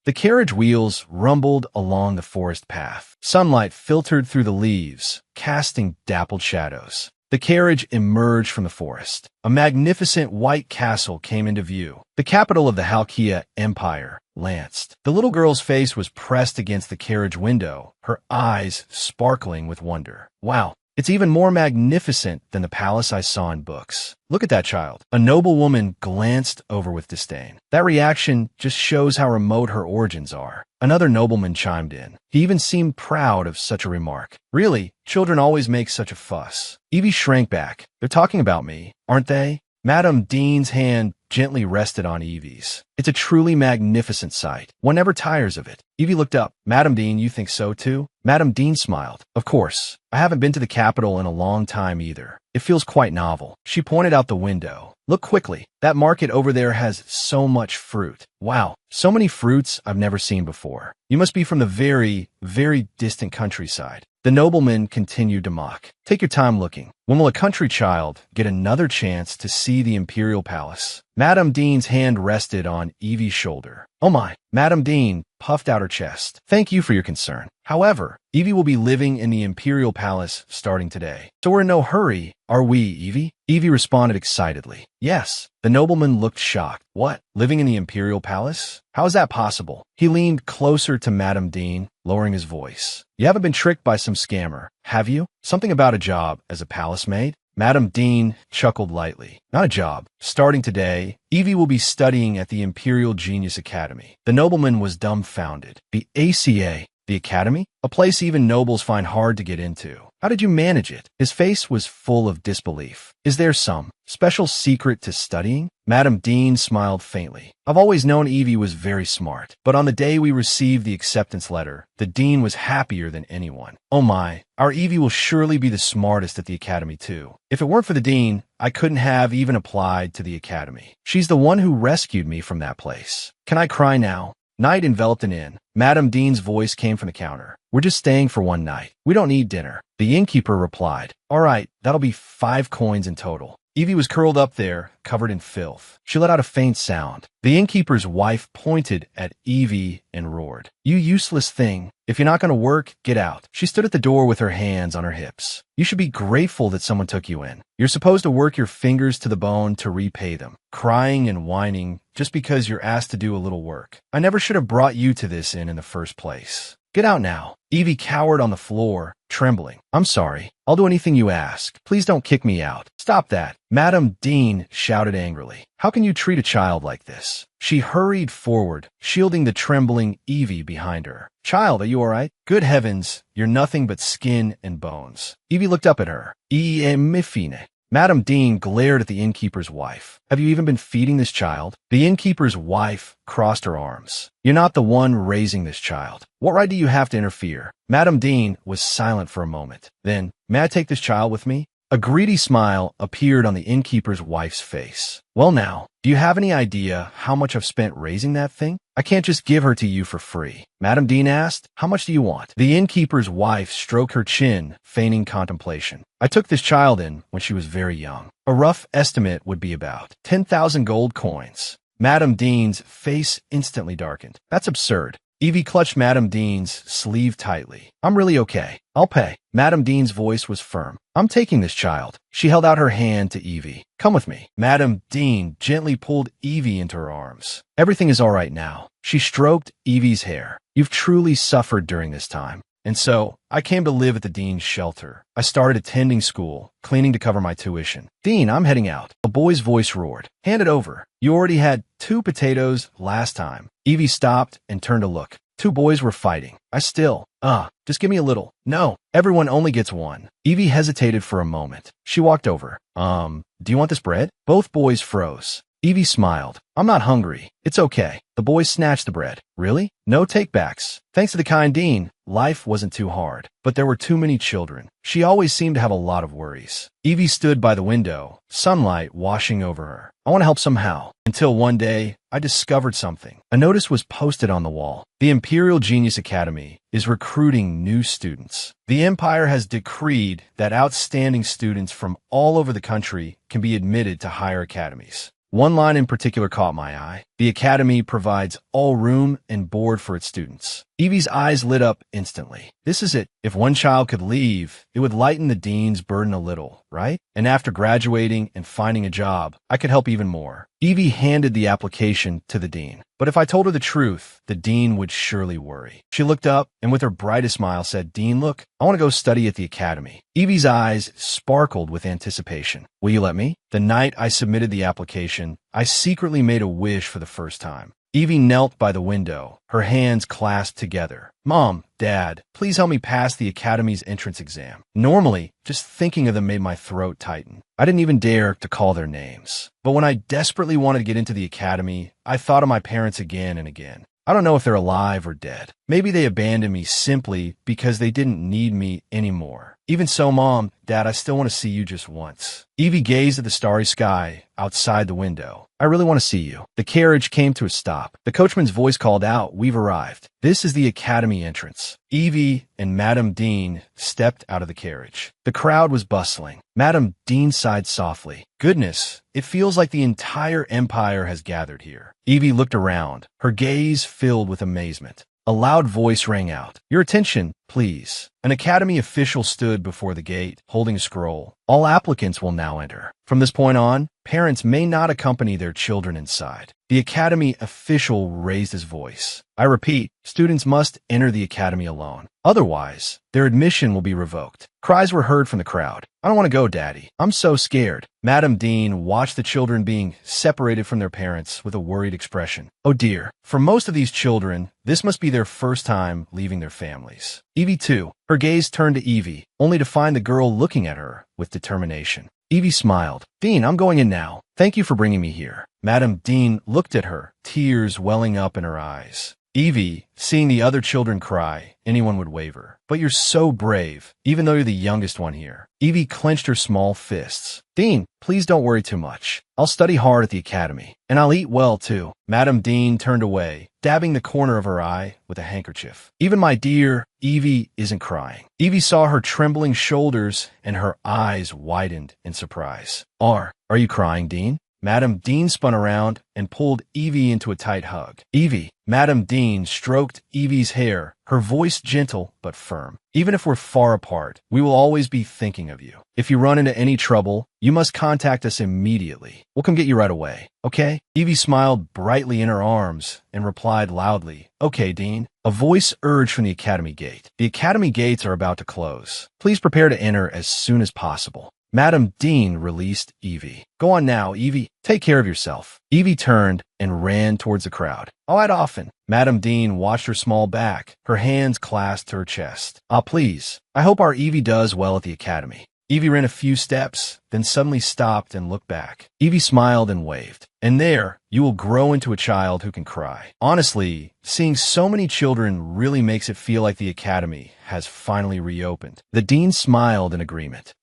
The carriage wheels rumbled along the forest path. Sunlight filtered through the leaves, casting dappled shadows. The carriage emerged from the forest. A magnificent white castle came into view, the capital of the Halkia Empire, Lanced. The little girl's face was pressed against the carriage window, her eyes sparkling with wonder. Wow, it's even more magnificent than the palace I saw in books. Look at that child. A noble woman glanced over with disdain. That reaction just shows how remote her origins are. Another nobleman chimed in. He even seemed proud of such a remark. Really, children always make such a fuss. Eevee shrank back. They're talking about me, aren't they? Madame Dean's hand gently rested on Eevee's. It's a truly magnificent sight. One never tires of it. Eevee looked up. Madame Dean, you think so too? Madame Dean smiled. Of course. I haven't been to the capital in a long time either. It feels quite novel. She pointed out the window. Look quickly. That market over there has so much fruit. Wow, so many fruits I've never seen before. You must be from the very, very distant countryside. The nobleman continued to mock. Take your time looking. When will a country child get another chance to see the imperial palace? Madame Dean's hand rested on Eevee's shoulder. Oh my, Madame Dean puffed out her chest. Thank you for your concern. However, Eevee will be living in the imperial palace starting today. So we're in no hurry, are we, Eevee? Eevee responded excitedly. Yes. The nobleman looked shocked. What? Living in the imperial palace? How is that possible? He leaned closer to Madame Dean, lowering his voice. You haven't been tricked by some scammer, have you? Something about a job as a palace maid? Madame Dean chuckled lightly. Not a job. Starting today, Eevee will be studying at the Imperial Genius Academy. The nobleman was dumbfounded. The ACA? The academy? A place even nobles find hard to get into. How did you manage it? His face was full of disbelief. Is there some special secret to studying? Madame Dean smiled faintly. I've always known Eevee was very smart, but on the day we received the acceptance letter, the dean was happier than anyone. Oh my, our Eevee will surely be the smartest at the academy too. If it weren't for the dean, I couldn't have even applied to the academy. She's the one who rescued me from that place. Can I cry now? Night enveloped an inn. Madame Dean's voice came from the counter. We're just staying for one night. We don't need dinner. The innkeeper replied. All right, that'll be 5 coins in total. Eevee was curled up there, covered in filth. She let out a faint sound. The innkeeper's wife pointed at Eevee and roared. You useless thing. If you're not going to work, get out. She stood at the door with her hands on her hips. You should be grateful that someone took you in. You're supposed to work your fingers to the bone to repay them. Crying and whining just because you're asked to do a little work. I never should have brought you to this inn in the first place. Get out now. Eevee cowered on the floor, trembling. I'm sorry. I'll do anything you ask. Please don't kick me out. Stop that. Madame Dean shouted angrily. How can you treat a child like this? She hurried forward, shielding the trembling Eevee behind her. Child, are you all right? Good heavens, you're nothing but skin and bones. Eevee looked up at her. Mifine. Madame Dean glared at the innkeeper's wife. Have you even been feeding this child? The innkeeper's wife crossed her arms. You're not the one raising this child. What right do you have to interfere? Madame Dean was silent for a moment. Then, may I take this child with me? A greedy smile appeared on the innkeeper's wife's face. Well now, do you have any idea how much I've spent raising that thing? I can't just give her to you for free. Madame Dean asked, how much do you want? The innkeeper's wife stroked her chin, feigning contemplation. I took this child in when she was very young. A rough estimate would be about 10,000 gold coins. Madame Dean's face instantly darkened. That's absurd. Eevee clutched Madame Dean's sleeve tightly. I'm really okay. I'll pay. Madame Dean's voice was firm. I'm taking this child. She held out her hand to Eevee. Come with me. Madame Dean gently pulled Eevee into her arms. Everything is all right now. She stroked Eevee's hair. You've truly suffered during this time. And so, I came to live at the dean's shelter. I started attending school, cleaning to cover my tuition. Dean, I'm heading out. A boy's voice roared. Hand it over. You already had 2 potatoes last time. Eevee stopped and turned to look. 2 boys were fighting. Just give me a little. No, everyone only gets 1. Eevee hesitated for a moment. She walked over. Do you want this bread? Both boys froze. Eevee smiled. I'm not hungry. It's okay. The boys snatched the bread. Really? No takebacks. Thanks to the kind dean, life wasn't too hard. But there were too many children. She always seemed to have a lot of worries. Eevee stood by the window, sunlight washing over her. I want to help somehow. Until one day, I discovered something. A notice was posted on the wall. The Imperial Genius Academy is recruiting new students. The Empire has decreed that outstanding students from all over the country can be admitted to higher academies. One line in particular caught my eye. The academy provides all room and board for its students. Eevee's eyes lit up instantly. This is it. If one child could leave, it would lighten the dean's burden a little, right? And after graduating and finding a job, I could help even more. Eevee handed the application to the dean. But if I told her the truth, the dean would surely worry. She looked up and with her brightest smile said, "Dean, look, I want to go study at the academy." Eevee's eyes sparkled with anticipation. "Will you let me?" The night I submitted the application, I secretly made a wish for the first time. Eevee knelt by the window, her hands clasped together. "Mom, Dad, please help me pass the academy's entrance exam." Normally, just thinking of them made my throat tighten. I didn't even dare to call their names. But when I desperately wanted to get into the academy, I thought of my parents again and again. I don't know if they're alive or dead. Maybe they abandoned me simply because they didn't need me anymore. Even so, Mom, Dad, I still want to see you just once. Eevee gazed at the starry sky outside the window. "I really want to see you." The carriage came to a stop. The coachman's voice called out, "We've arrived. This is the academy entrance." Eevee and Madame Dean stepped out of the carriage. The crowd was bustling. Madame Dean sighed softly. "Goodness, it feels like the entire empire has gathered here." Eevee looked around, her gaze filled with amazement. A loud voice rang out, "Your attention, please." An academy official stood before the gate, holding a scroll. "All applicants will now enter. From this point on, parents may not accompany their children inside." The academy official raised his voice. "I repeat, students must enter the academy alone. Otherwise, their admission will be revoked." Cries were heard from the crowd. "I don't want to go, Daddy. I'm so scared." Madame Dean watched the children being separated from their parents with a worried expression. "Oh dear, for most of these children, this must be their first time leaving their families." Eevee too. Her gaze turned to Eevee, only to find the girl looking at her with determination. Eevee smiled. "Dean, I'm going in now. Thank you for bringing me here." Madame Dean looked at her, tears welling up in her eyes. Eevee, seeing the other children cry, anyone would waver. "But you're so brave, even though you're the youngest one here." Eevee clenched her small fists. "Dean, please don't worry too much. I'll study hard at the academy. And I'll eat well, too." Madame Dean turned away, dabbing the corner of her eye with a handkerchief. "Even my dear Eevee isn't crying." Eevee saw her trembling shoulders and her eyes widened in surprise. Are you crying, Dean?" Madame Dean spun around and pulled Eevee into a tight hug. "Eevee." Madame Dean stroked Eevee's hair, her voice gentle but firm. "Even if we're far apart, we will always be thinking of you. If you run into any trouble, you must contact us immediately. We'll come get you right away, okay?" Eevee smiled brightly in her arms and replied loudly, "Okay, Dean." A voice urged from the academy gate. "The academy gates are about to close. Please prepare to enter as soon as possible." Madame Dean released Eevee. "Go on now, Eevee. Take care of yourself." Eevee turned and ran towards the crowd. "All right, often." Madame Dean watched her small back, her hands clasped to her chest. "Ah, please. I hope our Eevee does well at the academy." Eevee ran a few steps, then suddenly stopped and looked back. Eevee smiled and waved. "And there, you will grow into a child who can cry." Honestly, seeing so many children really makes it feel like the academy has finally reopened. The dean smiled in agreement.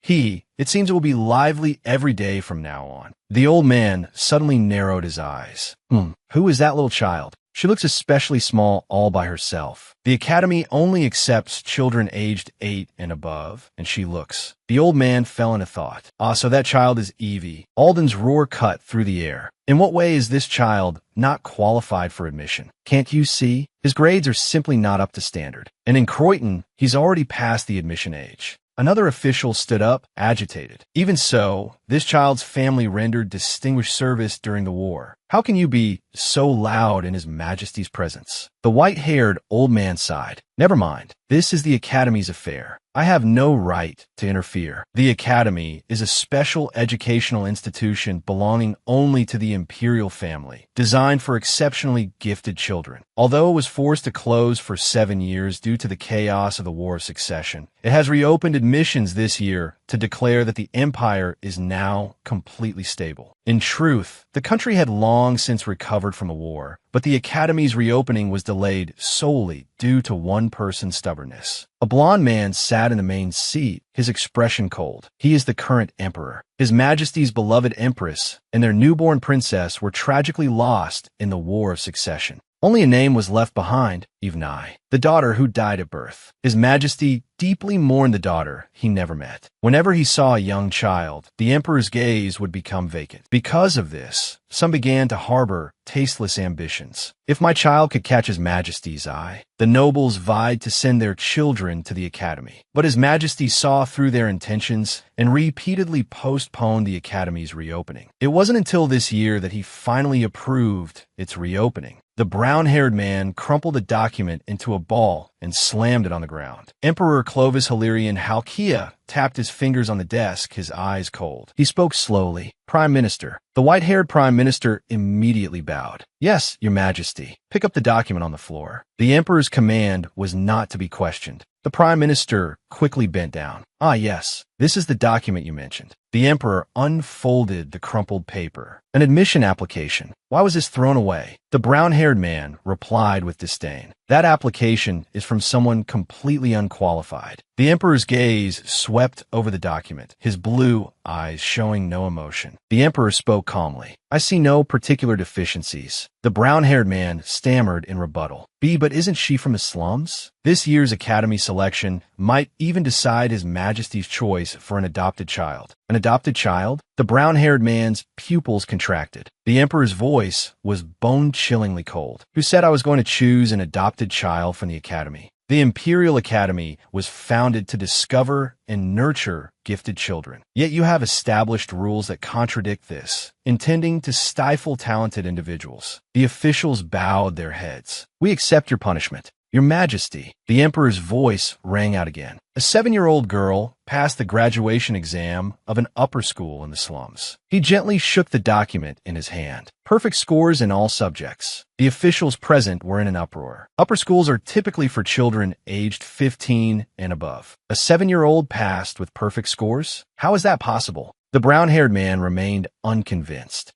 It seems it will be lively every day from now on." The old man suddenly narrowed his eyes. Who is that little child? She looks especially small all by herself. The academy only accepts children aged 8 and above, and she looks. The old man fell into thought. So that child is Eevee. Alden's roar cut through the air. In what way is this child not qualified for admission? Can't you see? His grades are simply not up to standard. And in Croydon, he's already past the admission age. Another official stood up, agitated. "Even so, this child's family rendered distinguished service during the war. How can you be so loud in His Majesty's presence?" The white-haired old man sighed. "Never mind. This is the Academy's affair. I have no right to interfere. The Academy is a special educational institution belonging only to the imperial family, designed for exceptionally gifted children. Although it was forced to close for 7 years due to the chaos of the War of Succession, it has reopened admissions this year to declare that the empire is now completely stable. In truth, the country had long since recovered from the war, but the Academy's reopening was delayed solely due to one person's stubbornness. A blond man sat in the main seat, his expression cold. He is the current emperor. His Majesty's beloved empress and their newborn princess were tragically lost in the War of Succession. Only a name was left behind, Eevee, the daughter who died at birth. His Majesty deeply mourned the daughter he never met. Whenever he saw a young child, the emperor's gaze would become vacant. Because of this, some began to harbor tasteless ambitions. If my child could catch His Majesty's eye, the nobles vied to send their children to the academy. But His Majesty saw through their intentions and repeatedly postponed the academy's reopening. It wasn't until this year that he finally approved its reopening. The brown-haired man crumpled a document into a ball and slammed it on the ground. Emperor Clovis Hilarion Halkia tapped his fingers on the desk, his eyes cold. He spoke slowly. Prime Minister. The white-haired Prime Minister immediately bowed. Yes, Your Majesty. Pick up the document on the floor. The Emperor's command was not to be questioned. The Prime Minister quickly bent down. Ah, yes, this is the document you mentioned. The Emperor unfolded the crumpled paper. An admission application. Why was this thrown away? The brown-haired man replied with disdain. That application is from someone completely unqualified. The Emperor's gaze swept over the document, his blue eyes showing no emotion. The Emperor spoke calmly. I see no particular deficiencies. The brown-haired man stammered in rebuttal. But isn't she from the slums? This year's academy selection might even decide His Majesty's choice for an adopted child. An adopted child? The brown-haired man's pupils contracted. The Emperor's voice was bone-chillingly cold. Who said I was going to choose an adopted child from the academy? The Imperial Academy was founded to discover and nurture gifted children. Yet you have established rules that contradict this, intending to stifle talented individuals. The officials bowed their heads. We accept your punishment. Your Majesty. The Emperor's voice rang out again. A 7-year-old girl passed the graduation exam of an upper school in the slums. He gently shook the document in his hand. Perfect scores in all subjects. The officials present were in an uproar. Upper schools are typically for children aged 15 and above. A 7-year-old passed with perfect scores? How is that possible? The brown-haired man remained unconvinced.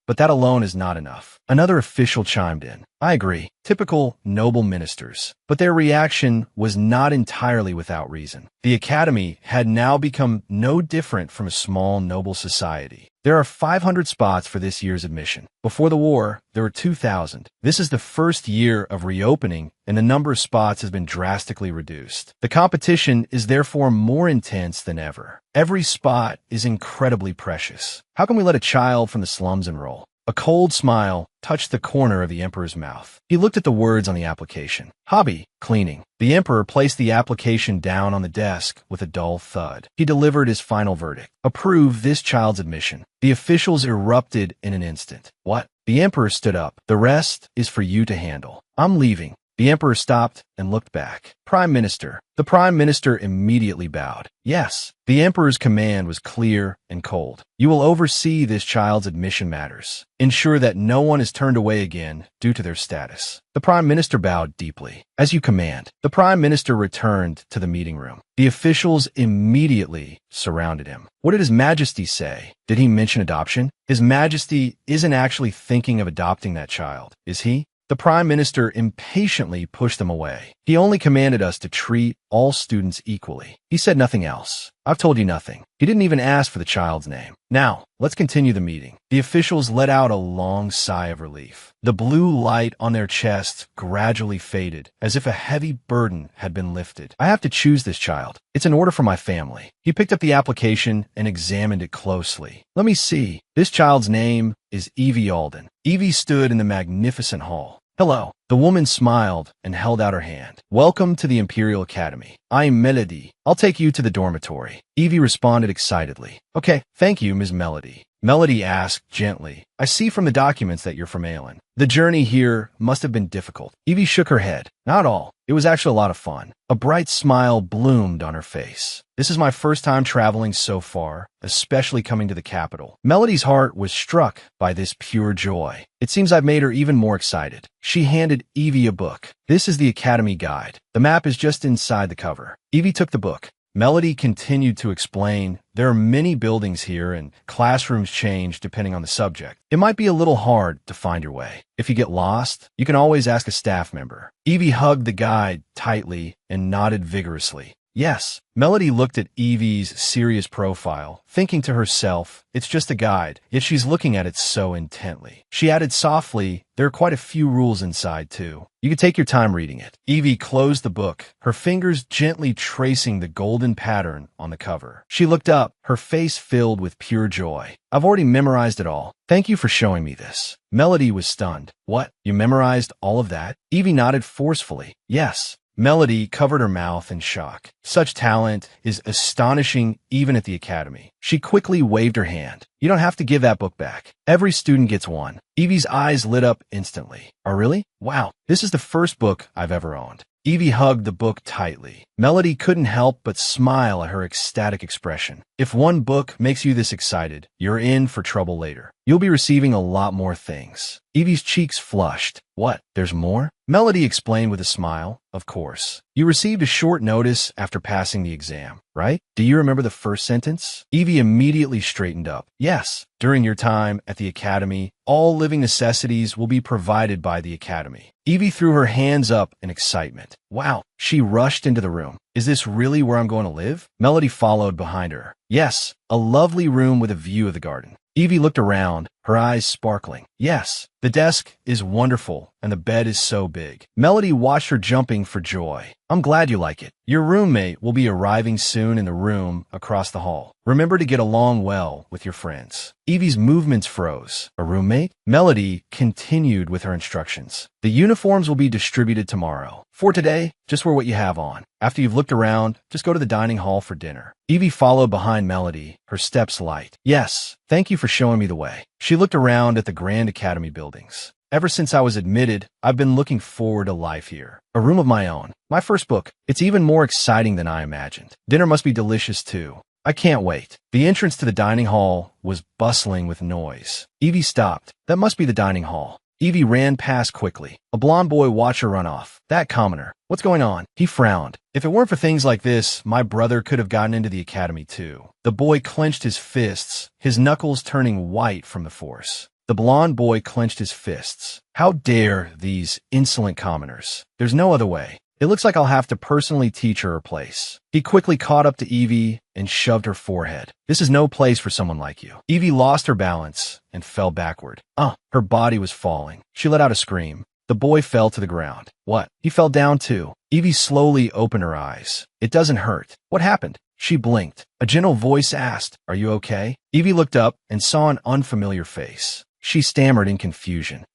But that alone is not enough. Another official chimed in. I agree. Typical noble ministers. But their reaction was not entirely without reason. The academy had now become no different from a small noble society. There are 500 spots for this year's admission. Before the war, there were 2,000. This is the first year of reopening, and the number of spots has been drastically reduced. The competition is therefore more intense than ever. Every spot is incredibly precious. How can we let a child from the slums enroll? A cold smile touched the corner of the Emperor's mouth. He looked at the words on the application. Hobby, cleaning. The Emperor placed the application down on the desk with a dull thud. He delivered his final verdict. Approve this child's admission. The officials erupted in an instant. What? The Emperor stood up. The rest is for you to handle. I'm leaving. The Emperor stopped and looked back. Prime Minister. The Prime Minister immediately bowed. Yes. The Emperor's command was clear and cold. You will oversee this child's admission matters. Ensure that no one is turned away again due to their status. The Prime Minister bowed deeply. As you command. The Prime Minister returned to the meeting room. The officials immediately surrounded him. What did His Majesty say? Did he mention adoption? His Majesty isn't actually thinking of adopting that child, is he? The Prime Minister impatiently pushed them away. He only commanded us to treat all students equally. He said nothing else. I've told you nothing. He didn't even ask for the child's name. Now, let's continue the meeting. The officials let out a long sigh of relief. The blue light on their chests gradually faded, as if a heavy burden had been lifted. I have to choose this child. It's an order from my family. He picked up the application and examined it closely. Let me see. This child's name is Eevee Alden. Eevee stood in the magnificent hall. Hello. The woman smiled and held out her hand. Welcome to the Imperial Academy. I'm Melody. I'll take you to the dormitory. Eevee responded excitedly. Okay, thank you, Ms. Melody. Melody asked gently. I see from the documents that you're from Aelin. The journey here must have been difficult. Eevee shook her head. Not all. It was actually a lot of fun. A bright smile bloomed on her face. This is my first time traveling so far, especially coming to the capital. Melody's heart was struck by this pure joy. It seems I've made her even more excited. She handed Eevee a book. This is the Academy Guide. The map is just inside the cover. Eevee took the book. Melody continued to explain, there are many buildings here and classrooms change depending on the subject. It might be a little hard to find your way. If you get lost, you can always ask a staff member. Eevee hugged the guide tightly and nodded vigorously. Yes. Melody looked at Eevee's serious profile, thinking to herself, it's just a guide, yet she's looking at it so intently. She added softly, there are quite a few rules inside, too. You can take your time reading it. Eevee closed the book, her fingers gently tracing the golden pattern on the cover. She looked up, her face filled with pure joy. I've already memorized it all. Thank you for showing me this. Melody was stunned. What? You memorized all of that? Eevee nodded forcefully. Yes. Melody covered her mouth in shock. Such talent is astonishing even at the academy. She quickly waved her hand. You don't have to give that book back. Every student gets one. Eevee's eyes lit up instantly. Oh, really? Wow. This is the first book I've ever owned. Eevee hugged the book tightly. Melody couldn't help but smile at her ecstatic expression. If one book makes you this excited, you're in for trouble later. You'll be receiving a lot more things. Eevee's cheeks flushed. What? There's more? Melody explained with a smile. Of course. You received a short notice after passing the exam, right? Do you remember the first sentence? Eevee immediately straightened up. Yes. During your time at the academy, all living necessities will be provided by the academy. Eevee threw her hands up in excitement. Wow. She rushed into the room. Is this really where I'm going to live? Melody followed behind her. Yes. A lovely room with a view of the garden. Eevee looked around, her eyes sparkling. Yes, the desk is wonderful, and the bed is so big. Melody watched her jumping for joy. I'm glad you like it. Your roommate will be arriving soon in the room across the hall. Remember to get along well with your friends. Eevee's movements froze. A roommate? Melody continued with her instructions. The uniforms will be distributed tomorrow. For today, just wear what you have on. After you've looked around, just go to the dining hall for dinner. Eevee followed behind Melody, her steps light. Yes, thank you for showing me the way. She looked around at the Grand Academy buildings. Ever since I was admitted, I've been looking forward to life here. A room of my own. My first book. It's even more exciting than I imagined. Dinner must be delicious too. I can't wait. The entrance to the dining hall was bustling with noise. Eevee stopped. That must be the dining hall. Eevee ran past quickly. A blond boy watched her run off. That commoner. What's going on? He frowned. If it weren't for things like this, my brother could have gotten into the academy too. The boy clenched his fists, his knuckles turning white from the force. The blond boy clenched his fists. How dare these insolent commoners? There's no other way. It looks like I'll have to personally teach her her place. He quickly caught up to Eevee and shoved her forehead. This is no place for someone like you. Eevee lost her balance and fell backward. Her body was falling. She let out a scream. The boy fell to the ground. What? He fell down too. Eevee slowly opened her eyes. It doesn't hurt. What happened? She blinked. A gentle voice asked, Are you okay? Eevee looked up and saw an unfamiliar face. She stammered in confusion.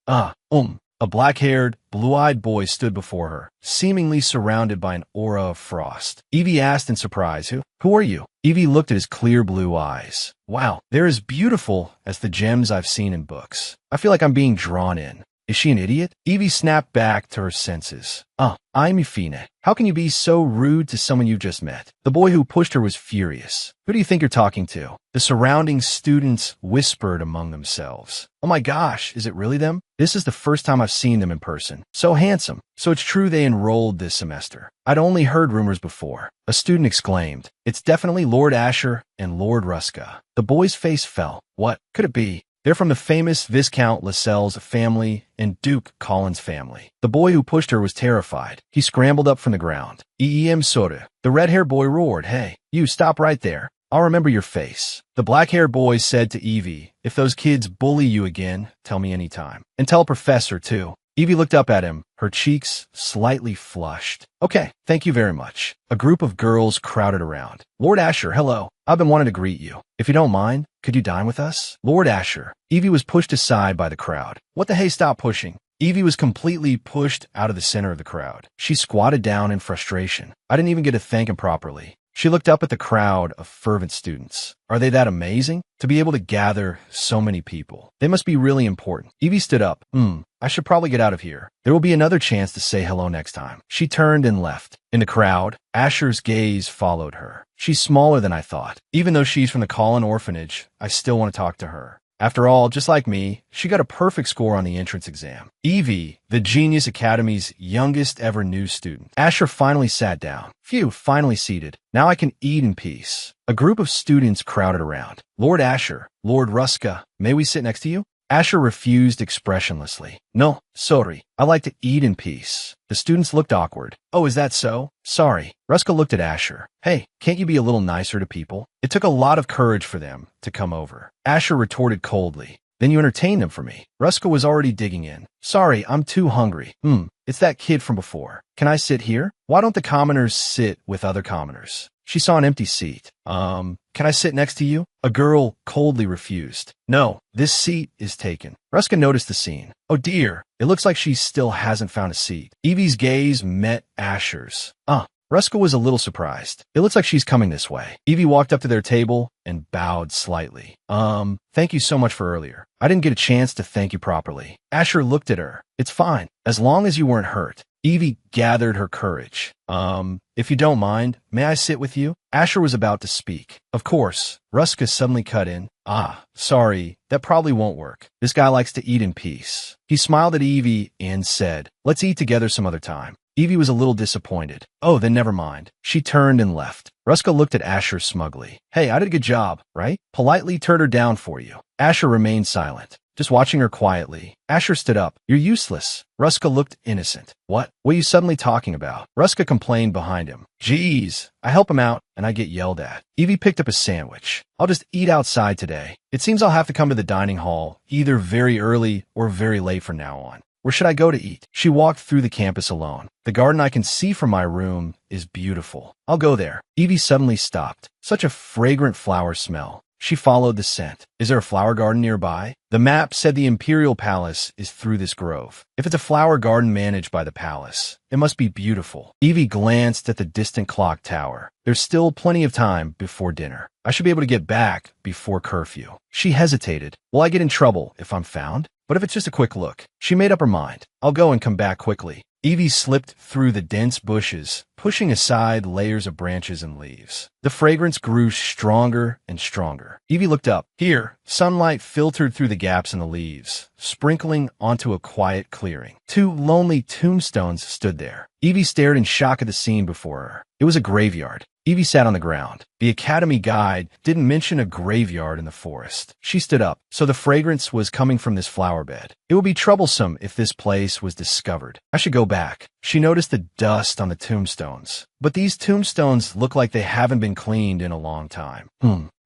A black-haired, blue-eyed boy stood before her, seemingly surrounded by an aura of frost. Eevee asked in surprise, Who are you? Eevee looked at his clear blue eyes. Wow, they're as beautiful as the gems I've seen in books. I feel like I'm being drawn in. Is she an idiot? Eevee snapped back to her senses. I'm Eevee. How can you be so rude to someone you just met? The boy who pushed her was furious. Who do you think you're talking to? The surrounding students whispered among themselves. Oh my gosh, is it really them? This is the first time I've seen them in person. So handsome. So it's true they enrolled this semester. I'd only heard rumors before. A student exclaimed. It's definitely Lord Asher and Lord Ruska. The boy's face fell. What could it be? They're from the famous Viscount Lascelles family and Duke Collins family. The boy who pushed her was terrified. He scrambled up from the ground. Soda. The red-haired boy roared, Hey, you stop right there. I'll remember your face. The black-haired boy said to Eevee, If those kids bully you again, tell me anytime. And tell Professor, too. Eevee looked up at him, her cheeks slightly flushed. Okay, thank you very much. A group of girls crowded around. Lord Asher, hello. I've been wanting to greet you. If you don't mind, could you dine with us? Lord Asher. Eevee was pushed aside by the crowd. What the hey, stop pushing. Eevee was completely pushed out of the center of the crowd. She squatted down in frustration. I didn't even get to thank him properly. She looked up at the crowd of fervent students. Are they that amazing? To be able to gather so many people. They must be really important. Eevee stood up. I should probably get out of here. There will be another chance to say hello next time. She turned and left. In the crowd, Asher's gaze followed her. She's smaller than I thought. Even though she's from the Collin orphanage, I still want to talk to her. After all, just like me, she got a perfect score on the entrance exam. Eevee, the Genius Academy's youngest ever new student. Asher finally sat down. Phew, finally seated. Now I can eat in peace. A group of students crowded around. Lord Asher, Lord Ruska, may we sit next to you? Asher refused expressionlessly. No, sorry. I like to eat in peace. The students looked awkward. Oh, is that so? Sorry. Ruska looked at Asher. Hey, can't you be a little nicer to people? It took a lot of courage for them to come over. Asher retorted coldly. Then you entertained them for me. Ruska was already digging in. Sorry, I'm too hungry. It's that kid from before. Can I sit here? Why don't the commoners sit with other commoners? She saw an empty seat. Can I sit next to you? A girl coldly refused. No, this seat is taken. Ruska noticed the scene. Oh dear, it looks like she still hasn't found a seat. Eevee's gaze met Asher's. Ruska was a little surprised. It looks like she's coming this way. Eevee walked up to their table and bowed slightly. Thank you so much for earlier. I didn't get a chance to thank you properly. Asher looked at her. It's fine, as long as you weren't hurt. Eevee gathered her courage. If you don't mind, may I sit with you? Asher was about to speak. Of course. Ruska suddenly cut in. Sorry, that probably won't work. This guy likes to eat in peace. He smiled at Eevee and said, let's eat together some other time. Eevee was a little disappointed. Oh, then never mind. She turned and left. Ruska looked at Asher smugly. Hey, I did a good job, right? Politely turned her down for you. Asher remained silent, just watching her quietly. Asher stood up. You're useless. Ruska looked innocent. What are you suddenly talking about? Ruska complained behind him. Geez, I help him out and I get yelled at. Eevee picked up a sandwich. I'll just eat outside today. It seems I'll have to come to the dining hall either very early or very late from now on. Where should I go to eat? She walked through the campus alone. The garden I can see from my room is beautiful. I'll go there. Eevee suddenly stopped. Such a fragrant flower smell. She followed the scent. Is there a flower garden nearby? The map said the Imperial Palace is through this grove. If it's a flower garden managed by the palace, it must be beautiful. Eevee glanced at the distant clock tower. There's still plenty of time before dinner. I should be able to get back before curfew. She hesitated. Will I get in trouble if I'm found? But if it's just a quick look? She made up her mind. I'll go and come back quickly. Eevee slipped through the dense bushes, pushing aside layers of branches and leaves. The fragrance grew stronger and stronger. Eevee looked up. Here, sunlight filtered through the gaps in the leaves, sprinkling onto a quiet clearing. Two lonely tombstones stood there. Eevee stared in shock at the scene before her. It was a graveyard. Eevee sat on the ground. The Academy guide didn't mention a graveyard in the forest. She stood up. So the fragrance was coming from this flower bed. It would be troublesome if this place was discovered. I should go back. She noticed the dust on the tombstones. But these tombstones look like they haven't been cleaned in a long time.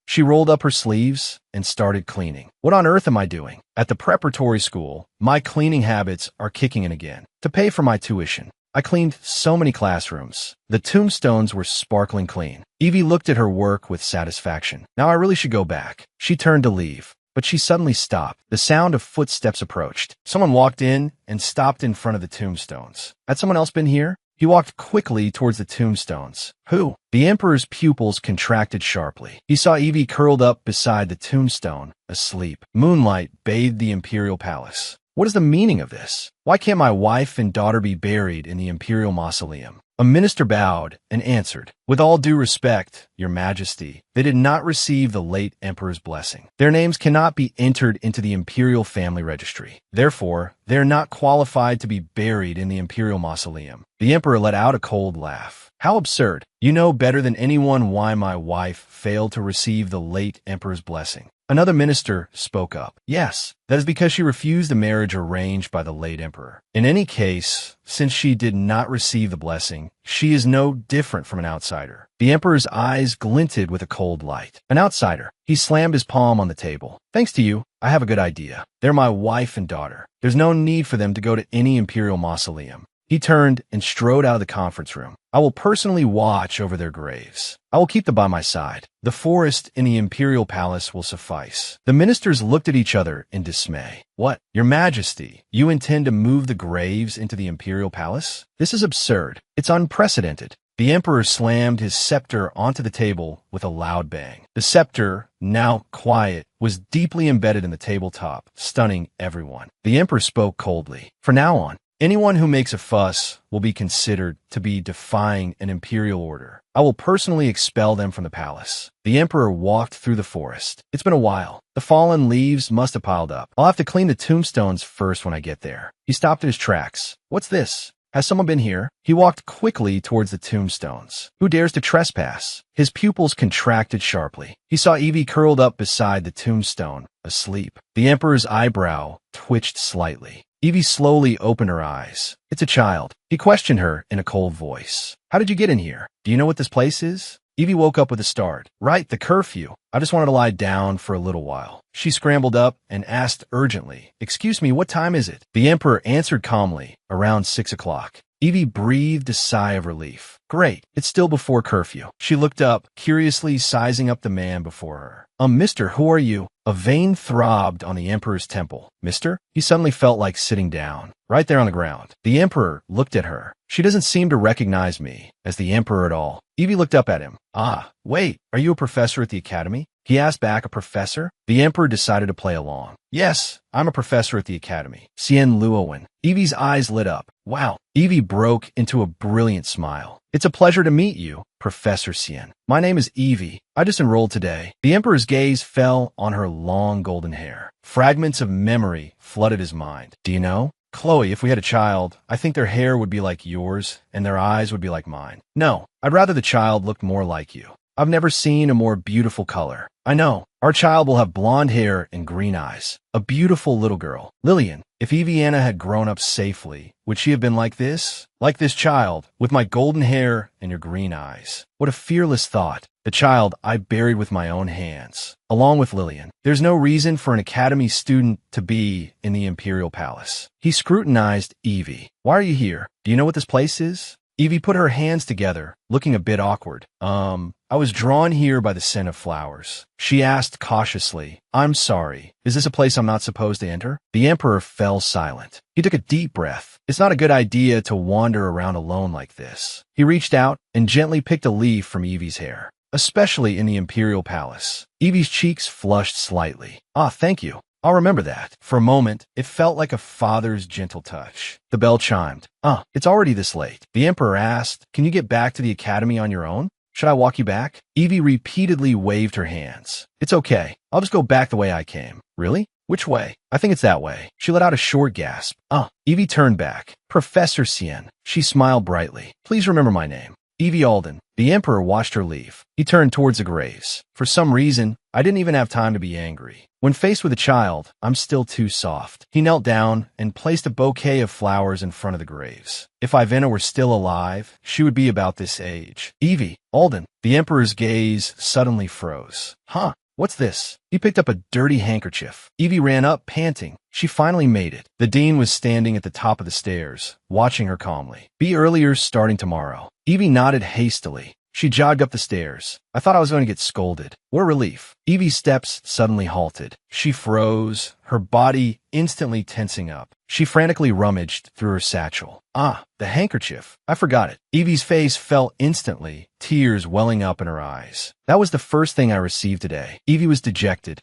She rolled up her sleeves and started cleaning. What on earth am I doing? At the preparatory school, my cleaning habits are kicking in again. To pay for my tuition, I cleaned so many classrooms. The tombstones were sparkling clean. Eevee looked at her work with satisfaction. Now I really should go back. She turned to leave, but she suddenly stopped. The sound of footsteps approached. Someone walked in and stopped in front of the tombstones. Had someone else been here? He walked quickly towards the tombstones. Who? The Emperor's pupils contracted sharply. He saw Eevee curled up beside the tombstone, asleep. Moonlight bathed the Imperial Palace. What is the meaning of this? Why can't my wife and daughter be buried in the Imperial Mausoleum? A minister bowed and answered, with all due respect, Your Majesty, they did not receive the late Emperor's blessing. Their names cannot be entered into the Imperial Family Registry. Therefore, they are not qualified to be buried in the Imperial Mausoleum. The Emperor let out a cold laugh. How absurd. You know better than anyone why my wife failed to receive the late Emperor's blessing. Another minister spoke up. Yes, that is because she refused the marriage arranged by the late emperor. In any case, since she did not receive the blessing, she is no different from an outsider. The emperor's eyes glinted with a cold light. An outsider. He slammed his palm on the table. Thanks to you, I have a good idea. They're my wife and daughter. There's no need for them to go to any imperial mausoleum. He turned and strode out of the conference room. I will personally watch over their graves. I will keep them by my side. The forest in the imperial palace will suffice. The ministers looked at each other in dismay. What? Your Majesty, you intend to move the graves into the imperial palace? This is absurd. It's unprecedented. The emperor slammed his scepter onto the table with a loud bang. The scepter, now quiet, was deeply embedded in the tabletop, stunning everyone. The emperor spoke coldly. From now on, anyone who makes a fuss will be considered to be defying an imperial order. I will personally expel them from the palace. The emperor walked through the forest. It's been a while. The fallen leaves must have piled up. I'll have to clean the tombstones first when I get there. He stopped in his tracks. What's this? Has someone been here? He walked quickly towards the tombstones. Who dares to trespass? His pupils contracted sharply. He saw Eevee curled up beside the tombstone, asleep. The Emperor's eyebrow twitched slightly. Eevee slowly opened her eyes. It's a child. He questioned her in a cold voice. How did you get in here? Do you know what this place is? Eevee woke up with a start. Right, the curfew. I just wanted to lie down for a little while. She scrambled up and asked urgently, Excuse me, what time is it? The Emperor answered calmly, around 6 o'clock. Eevee breathed a sigh of relief. Great, it's still before curfew. She looked up, curiously sizing up the man before her. Mister, who are you? A vein throbbed on the Emperor's temple. Mister? He suddenly felt like sitting down, right there on the ground. The Emperor looked at her. She doesn't seem to recognize me as the Emperor at all. Eevee looked up at him. Ah, wait, are you a professor at the academy? He asked back, a professor? The Emperor decided to play along. Yes, I'm a professor at the academy. Xian Luowen. Eevee's eyes lit up. Wow. Eevee broke into a brilliant smile. It's a pleasure to meet you, Professor Xian. My name is Eevee. I just enrolled today. The Emperor's gaze fell on her long golden hair. Fragments of memory flooded his mind. Do you know? Chloe, if we had a child, I think their hair would be like yours and their eyes would be like mine. No, I'd rather the child looked more like you. I've never seen a more beautiful color. I know. Our child will have blonde hair and green eyes. A beautiful little girl. Lillian, if Eeveeanna had grown up safely, would she have been like this? Like this child, with my golden hair and your green eyes. What a fearless thought. The child I buried with my own hands, along with Lillian. There's no reason for an academy student to be in the Imperial Palace. He scrutinized Eevee. Why are you here? Do you know what this place is? Eevee put her hands together, looking a bit awkward. I was drawn here by the scent of flowers. She asked cautiously, I'm sorry, is this a place I'm not supposed to enter? The Emperor fell silent. He took a deep breath. It's not a good idea to wander around alone like this. He reached out and gently picked a leaf from Eevee's hair, especially in the Imperial Palace. Eevee's cheeks flushed slightly. Ah, thank you. I'll remember that. For a moment, it felt like a father's gentle touch. The bell chimed. It's already this late. The Emperor asked, Can you get back to the academy on your own? Should I walk you back? Eevee repeatedly waved her hands. It's okay. I'll just go back the way I came. Really? Which way? I think it's that way. She let out a short gasp. Eevee turned back. Professor Xian. She smiled brightly. Please remember my name. Eevee Alden. The Emperor watched her leave. He turned towards the graves. For some reason, I didn't even have time to be angry. When faced with a child, I'm still too soft. He knelt down and placed a bouquet of flowers in front of the graves. If Ivana were still alive, she would be about this age. Eevee, Alden. The Emperor's gaze suddenly froze. What's this? He picked up a dirty handkerchief. Eevee ran up, panting. She finally made it. The dean was standing at the top of the stairs, watching her calmly. Be earlier starting tomorrow. Eevee nodded hastily. She jogged up the stairs. I thought I was going to get scolded. What relief. Eevee's steps suddenly halted. She froze, her body instantly tensing up. She frantically rummaged through her satchel. The handkerchief. I forgot it. Eevee's face fell instantly, tears welling up in her eyes. That was the first thing I received today. Eevee was dejected.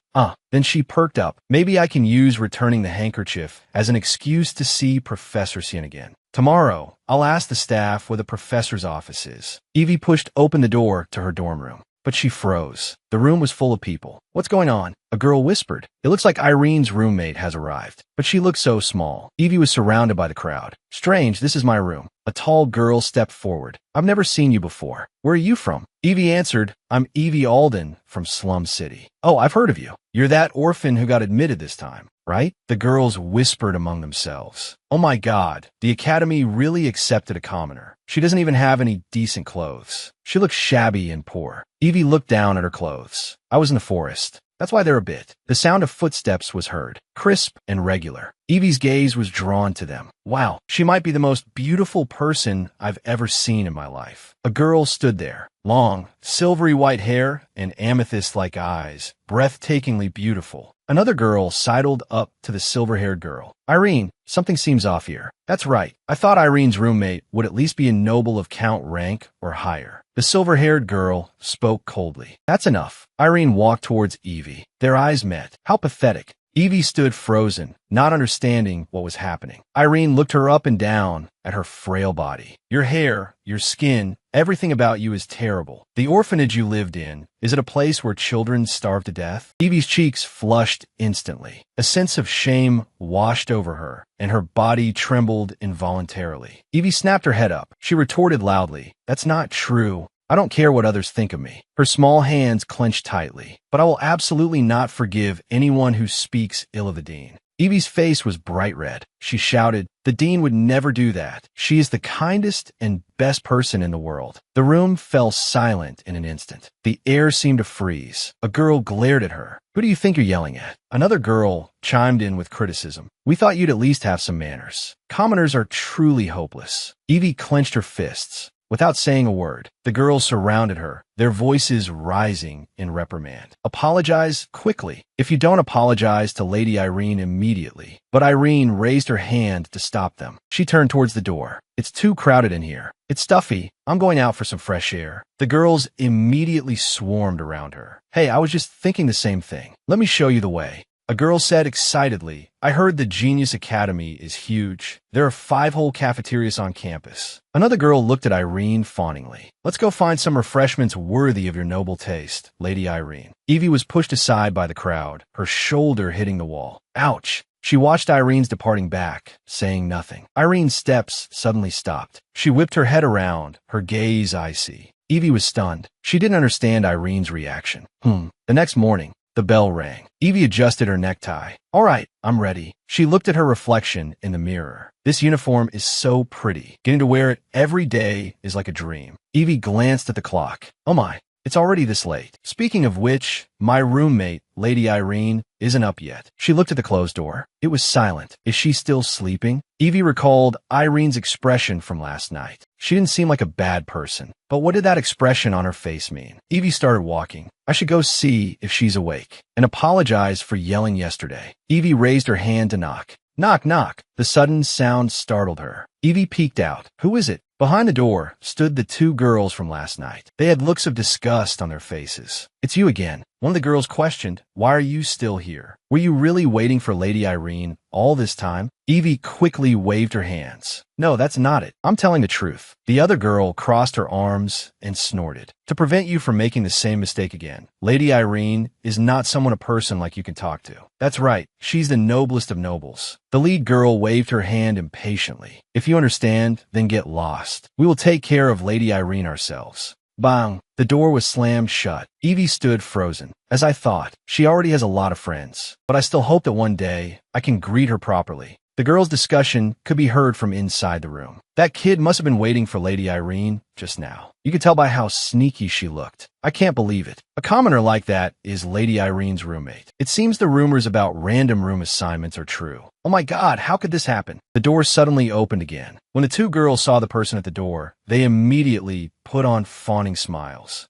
Then she perked up. Maybe I can use returning the handkerchief as an excuse to see Professor Xian again. Tomorrow, I'll ask the staff where the professor's office is. Eevee pushed open the door to her dorm room, but she froze. The room was full of people. What's going on? A girl whispered. It looks like Irene's roommate has arrived, but she looks so small. Eevee was surrounded by the crowd. Strange, this is my room. A tall girl stepped forward. I've never seen you before. Where are you from? Eevee answered, I'm Eevee Alden from Slum City. Oh, I've heard of you. You're that orphan who got admitted this time, right? The girls whispered among themselves. Oh my God, the academy really accepted a commoner. She doesn't even have any decent clothes. She looks shabby and poor. Eevee looked down at her clothes. I was in the forest. That's why they're a bit. The sound of footsteps was heard, crisp and regular. Eevee's gaze was drawn to them. Wow, she might be the most beautiful person I've ever seen in my life. A girl stood there. Long, silvery white hair and amethyst-like eyes, breathtakingly beautiful. Another girl sidled up to the silver-haired girl. Irene, something seems off here. That's right. I thought Irene's roommate would at least be a noble of count rank or higher. The silver-haired girl spoke coldly. That's enough. Irene walked towards Eevee. Their eyes met. How pathetic. Eevee stood frozen, not understanding what was happening. Irene looked her up and down at her frail body. Your hair, your skin, everything about you is terrible. The orphanage you lived in, is it a place where children starve to death? Eevee's cheeks flushed instantly. A sense of shame washed over her, and her body trembled involuntarily. Eevee snapped her head up. She retorted loudly, "That's not true. I don't care what others think of me." Her small hands clenched tightly. "But I will absolutely not forgive anyone who speaks ill of the dean." Eevee's face was bright red. She shouted, "The dean would never do that. She is the kindest and best person in the world." The room fell silent in an instant. The air seemed to freeze. A girl glared at her. "Who do you think you're yelling at?" Another girl chimed in with criticism. "We thought you'd at least have some manners. Commoners are truly hopeless." Eevee clenched her fists. Without saying a word, the girls surrounded her, their voices rising in reprimand. "Apologize quickly. If you don't apologize to Lady Irene immediately." But Irene raised her hand to stop them. She turned towards the door. "It's too crowded in here. It's stuffy. I'm going out for some fresh air." The girls immediately swarmed around her. "Hey, I was just thinking the same thing. Let me show you the way." A girl said excitedly, "I heard the Genius Academy is huge. There are 5 whole cafeterias on campus." Another girl looked at Irene fawningly. "Let's go find some refreshments worthy of your noble taste, Lady Irene." Eevee was pushed aside by the crowd, her shoulder hitting the wall. Ouch! She watched Irene's departing back, saying nothing. Irene's steps suddenly stopped. She whipped her head around, her gaze icy. Eevee was stunned. She didn't understand Irene's reaction. The next morning, the bell rang. Eevee adjusted her necktie. "All right, I'm ready." She looked at her reflection in the mirror. "This uniform is so pretty. Getting to wear it every day is like a dream." Eevee glanced at the clock. "Oh my, it's already this late. Speaking of which, my roommate, Lady Irene, isn't up yet." She looked at the closed door. It was silent. Is she still sleeping? Eevee recalled Irene's expression from last night. She didn't seem like a bad person. But what did that expression on her face mean? Eevee started walking. I should go see if she's awake and apologize for yelling yesterday. Eevee raised her hand to knock. Knock, knock. The sudden sound startled her. Eevee peeked out. Who is it? Behind the door stood the 2 girls from last night. They had looks of disgust on their faces. "It's you again." One of the girls questioned, "Why are you still here? Were you really waiting for Lady Irene all this time?" Eevee quickly waved her hands. "No, that's not it. I'm telling the truth." The other girl crossed her arms and snorted. "To prevent you from making the same mistake again, Lady Irene is not someone a person like you can talk to." "That's right. She's the noblest of nobles." The lead girl waved her hand impatiently. "If you understand, then get lost. We will take care of Lady Irene ourselves." Bang! The door was slammed shut. Eevee stood frozen. As I thought, she already has a lot of friends, but I still hope that one day I can greet her properly. The girls' discussion could be heard from inside the room. That kid must have been waiting for Lady Irene just now. You could tell by how sneaky she looked. I can't believe it. A commoner like that is Lady Irene's roommate. It seems the rumors about random room assignments are true. Oh my God, how could this happen? The door suddenly opened again. When the 2 girls saw the person at the door, they immediately put on fawning smiles.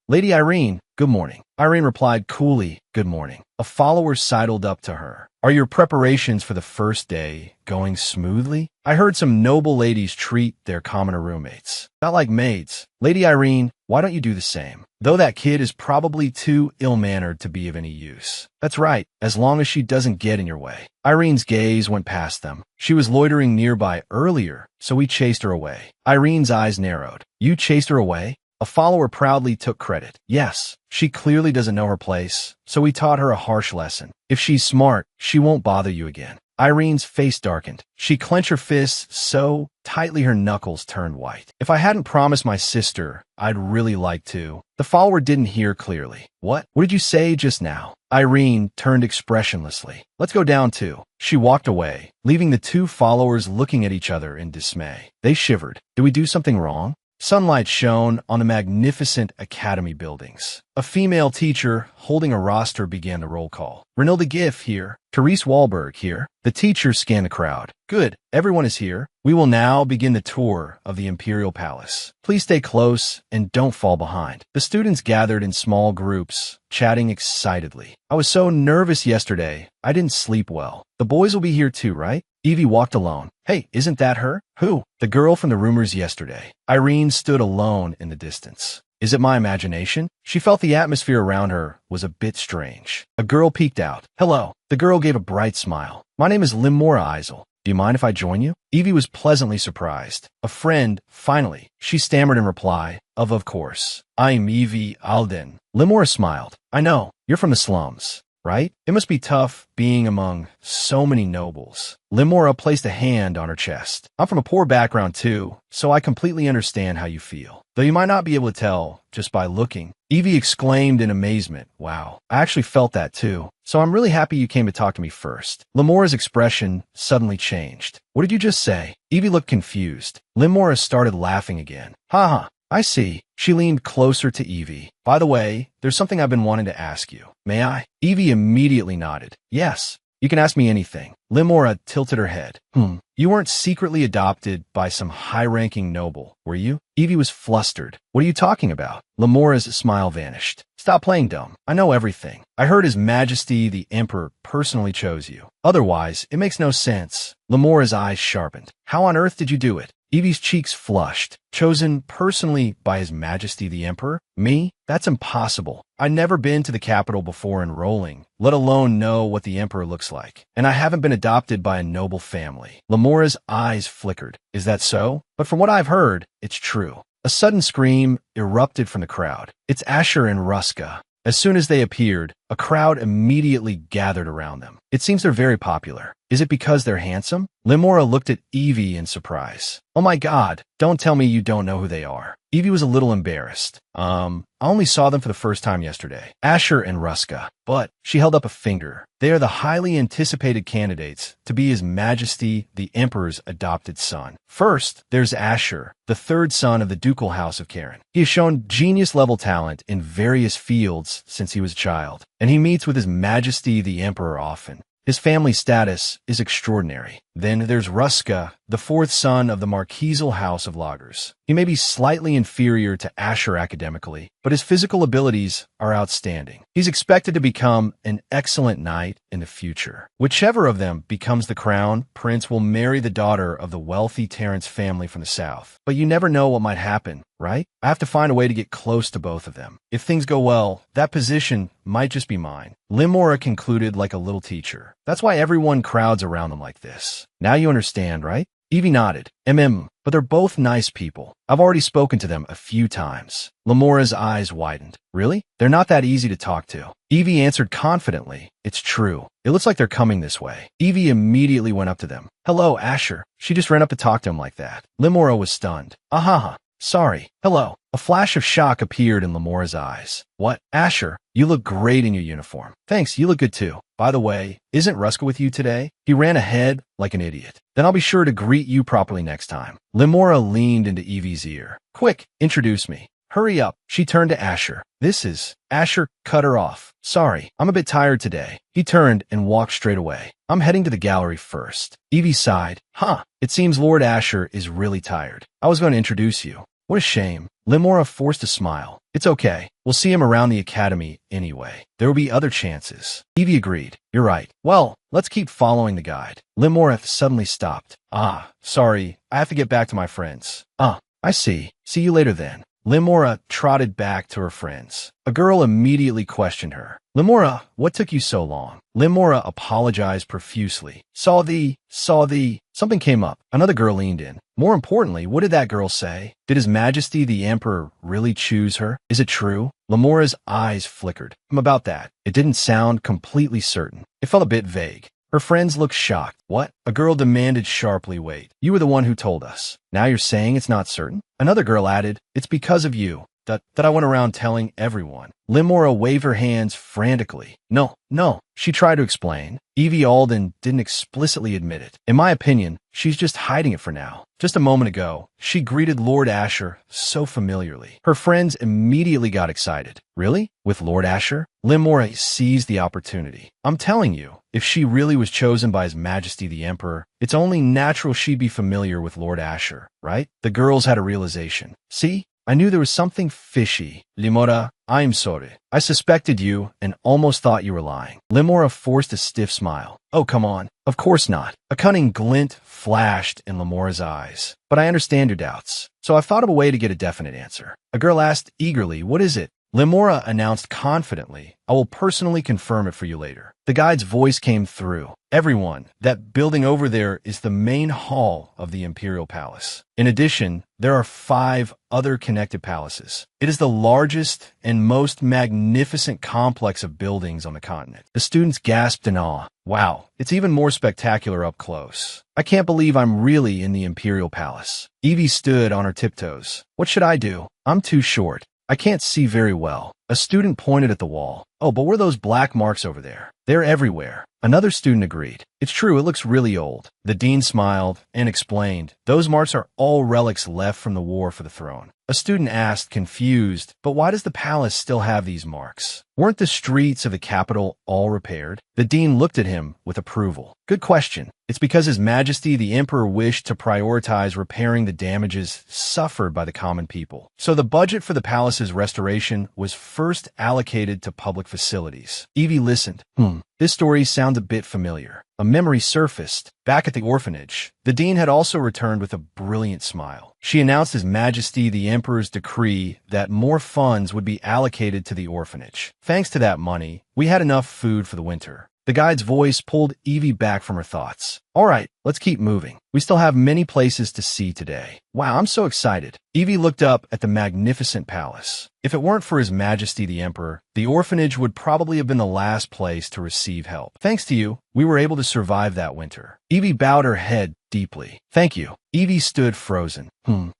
Lady Irene, good morning." Irene replied coolly, "Good morning." A follower sidled up to her. "Are your preparations for the first day going smoothly? I heard some noble ladies treat their commoner roommates not like maids. Lady Irene, why don't you do the same? Though that kid is probably too ill-mannered to be of any use." "That's right, as long as she doesn't get in your way." Irene's gaze went past them. She was loitering nearby earlier, so we chased her away. Irene's eyes narrowed. "You chased her away?" A follower proudly took credit. "Yes, she clearly doesn't know her place, so we taught her a harsh lesson. If she's smart, she won't bother you again." Irene's face darkened. She clenched her fists so tightly her knuckles turned white. "If I hadn't promised my sister, I'd really like to." The follower didn't hear clearly. What did you say just now?" Irene turned expressionlessly. "Let's go down too." She walked away, leaving the 2 followers looking at each other in dismay. They shivered. Did we do something wrong? Sunlight shone on the magnificent academy buildings. A female teacher holding a roster began the roll call. "Renilda Giff here. Therese Wahlberg here." The teacher scanned the crowd. "Good, everyone is here. We will now begin the tour of the Imperial Palace. Please stay close and don't fall behind." The students gathered in small groups, chatting excitedly. "I was so nervous yesterday. I didn't sleep well. The boys will be here too, right?" Eevee walked alone. "Hey, isn't that her?" "Who?" "The girl from the rumors yesterday." Irene stood alone in the distance. Is it my imagination? She felt the atmosphere around her was a bit strange. A girl peeked out. Hello. The girl gave a bright smile. My name is Limora Eisel. Do you mind if I join you? Eevee was pleasantly surprised. A friend, finally. She stammered in reply, of course. I'm Eevee Alden. Limora smiled. I know. You're from the slums, right? It must be tough being among so many nobles. Limora placed a hand on her chest. I'm from a poor background too, so I completely understand how you feel. Though you might not be able to tell just by looking. Eevee exclaimed in amazement. Wow, I actually felt that too. So I'm really happy you came to talk to me first. Limora's expression suddenly changed. What did you just say? Eevee looked confused. Limora started laughing again. Haha, I see. She leaned closer to Eevee. By the way, there's something I've been wanting to ask you. May I? Eevee immediately nodded. Yes. You can ask me anything. Limora tilted her head. You weren't secretly adopted by some high-ranking noble, were you? Eevee was flustered. What are you talking about? Limora's smile vanished. Stop playing dumb. I know everything. I heard His Majesty the Emperor personally chose you. Otherwise, it makes no sense. Limora's eyes sharpened. How on earth did you do it? Eevee's cheeks flushed. Chosen personally by His Majesty the Emperor? Me? That's impossible. I've never been to the capital before enrolling, let alone know what the Emperor looks like. And I haven't been adopted by a noble family. Limora's eyes flickered. Is that so? But from what I've heard, it's true. A sudden scream erupted from the crowd. It's Asher and Ruska. As soon as they appeared, a crowd immediately gathered around them. It seems they're very popular. Is it because they're handsome? Limora looked at Eevee in surprise. Oh my god, don't tell me you don't know who they are. Eevee was a little embarrassed. I only saw them for the first time yesterday. Asher and Ruska. But she held up a finger. They are the highly anticipated candidates to be His Majesty the Emperor's adopted son. First, there's Asher, the third son of the ducal house of Karen. He has shown genius-level talent in various fields since he was a child, and he meets with His Majesty the Emperor often. His family status is extraordinary. Then there's Ruska, the fourth son of the Marquisal House of Loggers. He may be slightly inferior to Asher academically, but his physical abilities are outstanding. He's expected to become an excellent knight in the future. Whichever of them becomes the crown prince will marry the daughter of the wealthy Terrence family from the south. But you never know what might happen, right? I have to find a way to get close to both of them. If things go well, that position might just be mine. Limora concluded like a little teacher. That's why everyone crowds around them like this. Now you understand, right? Eevee nodded. But they're both nice people. I've already spoken to them a few times. Limora's eyes widened. Really? They're not that easy to talk to. Eevee answered confidently. It's true. It looks like they're coming this way. Eevee immediately went up to them. Hello, Asher. She just ran up to talk to him like that. Limora was stunned. Ahaha. Sorry. Hello. A flash of shock appeared in Limora's eyes. What? Asher, you look great in your uniform. Thanks, you look good too. By the way, isn't Ruska with you today? He ran ahead like an idiot. Then I'll be sure to greet you properly next time. Limora leaned into Eevee's ear. Quick, introduce me. Hurry up. She turned to Asher. This is... Asher cut her off. Sorry, I'm a bit tired today. He turned and walked straight away. I'm heading to the gallery first. Eevee sighed. It seems Lord Asher is really tired. I was going to introduce you. What a shame. Limora forced a smile. It's okay. We'll see him around the academy anyway. There will be other chances. Eevee agreed. You're right. Well, let's keep following the guide. Limora suddenly stopped. Sorry. I have to get back to my friends. I see. See you later then. Limora trotted back to her friends. A girl immediately questioned her. Limora, what took you so long? Limora apologized profusely. Saw the... Something came up. Another girl leaned in. More importantly, what did that girl say? Did His Majesty the Emperor really choose her? Is it true? Limora's eyes flickered. About that. It didn't sound completely certain. It felt a bit vague. Her friends looked shocked. What? A girl demanded sharply. Wait, you were the one who told us. Now you're saying it's not certain? Another girl added, it's because of you that I went around telling everyone. Limora waved her hands frantically. No, she tried to explain. Eevee Alden didn't explicitly admit it. In my opinion, she's just hiding it for now. Just a moment ago, she greeted Lord Asher so familiarly. Her friends immediately got excited. Really? With Lord Asher? Limora seized the opportunity. I'm telling you, if she really was chosen by His Majesty the Emperor, it's only natural she'd be familiar with Lord Asher, right? The girls had a realization. See? I knew there was something fishy. Limora, I'm sorry. I suspected you and almost thought you were lying. Limora forced a stiff smile. Oh, come on. Of course not. A cunning glint flashed in Lemora's eyes. But I understand your doubts. So I've thought of a way to get a definite answer. A girl asked eagerly, "What is it?" Lemora announced confidently, "I will personally confirm it for you later." The guide's voice came through. "Everyone, that building over there is the main hall of the Imperial Palace. In addition, there are 5 other connected palaces. It is the largest and most magnificent complex of buildings on the continent." The students gasped in awe. "Wow, it's even more spectacular up close. I can't believe I'm really in the Imperial Palace." Eevee stood on her tiptoes. "What should I do? I'm too short. I can't see very well." A student pointed at the wall. "Oh, but what are those black marks over there? They're everywhere." Another student agreed. "It's true, it looks really old." The dean smiled and explained, "Those marks are all relics left from the war for the throne." A student asked, confused, "But why does the palace still have these marks? Weren't the streets of the capital all repaired?" The dean looked at him with approval. "Good question. It's because His Majesty the Emperor wished to prioritize repairing the damages suffered by the common people. So the budget for the palace's restoration was first allocated to public facilities." Eevee listened. This story sounds a bit familiar. A memory surfaced. Back at the orphanage, the dean had also returned with a brilliant smile. She announced His Majesty the Emperor's decree that more funds would be allocated to the orphanage. Thanks to that money, we had enough food for the winter. The guide's voice pulled Eevee back from her thoughts. "All right, let's keep moving. We still have many places to see today." "Wow, I'm so excited." Eevee looked up at the magnificent palace. If it weren't for His Majesty the Emperor, the orphanage would probably have been the last place to receive help. "Thanks to you, we were able to survive that winter." Eevee bowed her head deeply. "Thank you." Eevee stood frozen.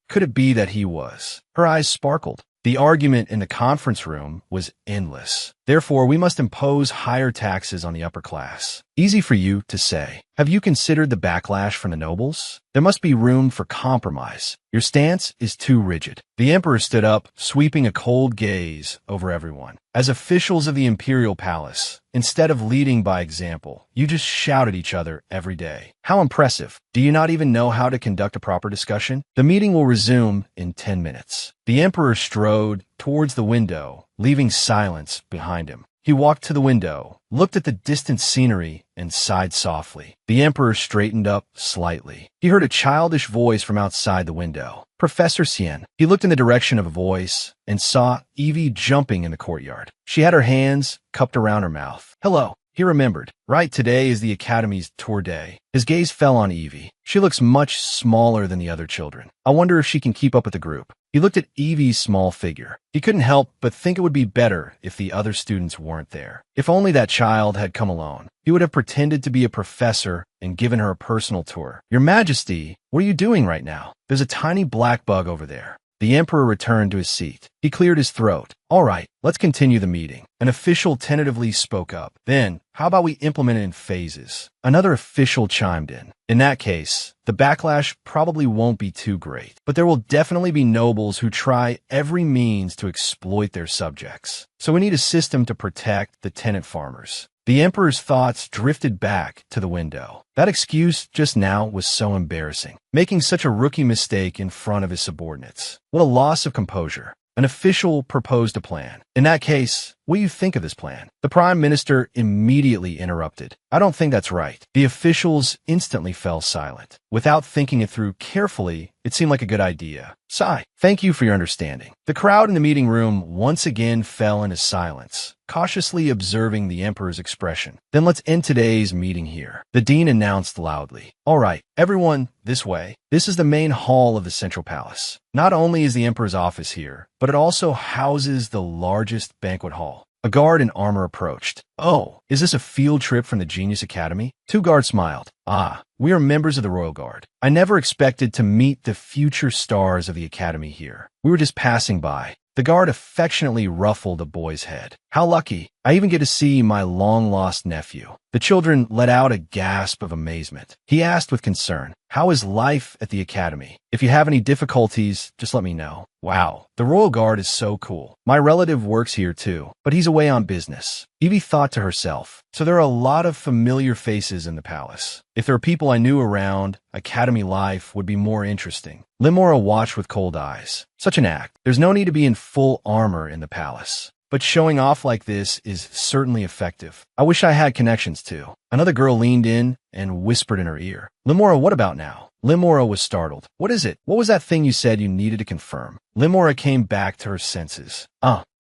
Could it be that he was? Her eyes sparkled. The argument in the conference room was endless. "Therefore, we must impose higher taxes on the upper class." Easy for you to say. Have you considered the backlash from the nobles? There must be room for compromise. Your stance is too rigid. The emperor stood up, sweeping a cold gaze over everyone. As officials of the imperial palace, instead of leading by example, you just shout at each other every day. How impressive. Do you not even know how to conduct a proper discussion? The meeting will resume in 10 minutes. The emperor strode towards the window, leaving silence behind him. He walked to the window, looked at the distant scenery, and sighed softly. The emperor straightened up slightly. He heard a childish voice from outside the window. "Professor Sien." He looked in the direction of a voice and saw Eevee jumping in the courtyard. She had her hands cupped around her mouth. "Hello." He remembered. Right, today is the Academy's tour day. His gaze fell on Eevee. She looks much smaller than the other children. I wonder if she can keep up with the group. He looked at Eevee's small figure. He couldn't help but think it would be better if the other students weren't there. If only that child had come alone. He would have pretended to be a professor and given her a personal tour. "Your Majesty, what are you doing right now?" "There's a tiny black bug over there." The emperor returned to his seat. He cleared his throat. "All right, let's continue the meeting." An official tentatively spoke up. "Then, how about we implement it in phases?" Another official chimed in. "In that case, the backlash probably won't be too great, but there will definitely be nobles who try every means to exploit their subjects. So we need a system to protect the tenant farmers." The emperor's thoughts drifted back to the window. That excuse just now was so embarrassing. Making such a rookie mistake in front of his subordinates. What a loss of composure. An official proposed a plan. "In that case, what do you think of this plan?" The prime minister immediately interrupted. "I don't think that's right." The officials instantly fell silent. Without thinking it through carefully, it seemed like a good idea. "Sigh. Thank you for your understanding." The crowd in the meeting room once again fell into silence, cautiously observing the emperor's expression. "Then let's end today's meeting here," the dean announced loudly. "All right, everyone, this way. This is the main hall of the central palace. Not only is the emperor's office here, but it also houses the largest banquet hall." A guard in armor approached. "Oh, is this a field trip from the Genius Academy?" Two guards smiled. "Ah, we are members of the Royal Guard. I never expected to meet the future stars of the Academy here. We were just passing by." The guard affectionately ruffled a boy's head. "How lucky. I even get to see my long-lost nephew." The children let out a gasp of amazement. He asked with concern, "How is life at the Academy? If you have any difficulties, just let me know." "Wow, the Royal Guard is so cool. My relative works here too, but he's away on business." Eevee thought to herself, so there are a lot of familiar faces in the palace. If there are people I knew around, Academy life would be more interesting. Limora watched with cold eyes. Such an act. There's no need to be in full armor in the palace. but showing off like this is certainly effective. I wish I had connections too. Another girl leaned in and whispered in her ear. Limora, what about now? Limora was startled. What is it? What was that thing you said you needed to confirm? Limora came back to her senses.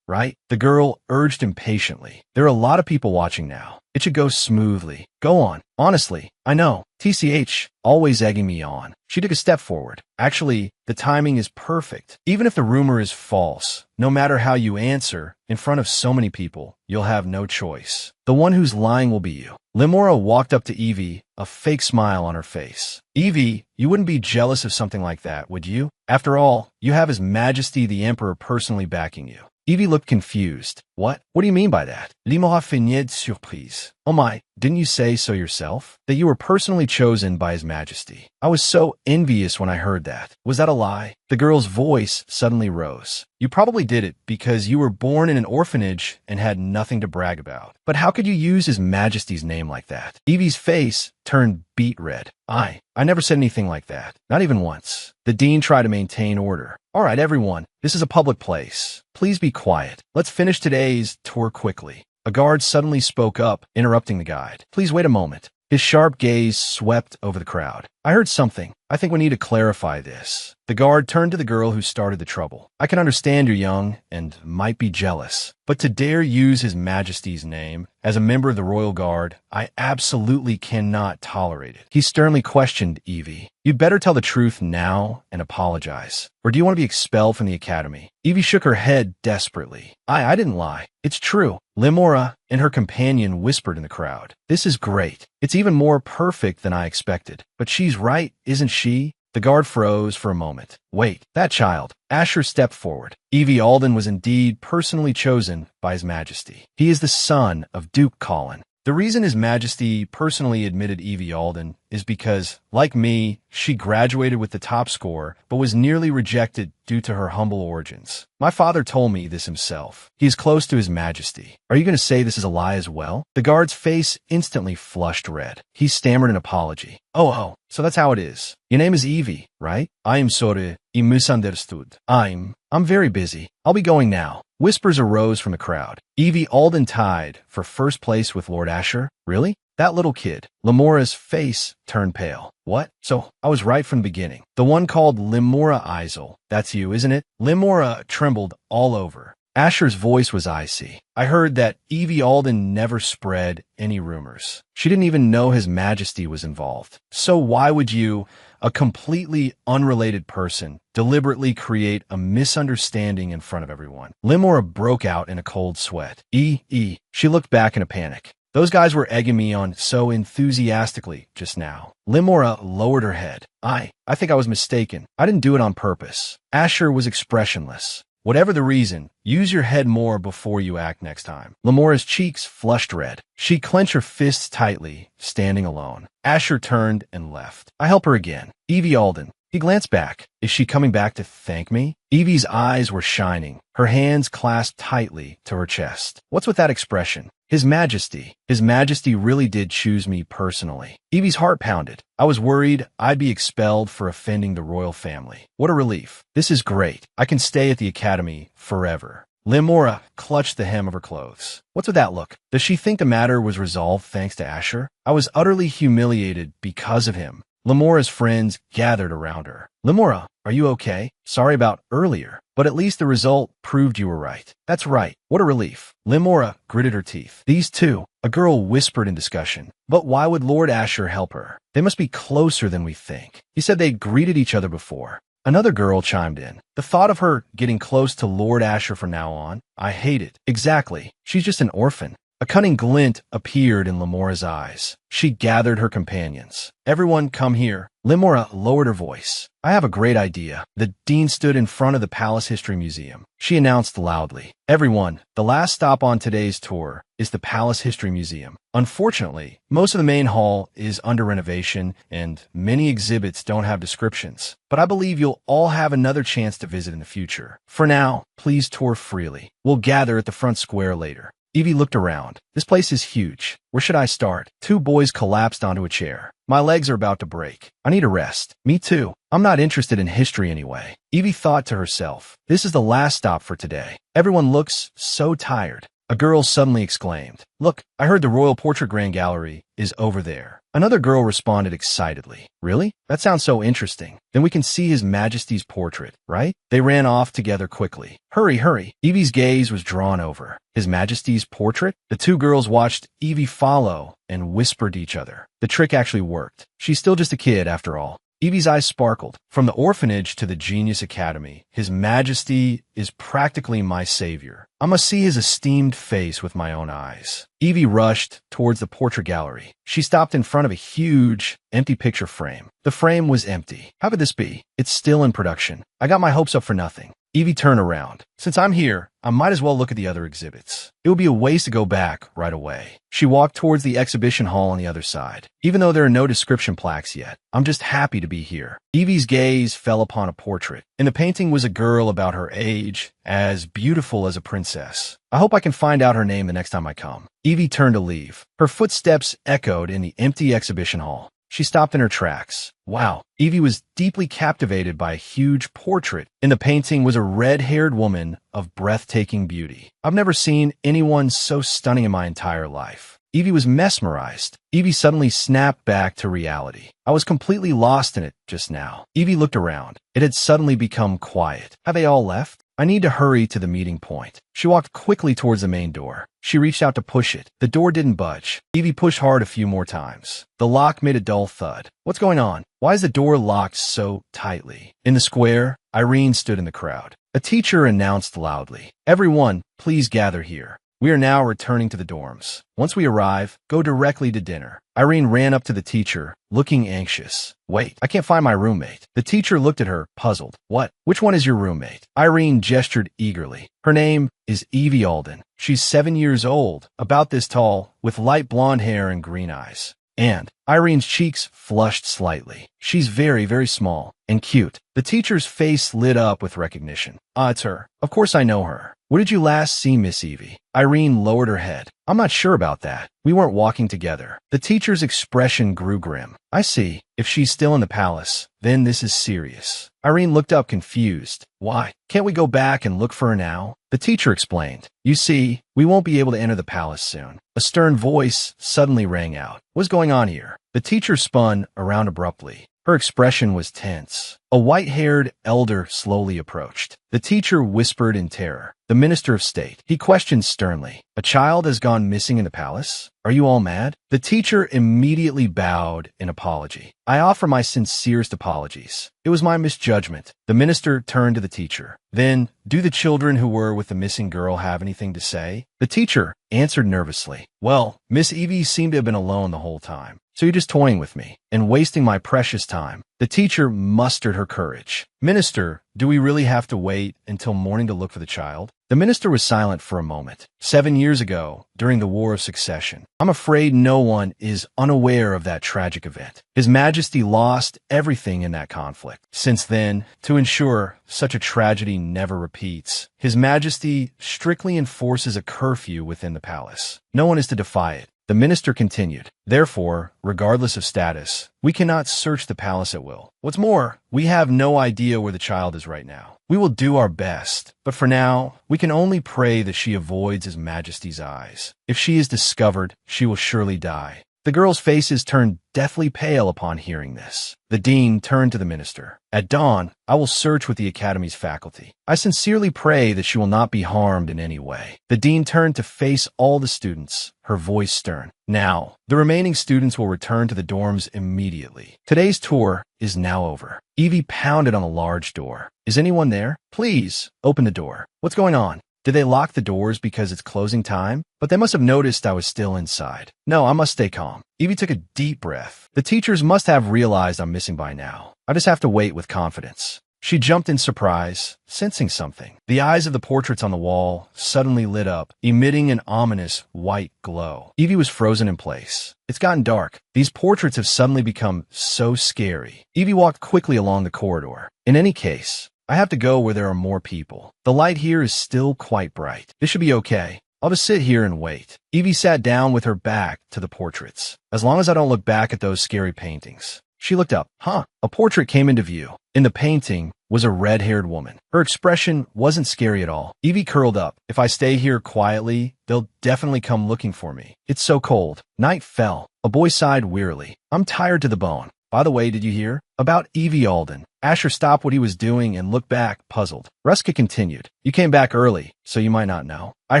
Right? The girl urged impatiently. There are a lot of people watching now. It should go smoothly. Go on. Honestly, I know. TCH, always egging me on. She took a step forward. Actually, the timing is perfect. Even if the rumor is false, no matter how you answer, in front of so many people, you'll have no choice. The one who's lying will be you. Limora walked up to Eevee, a fake smile on her face. Eevee, you wouldn't be jealous of something like that, would you? After all, you have His Majesty the Emperor personally backing you. Eevee looked confused. What? What do you mean by that? Limora feignait surprise. Oh my, didn't you say so yourself? That you were personally chosen by His Majesty. I was so envious when I heard that. Was that a lie? The girl's voice suddenly rose. You probably did it because you were born in an orphanage and had nothing to brag about. But how could you use His Majesty's name like that? Eevee's face turned beet red. I never said anything like that. Not even once. The dean tried to maintain order. All right, everyone, this is a public place. Please be quiet. Let's finish today's tour quickly. A guard suddenly spoke up, interrupting the guide. Please wait a moment. His sharp gaze swept over the crowd. I heard something. I think we need to clarify this. The guard turned to the girl who started the trouble. I can understand you're young and might be jealous, but to dare use His Majesty's name as a member of the Royal Guard, I absolutely cannot tolerate it. He sternly questioned Eevee. You'd better tell the truth now and apologize. Or do you want to be expelled from the academy? Eevee shook her head desperately. I didn't lie. It's true. Limora and her companion whispered in the crowd. This is great. It's even more perfect than I expected. But she's right, isn't she? The guard froze for a moment. Wait, that child. Asher stepped forward. Eevee Alden was indeed personally chosen by His Majesty. He is the son of Duke Colin. The reason His Majesty personally admitted Eevee Alden is because, like me, she graduated with the top score, but was nearly rejected due to her humble origins. My father told me this himself. He is close to His Majesty. Are you going to say this is a lie as well? The guard's face instantly flushed red. He stammered an apology. Oh, so that's how it is. Your name is Eevee, right? I am sorry, I misunderstood. I'm very busy. I'll be going now. Whispers arose from the crowd. Eevee Alden tied for first place with Lord Asher? Really? That little kid. Limora's face turned pale. What? So, I was right from the beginning. The one called Limora Isel. That's you, isn't it? Limora trembled all over. Asher's voice was icy. I heard that Eevee Alden never spread any rumors. She didn't even know His Majesty was involved. So why would you, a completely unrelated person, deliberately create a misunderstanding in front of everyone? Limora broke out in a cold sweat. She looked back in a panic. Those guys were egging me on so enthusiastically just now. Limora lowered her head. I think I was mistaken. I didn't do it on purpose. Asher was expressionless. Whatever the reason, use your head more before you act next time. Limora's cheeks flushed red. She clenched her fists tightly, standing alone. Asher turned and left. I help her again. Eevee Alden. He glanced back. Is she coming back to thank me? Eevee's eyes were shining, her hands clasped tightly to her chest. What's with that expression? His Majesty. His Majesty really did choose me personally. Eevee's heart pounded. I was worried I'd be expelled for offending the royal family. What a relief. This is great. I can stay at the academy forever. Limora clutched the hem of her clothes. What's with that look? Does she think the matter was resolved thanks to Asher? I was utterly humiliated because of him. Limora's friends gathered around her. Limora, are you okay? Sorry about earlier, but at least the result proved you were right. That's right. What a relief. Limora gritted her teeth. These two, a girl whispered in discussion. But why would Lord Asher help her? They must be closer than we think. He said they'd greeted each other before. Another girl chimed in. The thought of her getting close to Lord Asher from now on, I hate it. Exactly. She's just an orphan. A cunning glint appeared in Limora's eyes. She gathered her companions. Everyone come here. Limora lowered her voice. I have a great idea. The dean stood in front of the Palace History Museum. She announced loudly. Everyone, the last stop on today's tour is the Palace History Museum. Unfortunately, most of the main hall is under renovation and many exhibits don't have descriptions. But I believe you'll all have another chance to visit in the future. For now, please tour freely. We'll gather at the front square later. Eevee looked around. This place is huge. Where should I start? Two boys collapsed onto a chair. My legs are about to break. I need a rest. Me too. I'm not interested in history anyway. Eevee thought to herself, this is the last stop for today. Everyone looks so tired. A girl suddenly exclaimed, "Look, I heard the Royal Portrait Grand Gallery is over there." Another girl responded excitedly, "Really? That sounds so interesting. Then we can see His Majesty's portrait, right?" They ran off together quickly. "Hurry, hurry." Eevee's gaze was drawn over. His Majesty's portrait? The two girls watched Eevee follow and whispered to each other. The trick actually worked. She's still just a kid after all. Eevee's eyes sparkled. From the orphanage to the Genius Academy, His Majesty is practically my savior. I must see his esteemed face with my own eyes. Eevee rushed towards the portrait gallery. She stopped in front of a huge, empty picture frame. The frame was empty. How could this be? It's still in production. I got my hopes up for nothing. Eevee turned around. Since I'm here, I might as well look at the other exhibits. It would be a waste to go back right away. She walked towards the exhibition hall on the other side. Even though there are no description plaques yet, I'm just happy to be here. Eevee's gaze fell upon a portrait. In the painting was a girl about her age, as beautiful as a princess. I hope I can find out her name the next time I come. Eevee turned to leave. Her footsteps echoed in the empty exhibition hall. She stopped in her tracks. Wow. Eevee was deeply captivated by a huge portrait. In the painting was a red-haired woman of breathtaking beauty. I've never seen anyone so stunning in my entire life. Eevee was mesmerized. Eevee suddenly snapped back to reality. I was completely lost in it just now. Eevee looked around. It had suddenly become quiet. Have they all left? I need to hurry to the meeting point. She walked quickly towards the main door. She reached out to push it. The door didn't budge. Eevee pushed hard a few more times. The lock made a dull thud. What's going on? Why is the door locked so tightly? In the square, Irene stood in the crowd. A teacher announced loudly, "Everyone, please gather here. We are now returning to the dorms. Once we arrive, go directly to dinner." Irene ran up to the teacher, looking anxious. "Wait, I can't find my roommate." The teacher looked at her, puzzled. "What? Which one is your roommate?" Irene gestured eagerly. "Her name is Eevee Alden. She's 7 years old, about this tall, with light blonde hair and green eyes." And Irene's cheeks flushed slightly. "She's very, very small and cute." The teacher's face lit up with recognition. "Ah, it's her. Of course I know her. Where did you last see Miss Eevee?" Irene lowered her head. "I'm not sure about that. We weren't walking together." The teacher's expression grew grim. "I see. If she's still in the palace, then this is serious." Irene looked up confused. "Why? Can't we go back and look for her now?" The teacher explained. "You see, we won't be able to enter the palace soon." A stern voice suddenly rang out. "What's going on here?" The teacher spun around abruptly. Her expression was tense. A white-haired elder slowly approached. The teacher whispered in terror. "The Minister of State." He questioned sternly. "A child has gone missing in the palace? Are you all mad?" The teacher immediately bowed in apology. "I offer my sincerest apologies. It was my misjudgment." The minister turned to the teacher. "Then, do the children who were with the missing girl have anything to say?" The teacher answered nervously. "Well, Miss Eevee seemed to have been alone the whole time. So you're just toying with me and wasting my precious time." The teacher mustered her courage. "Minister, do we really have to wait until morning to look for the child?" The minister was silent for a moment. 7 years ago, during the War of Succession. I'm afraid no one is unaware of that tragic event. His Majesty lost everything in that conflict. Since then, to ensure such a tragedy never repeats, His Majesty strictly enforces a curfew within the palace. No one is to defy it. The minister continued, "Therefore, regardless of status, we cannot search the palace at will. What's more, we have no idea where the child is right now. We will do our best, but for now, we can only pray that she avoids His Majesty's eyes. If she is discovered, she will surely die." The girls' faces turned deathly pale upon hearing this. The dean turned to the minister. "At dawn, I will search with the academy's faculty. I sincerely pray that she will not be harmed in any way." The dean turned to face all the students, her voice stern. "Now, the remaining students will return to the dorms immediately. Today's tour is now over." Eevee pounded on the large door. "Is anyone there? Please, open the door. What's going on? Did they lock the doors because it's closing time? But they must have noticed I was still inside. No, I must stay calm." Eevee took a deep breath. The teachers must have realized I'm missing by now. I just have to wait with confidence. She jumped in surprise, sensing something. The eyes of the portraits on the wall suddenly lit up, emitting an ominous white glow. Eevee was frozen in place. It's gotten dark. These portraits have suddenly become so scary. Eevee walked quickly along the corridor. In any case, I have to go where there are more people. The light here is still quite bright. This should be okay. I'll just sit here and wait. Eevee sat down with her back to the portraits. As long as I don't look back at those scary paintings. She looked up. A portrait came into view. In the painting was a red-haired woman. Her expression wasn't scary at all. Eevee curled up. If I stay here quietly, they'll definitely come looking for me. It's so cold. Night fell. A boy sighed wearily. I'm tired to the bone. By the way, did you hear? About Eevee Alden. Asher stopped what he was doing and looked back, puzzled. Ruska continued. You came back early, so you might not know. I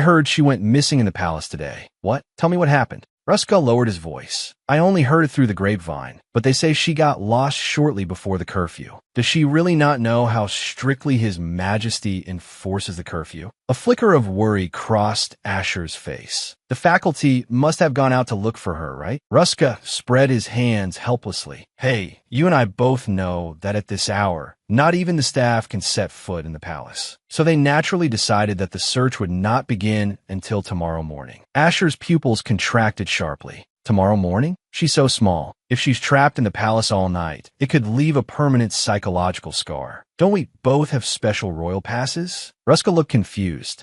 heard she went missing in the palace today. What? Tell me what happened. Ruska lowered his voice. I only heard it through the grapevine, but they say she got lost shortly before the curfew. Does she really not know how strictly His Majesty enforces the curfew? A flicker of worry crossed Asher's face. The faculty must have gone out to look for her, right? Ruska spread his hands helplessly. Hey, you and I both know that at this hour, not even the staff can set foot in the palace. So they naturally decided that the search would not begin until tomorrow morning. Asher's pupils contracted sharply. Tomorrow morning? She's so small. If she's trapped in the palace all night, it could leave a permanent psychological scar. Don't we both have special royal passes? Ruska looked confused.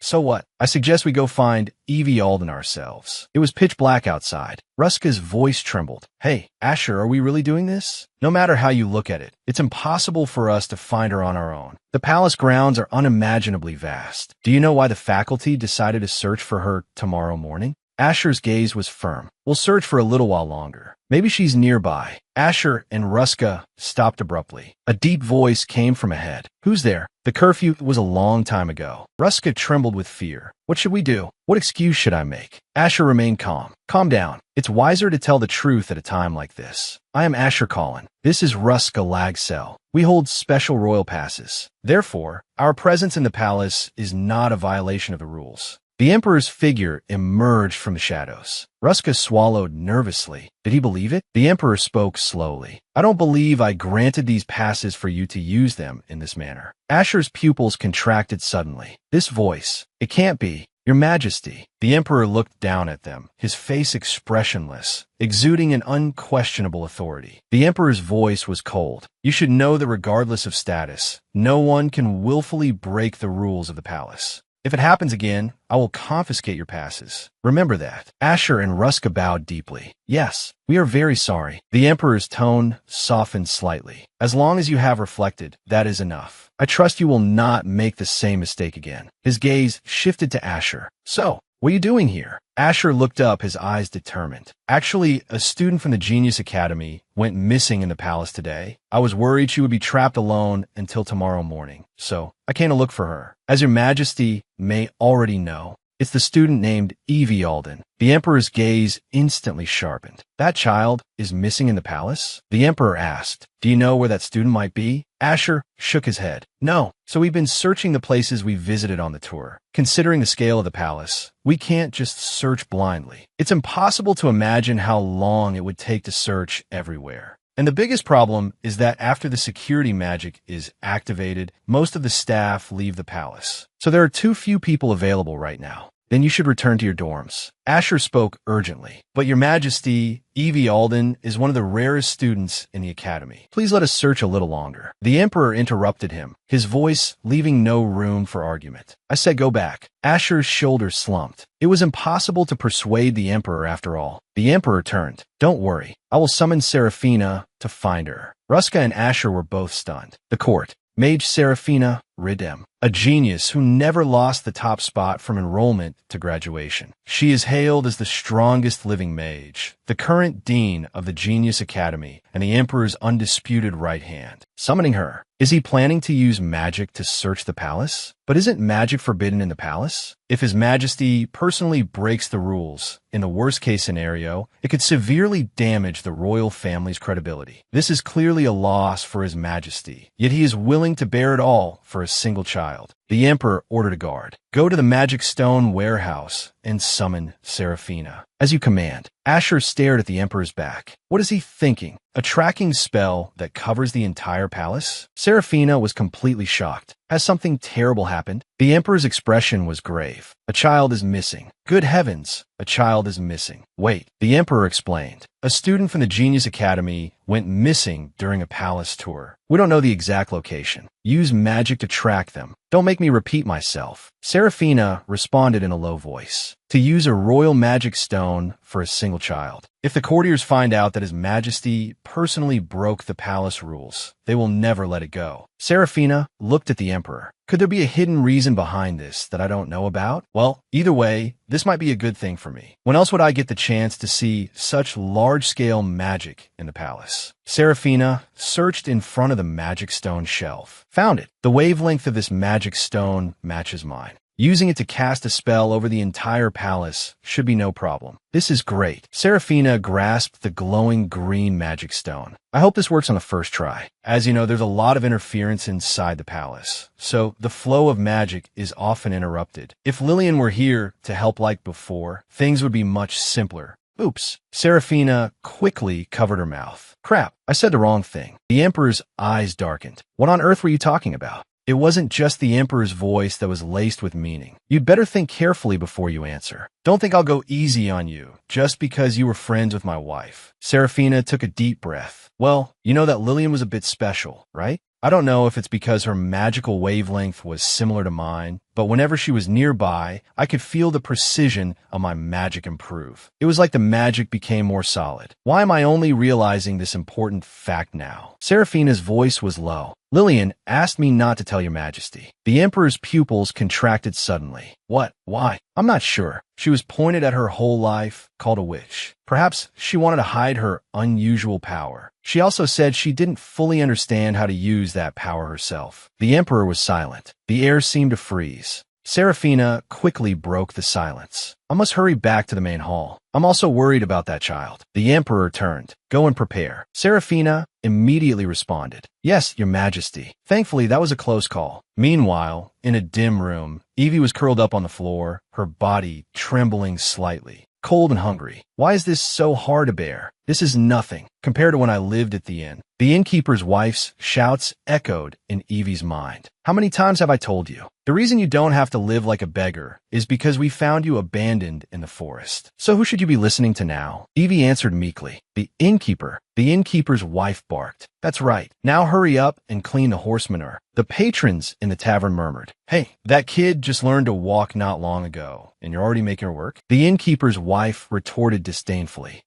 So what? I suggest we go find Eevee Alden ourselves. It was pitch black outside. Ruska's voice trembled. Hey, Asher, are we really doing this? No matter how you look at it, it's impossible for us to find her on our own. The palace grounds are unimaginably vast. Do you know why the faculty decided to search for her tomorrow morning? Asher's gaze was firm. We'll search for a little while longer. Maybe she's nearby. Asher and Ruska stopped abruptly. A deep voice came from ahead. Who's there? The curfew was a long time ago. Ruska trembled with fear. What should we do? What excuse should I make? Asher remained calm. Calm down. It's wiser to tell the truth at a time like this. I am Asher Collin. This is Ruska Lagsell. We hold special royal passes. Therefore, our presence in the palace is not a violation of the rules. The Emperor's figure emerged from the shadows. Ruska swallowed nervously. Did he believe it? The Emperor spoke slowly. I don't believe I granted these passes for you to use them in this manner. Asher's pupils contracted suddenly. This voice. It can't be. Your Majesty. The Emperor looked down at them, his face expressionless, exuding an unquestionable authority. The Emperor's voice was cold. You should know that regardless of status, no one can willfully break the rules of the palace. If it happens again, I will confiscate your passes. Remember that. Asher and Ruska bowed deeply. Yes, we are very sorry. The Emperor's tone softened slightly. As long as you have reflected, that is enough. I trust you will not make the same mistake again. His gaze shifted to Asher. So, what are you doing here? Asher looked up, his eyes determined. Actually, a student from the Genius Academy went missing in the palace today. I was worried she would be trapped alone until tomorrow morning, so I came to look for her. As Your Majesty may already know, it's the student named Eevee Alden. The Emperor's gaze instantly sharpened. That child is missing in the palace? The Emperor asked. Do you know where that student might be? Asher shook his head. No. So we've been searching the places we visited on the tour. Considering the scale of the palace, we can't just search blindly. It's impossible to imagine how long it would take to search everywhere. And the biggest problem is that after the security magic is activated, most of the staff leave the palace. So there are too few people available right now. Then you should return to your dorms. Asher spoke urgently. But Your Majesty, Eevee Alden is one of the rarest students in the academy. Please let us search a little longer. The Emperor interrupted him, his voice leaving no room for argument. I said go back. Asher's shoulders slumped. It was impossible to persuade the Emperor after all. The Emperor turned. Don't worry. I will summon Seraphina to find her. Ruska and Asher were both stunned. The court. Mage Seraphina Ridem, a genius who never lost the top spot from enrollment to graduation. She is hailed as the strongest living mage, the current dean of the Genius Academy, and the Emperor's undisputed right hand. Summoning her. Is he planning to use magic to search the palace? But isn't magic forbidden in the palace? If His Majesty personally breaks the rules, in the worst-case scenario, it could severely damage the royal family's credibility. This is clearly a loss for His Majesty, yet he is willing to bear it all for a single child. The Emperor ordered a guard. Go to the Magic Stone warehouse and summon Seraphina. As you command. Asher stared at the Emperor's back. What is he thinking? A tracking spell that covers the entire palace? Seraphina was completely shocked. Has something terrible happened? The Emperor's expression was grave. A child is missing. Good heavens, a child is missing. Wait, the Emperor explained. A student from the Genius Academy went missing during a palace tour. We don't know the exact location. Use magic to track them. Don't make me repeat myself. Seraphina responded in a low voice. To use a royal magic stone for a single child. If the courtiers find out that His Majesty personally broke the palace rules, they will never let it go. Seraphina looked at the Emperor. Could there be a hidden reason behind this that I don't know about? Well, either way, this might be a good thing for me. When else would I get the chance to see such large-scale magic in the palace? Seraphina searched in front of the magic stone shelf. Found it. The wavelength of this magic stone matches mine. Using it to cast a spell over the entire palace should be no problem. This is great. Seraphina grasped the glowing green magic stone. I hope this works on the first try. As you know, there's a lot of interference inside the palace, so the flow of magic is often interrupted. If Lillian were here to help like before, things would be much simpler. Oops. Seraphina quickly covered her mouth. Crap, I said the wrong thing. The Emperor's eyes darkened. What on earth were you talking about? It wasn't just the Emperor's voice that was laced with meaning. You'd better think carefully before you answer. Don't think I'll go easy on you just because you were friends with my wife. Seraphina took a deep breath. Well, you know that Lillian was a bit special, right? I don't know if it's because her magical wavelength was similar to mine, but whenever she was nearby, I could feel the precision of my magic improve. It was like the magic became more solid. Why am I only realizing this important fact now? Seraphina's voice was low. Lillian asked me not to tell your majesty. The Emperor's pupils contracted suddenly. What? Why? I'm not sure. She was pointed at her whole life, called a witch. Perhaps she wanted to hide her unusual power. She also said she didn't fully understand how to use that power herself. The Emperor was silent. The air seemed to freeze. Seraphina quickly broke the silence. I must hurry back to the main hall. I'm also worried about that child. The Emperor turned. Go and prepare. Seraphina immediately responded. Yes, your majesty. Thankfully, that was a close call. Meanwhile, in a dim room, Eevee was curled up on the floor, her body trembling slightly. Cold and hungry. Why is this so hard to bear? This is nothing compared to when I lived at the inn. The innkeeper's wife's shouts echoed in Eevee's mind. How many times have I told you? The reason you don't have to live like a beggar is because we found you abandoned in the forest. So who should you be listening to now? Eevee answered meekly. The innkeeper. The innkeeper's wife barked. That's right. Now hurry up and clean the horse manure. The patrons in the tavern murmured. Hey, that kid just learned to walk not long ago, and you're already making her work? The innkeeper's wife retorted disdainfully.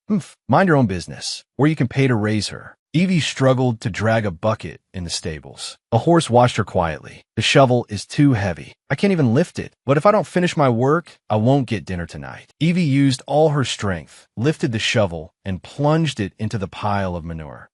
Mind your own business, or you can pay to raise her. Eevee struggled to drag a bucket in the stables. A horse watched her quietly. The shovel is too heavy. I can't even lift it. But if I don't finish my work, I won't get dinner tonight. Eevee used all her strength, lifted the shovel, and plunged it into the pile of manure.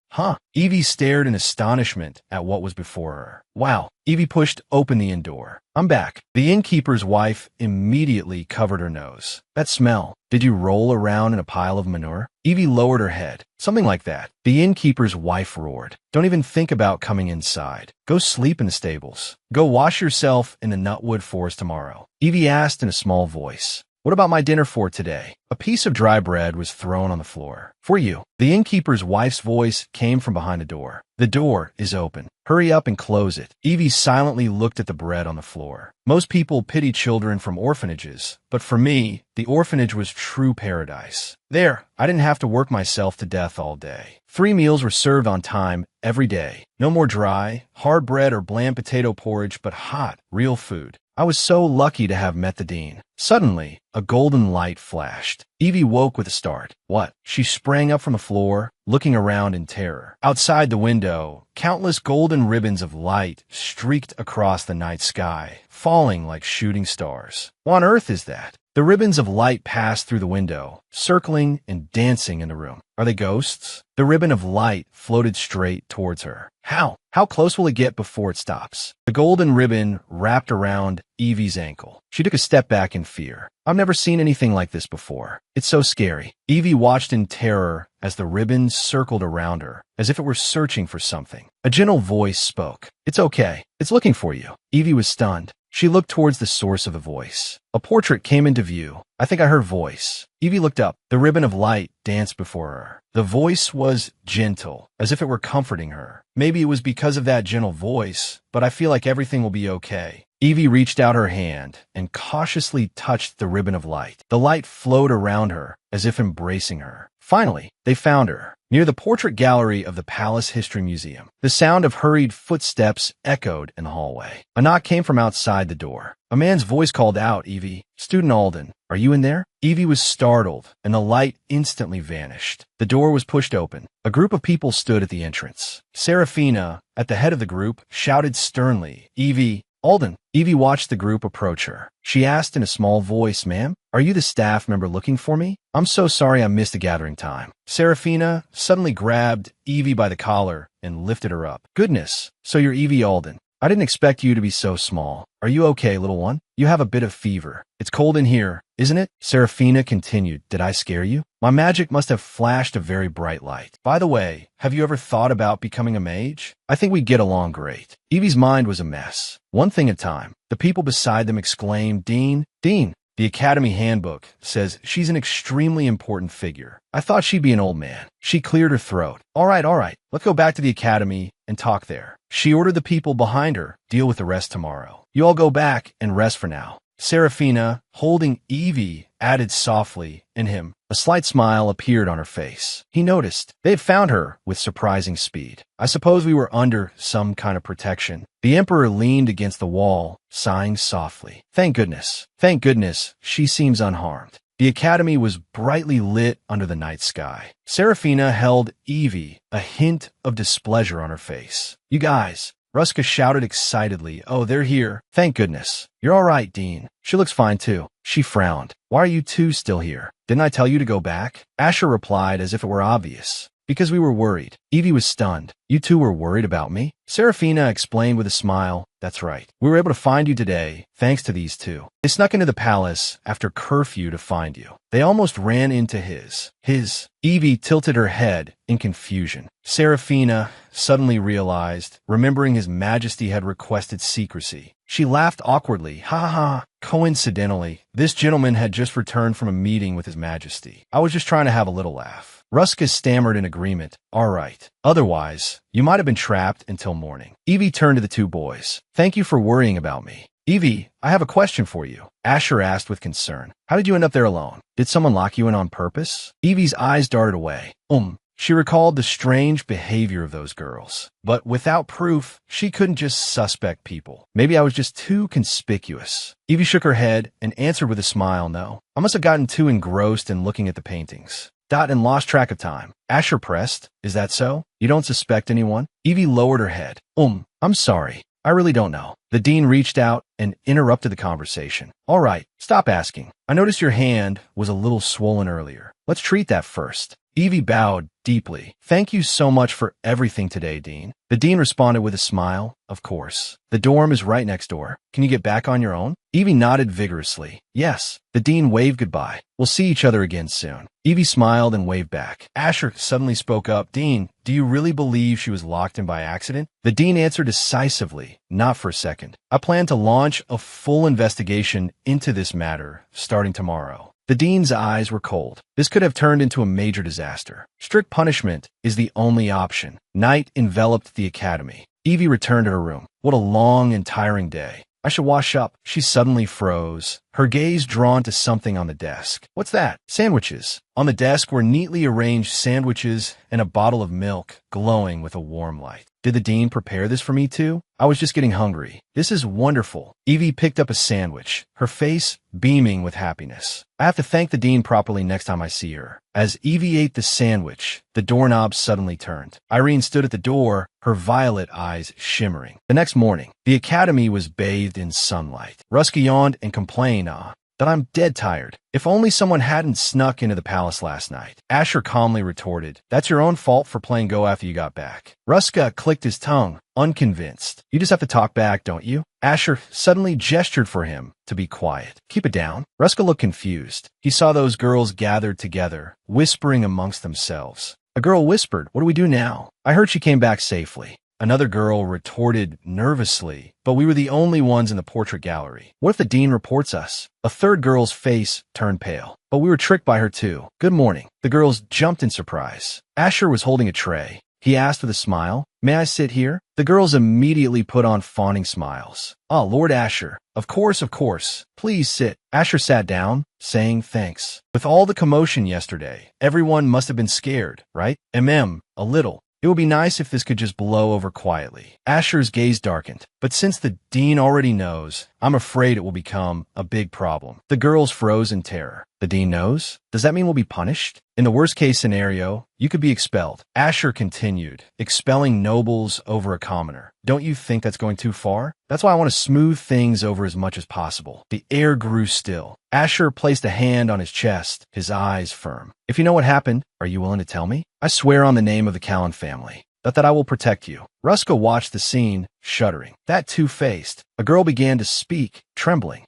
Eevee stared in astonishment at what was before her. Wow. Eevee pushed open the inn door. I'm back. The innkeeper's wife immediately covered her nose. That smell. Did you roll around in a pile of manure? Eevee lowered her head. Something like that. The innkeeper's wife roared. Don't even think about coming inside. Go sleep in the stables. Go wash yourself in the nutwood forest tomorrow. Eevee asked in a small voice. What about my dinner for today? A piece of dry bread was thrown on the floor. For you. The innkeeper's wife's voice came from behind the door. The door is open. Hurry up and close it. Eevee silently looked at the bread on the floor. Most people pity children from orphanages, but for me, the orphanage was true paradise. There, I didn't have to work myself to death all day. 3 meals were served on time every day. No more dry, hard bread or bland potato porridge, but hot, real food. I was so lucky to have met the dean. Suddenly, a golden light flashed. Eevee woke with a start. What? She sprang up from the floor, looking around in terror. Outside the window, countless golden ribbons of light streaked across the night sky, falling like shooting stars. What on earth is that? The ribbons of light passed through the window, circling and dancing in the room. Are they ghosts? The ribbon of light floated straight towards her. How? How close will it get before it stops? The golden ribbon wrapped around Eevee's ankle. She took a step back in fear. I've never seen anything like this before. It's so scary. Eevee watched in terror as the ribbon circled around her, as if it were searching for something. A gentle voice spoke. It's okay. It's looking for you. Eevee was stunned. She looked towards the source of the voice. A portrait came into view. I think I heard voice. Eevee looked up. The ribbon of light danced before her. The voice was gentle, as if it were comforting her. Maybe it was because of that gentle voice, but I feel like everything will be okay. Eevee reached out her hand and cautiously touched the ribbon of light. The light flowed around her, as if embracing her. Finally, they found her, near the portrait gallery of the Palace History Museum. The sound of hurried footsteps echoed in the hallway. A knock came from outside the door. A man's voice called out, "Eevee, Student Alden, are you in there?" Eevee was startled, and the light instantly vanished. The door was pushed open. A group of people stood at the entrance. Seraphina, at the head of the group, shouted sternly, "Eevee, Alden." Eevee watched the group approach her. She asked in a small voice, "Ma'am, are you the staff member looking for me? I'm so sorry I missed the gathering time." Seraphina suddenly grabbed Eevee by the collar and lifted her up. "Goodness, so you're Eevee Alden. I didn't expect you to be so small. Are you okay, little one? You have a bit of fever. It's cold in here, isn't it?" Seraphina continued, "Did I scare you? My magic must have flashed a very bright light. By the way, have you ever thought about becoming a mage? I think we get along great." Eevee's mind was a mess. One thing at a time. The people beside them exclaimed, "Dean, Dean, the Academy Handbook says she's an extremely important figure. I thought she'd be an old man." She cleared her throat. All right, let's go back to the Academy and talk there." She ordered the people behind her, "Deal with the rest tomorrow. You all go back and rest for now." Seraphina, holding Eevee, added softly, "In him." A slight smile appeared on her face. He noticed. They had found her with surprising speed. "I suppose we were under some kind of protection." The Emperor leaned against the wall, sighing softly. Thank goodness. Thank goodness, she seems unharmed." The Academy was brightly lit under the night sky. Seraphina held Eevee, a hint of displeasure on her face. "You guys," Ruska shouted excitedly. "Oh, they're here. Thank goodness. You're all right, Dean." "She looks fine, too." She frowned. "Why are you two still here? Didn't I tell you to go back?" Asher replied as if it were obvious. "Because we were worried." Eevee was stunned. "You two were worried about me?" Seraphina explained with a smile. "That's right. We were able to find you today, thanks to these two. They snuck into the palace after curfew to find you. They almost ran into his. Eevee tilted her head in confusion. Seraphina suddenly realized, remembering His Majesty had requested secrecy. She laughed awkwardly. "Ha ha ha. Coincidentally, this gentleman had just returned from a meeting with His Majesty. I was just trying to have a little laugh." Ruska stammered in agreement. "All right. Otherwise, you might have been trapped until morning." Eevee turned to the two boys. "Thank you for worrying about me." "Eevee, I have a question for you," Asher asked with concern. "How did you end up there alone? Did someone lock you in on purpose?" Eevee's eyes darted away. She recalled the strange behavior of those girls. But without proof, she couldn't just suspect people. "Maybe I was just too conspicuous." Eevee shook her head and answered with a smile, "No. I must have gotten too engrossed in looking at the paintings. And lost track of time." Asher pressed. "Is that so? You don't suspect anyone?" Eevee lowered her head. I'm sorry. I really don't know." The dean reached out and interrupted the conversation. "All right, stop asking. I noticed your hand was a little swollen earlier. Let's treat that first." Eevee bowed deeply. "Thank you so much for everything today, Dean." The dean responded with a smile. "Of course. The dorm is right next door. Can you get back on your own?" Eevee nodded vigorously. "Yes." The dean waved goodbye. "We'll see each other again soon." Eevee smiled and waved back. Asher suddenly spoke up. "Dean, do you really believe she was locked in by accident?" The dean answered decisively. "Not for a second. I plan to launch a full investigation into this matter starting tomorrow." The dean's eyes were cold. This could have turned into a major disaster. Strict punishment is the only option. Night enveloped the academy. Eevee returned to her room. What a long and tiring day. "I should wash up." She suddenly froze, her gaze drawn to something on the desk. "What's that?" "Sandwiches." On the desk were neatly arranged sandwiches and a bottle of milk, glowing with a warm light. "Did the dean prepare this for me too?" "I was just getting hungry." "This is wonderful." Eevee picked up a sandwich, her face beaming with happiness. "I have to thank the dean properly next time I see her." As Eevee ate the sandwich, the doorknob suddenly turned. Irene stood at the door, her violet eyes shimmering. The next morning, the academy was bathed in sunlight. Ruska yawned and complained, that I'm dead tired. If only someone hadn't snuck into the palace last night." Asher calmly retorted, "That's your own fault for playing Go after you got back." Ruska clicked his tongue, unconvinced. "You just have to talk back, don't you?" Asher suddenly gestured for him to be quiet. "Keep it down." Ruska looked confused. He saw those girls gathered together, whispering amongst themselves. A girl whispered, "What do we do now?" "I heard she came back safely." Another girl retorted nervously, "But we were the only ones in the portrait gallery. What if the dean reports us?" A third girl's face turned pale. "But we were tricked by her too." "Good morning." The girls jumped in surprise. Asher was holding a tray. he asked with a smile. May I sit here? The girls immediately put on fawning smiles. Ah, Lord Asher. Of course, of course. Please sit. Asher sat down, saying thanks. With all the commotion yesterday, everyone must have been scared, right? A little. It would be nice if this could just blow over quietly. Asher's gaze darkened. But since the dean already knows, I'm afraid it will become a big problem. The girls froze in terror. The dean knows? Does that mean we'll be punished? In the worst-case scenario, you could be expelled. Asher continued, expelling nobles over a commoner. Don't you think that's going too far? That's why I want to smooth things over as much as possible. The air grew still. Asher placed a hand on his chest, his eyes firm. If you know what happened, are you willing to tell me? I swear on the name of the Callan family that I will protect you. Ruska watched the scene, shuddering. That two-faced. A girl began to speak, trembling.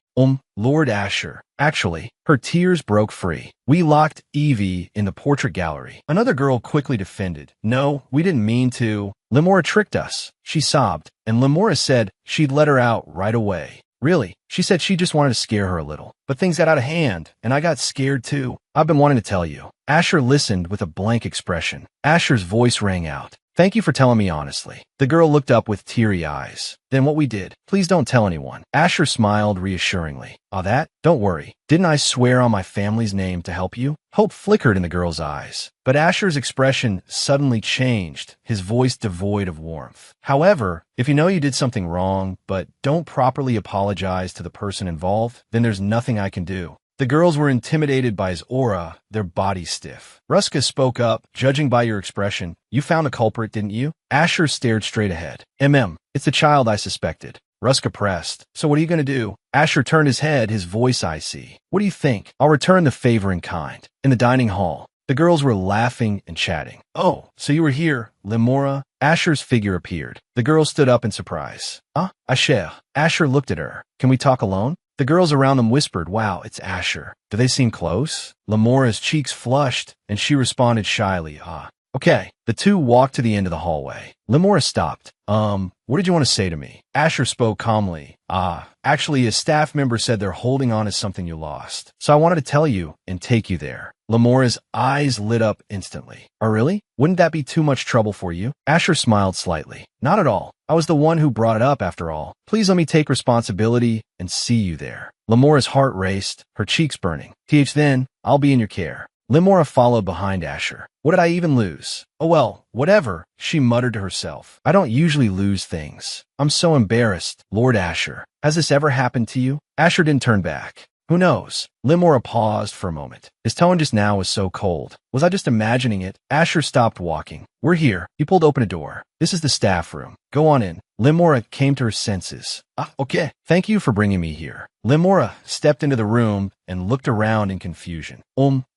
Lord Asher. Actually, her tears broke free. We locked Eevee in the portrait gallery. Another girl quickly defended. No, we didn't mean to. Limora tricked us. She sobbed, and Limora said she'd let her out right away. Really? She said she just wanted to scare her a little. But things got out of hand, and I got scared too. I've been wanting to tell you. Asher listened with a blank expression. Asher's voice rang out. Thank you for telling me honestly. The girl looked up with teary eyes. Then what we did. Please don't tell anyone. Asher smiled reassuringly. That? Don't worry. Didn't I swear on my family's name to help you? Hope flickered in the girl's eyes. But Asher's expression suddenly changed, his voice devoid of warmth. However, if you know you did something wrong, but don't properly apologize to the person involved, then there's nothing I can do. The girls were intimidated by his aura, their bodies stiff. Ruska spoke up, judging by your expression. You found the culprit, didn't you? Asher stared straight ahead. It's the child I suspected. Ruska pressed. So what are you going to do? Asher turned his head, his voice icy. What do you think? I'll return the favor in kind. In the dining hall, the girls were laughing and chatting. Oh, so you were here, Limora? Asher's figure appeared. The girls stood up in surprise. Asher. Asher looked at her. Can we talk alone? The girls around them whispered, wow, it's Asher. Do they seem close? Limora's cheeks flushed, and she responded shyly, Okay. The two walked to the end of the hallway. Limora stopped. What did you want to say to me? Asher spoke calmly. Actually, a staff member said they're holding on to something you lost. So I wanted to tell you and take you there. Limora's eyes lit up instantly. Oh, really? Wouldn't that be too much trouble for you? Asher smiled slightly. Not at all. I was the one who brought it up after all. Please let me take responsibility and see you there. Limora's heart raced, her cheeks burning. Then, I'll be in your care. Limora followed behind Asher. What did I even lose? Oh well, whatever, she muttered to herself. I don't usually lose things. I'm so embarrassed. Lord Asher, has this ever happened to you? Asher didn't turn back. Who knows? Limora paused for a moment. His tone just now was so cold. Was I just imagining it? Asher stopped walking. We're here. He pulled open a door. This is the staff room. Go on in. Limora came to her senses. Okay. Thank you for bringing me here. Limora stepped into the room and looked around in confusion.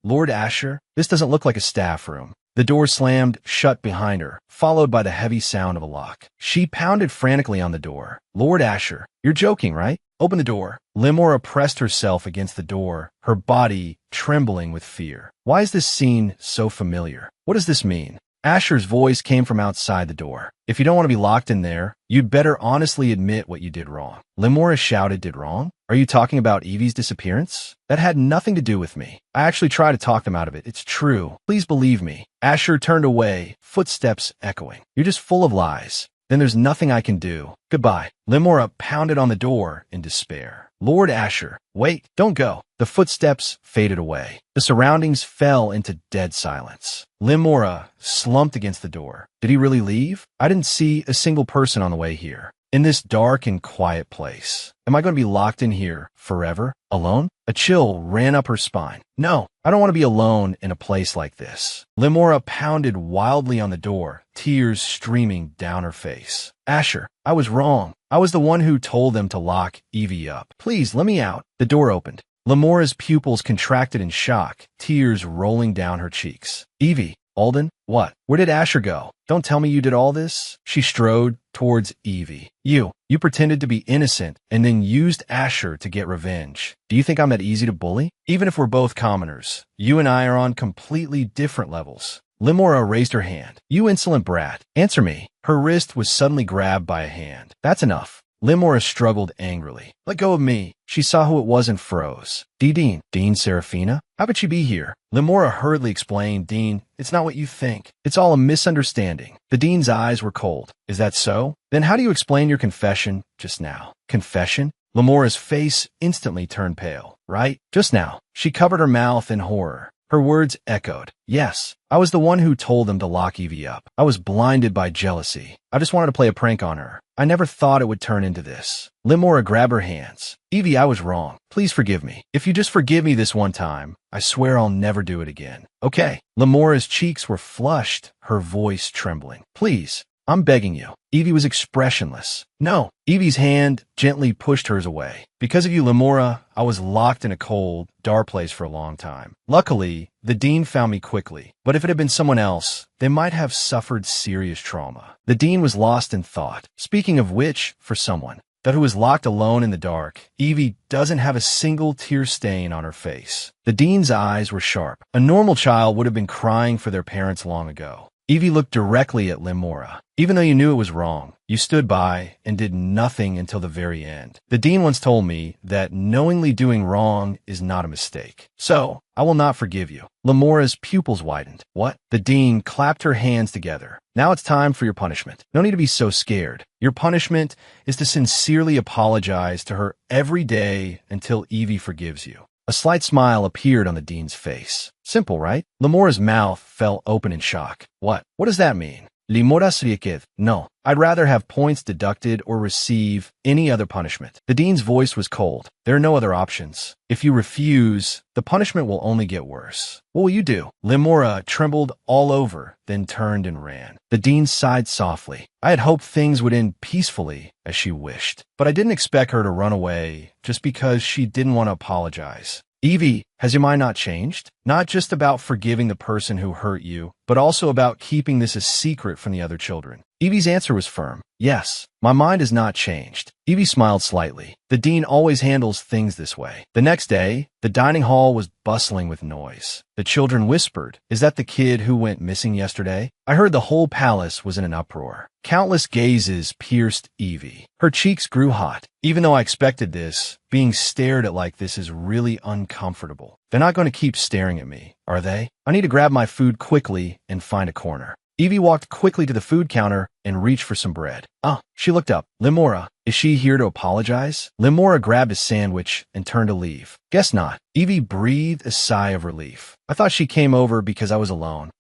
Lord Asher, this doesn't look like a staff room. The door slammed shut behind her, followed by the heavy sound of a lock. She pounded frantically on the door. Lord Asher, you're joking, right? Open the door. Limora pressed herself against the door, her body trembling with fear. Why is this scene so familiar? What does this mean? Asher's voice came from outside the door. If you don't want to be locked in there, you'd better honestly admit what you did wrong. Limora shouted, did wrong? Are you talking about Eevee's disappearance? That had nothing to do with me. I actually tried to talk them out of it. It's true. Please believe me. Asher turned away, footsteps echoing. You're just full of lies. Then there's nothing I can do. Goodbye. Limora pounded on the door in despair. Lord Asher, wait, don't go. The footsteps faded away. The surroundings fell into dead silence. Limora slumped against the door. Did he really leave? I didn't see a single person on the way here. In this dark and quiet place. Am I going to be locked in here forever? Alone? A chill ran up her spine. No, I don't want to be alone in a place like this. Limora pounded wildly on the door, tears streaming down her face. Asher, I was wrong. I was the one who told them to lock Eevee up. Please, let me out. The door opened. Limora's pupils contracted in shock, tears rolling down her cheeks. Eevee, Alden, what? Where did Asher go? Don't tell me you did all this? She strode towards Eevee. You pretended to be innocent and then used Asher to get revenge. Do you think I'm that easy to bully? Even if we're both commoners, you and I are on completely different levels. Limora raised her hand. You insolent brat, answer me. Her wrist was suddenly grabbed by a hand. That's enough. Limora struggled angrily. Let go of me. She saw who it was and froze. Dean. Dean Serafina? How could she be here? Limora hurriedly explained, Dean, it's not what you think. It's all a misunderstanding. The Dean's eyes were cold. Is that so? Then how do you explain your confession just now? Confession? Limora's face instantly turned pale. Right? Just now. She covered her mouth in horror. Her words echoed. Yes, I was the one who told them to lock Eevee up. I was blinded by jealousy. I just wanted to play a prank on her. I never thought it would turn into this. Limora grabbed her hands. Eevee, I was wrong. Please forgive me. If you just forgive me this one time, I swear I'll never do it again. Okay. Limora's cheeks were flushed, her voice trembling. Please. I'm begging you. Eevee was expressionless. No. Eevee's hand gently pushed hers away. Because of you, Limora, I was locked in a cold, dark place for a long time. Luckily, the Dean found me quickly. But if it had been someone else, they might have suffered serious trauma. The Dean was lost in thought. Speaking of which, for someone that who was locked alone in the dark, Eevee doesn't have a single tear stain on her face. The Dean's eyes were sharp. A normal child would have been crying for their parents long ago. Eevee looked directly at Limora. Even though you knew it was wrong, you stood by and did nothing until the very end. The Dean once told me that knowingly doing wrong is not a mistake. So, I will not forgive you. Limora's pupils widened. What? The Dean clapped her hands together. Now it's time for your punishment. No need to be so scared. Your punishment is to sincerely apologize to her every day until Eevee forgives you. A slight smile appeared on the Dean's face. Simple, right? Limora's mouth fell open in shock. What? What does that mean? Limora srieketh. No. I'd rather have points deducted or receive any other punishment. The Dean's voice was cold. There are no other options. If you refuse, the punishment will only get worse. What will you do? Limora trembled all over, then turned and ran. The Dean sighed softly. I had hoped things would end peacefully, as she wished. But I didn't expect her to run away just because she didn't want to apologize. Eevee, has your mind not changed? Not just about forgiving the person who hurt you, but also about keeping this a secret from the other children. Eevee's answer was firm. Yes, my mind has not changed. Eevee smiled slightly. The Dean always handles things this way. The next day, the dining hall was bustling with noise. The children whispered, Is that the kid who went missing yesterday? I heard the whole palace was in an uproar. Countless gazes pierced Eevee. Her cheeks grew hot. Even though I expected this, being stared at like this is really uncomfortable. They're not going to keep staring at me, are they? I need to grab my food quickly and find a corner. Eevee walked quickly to the food counter and reached for some bread. She looked up. Limora, is she here to apologize? Limora grabbed a sandwich and turned to leave. Guess not. Eevee breathed a sigh of relief. I thought she came over because I was alone.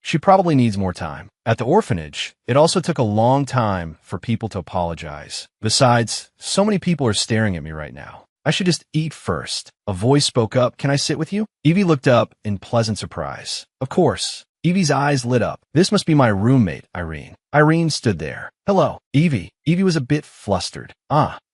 She probably needs more time. At the orphanage, it also took a long time for people to apologize. Besides, so many people are staring at me right now. I should just eat first. A voice spoke up. Can I sit with you? Eevee looked up in pleasant surprise. Of course. Eevee's eyes lit up. This must be my roommate, Irene. Irene stood there. Hello, Eevee. Eevee was a bit flustered.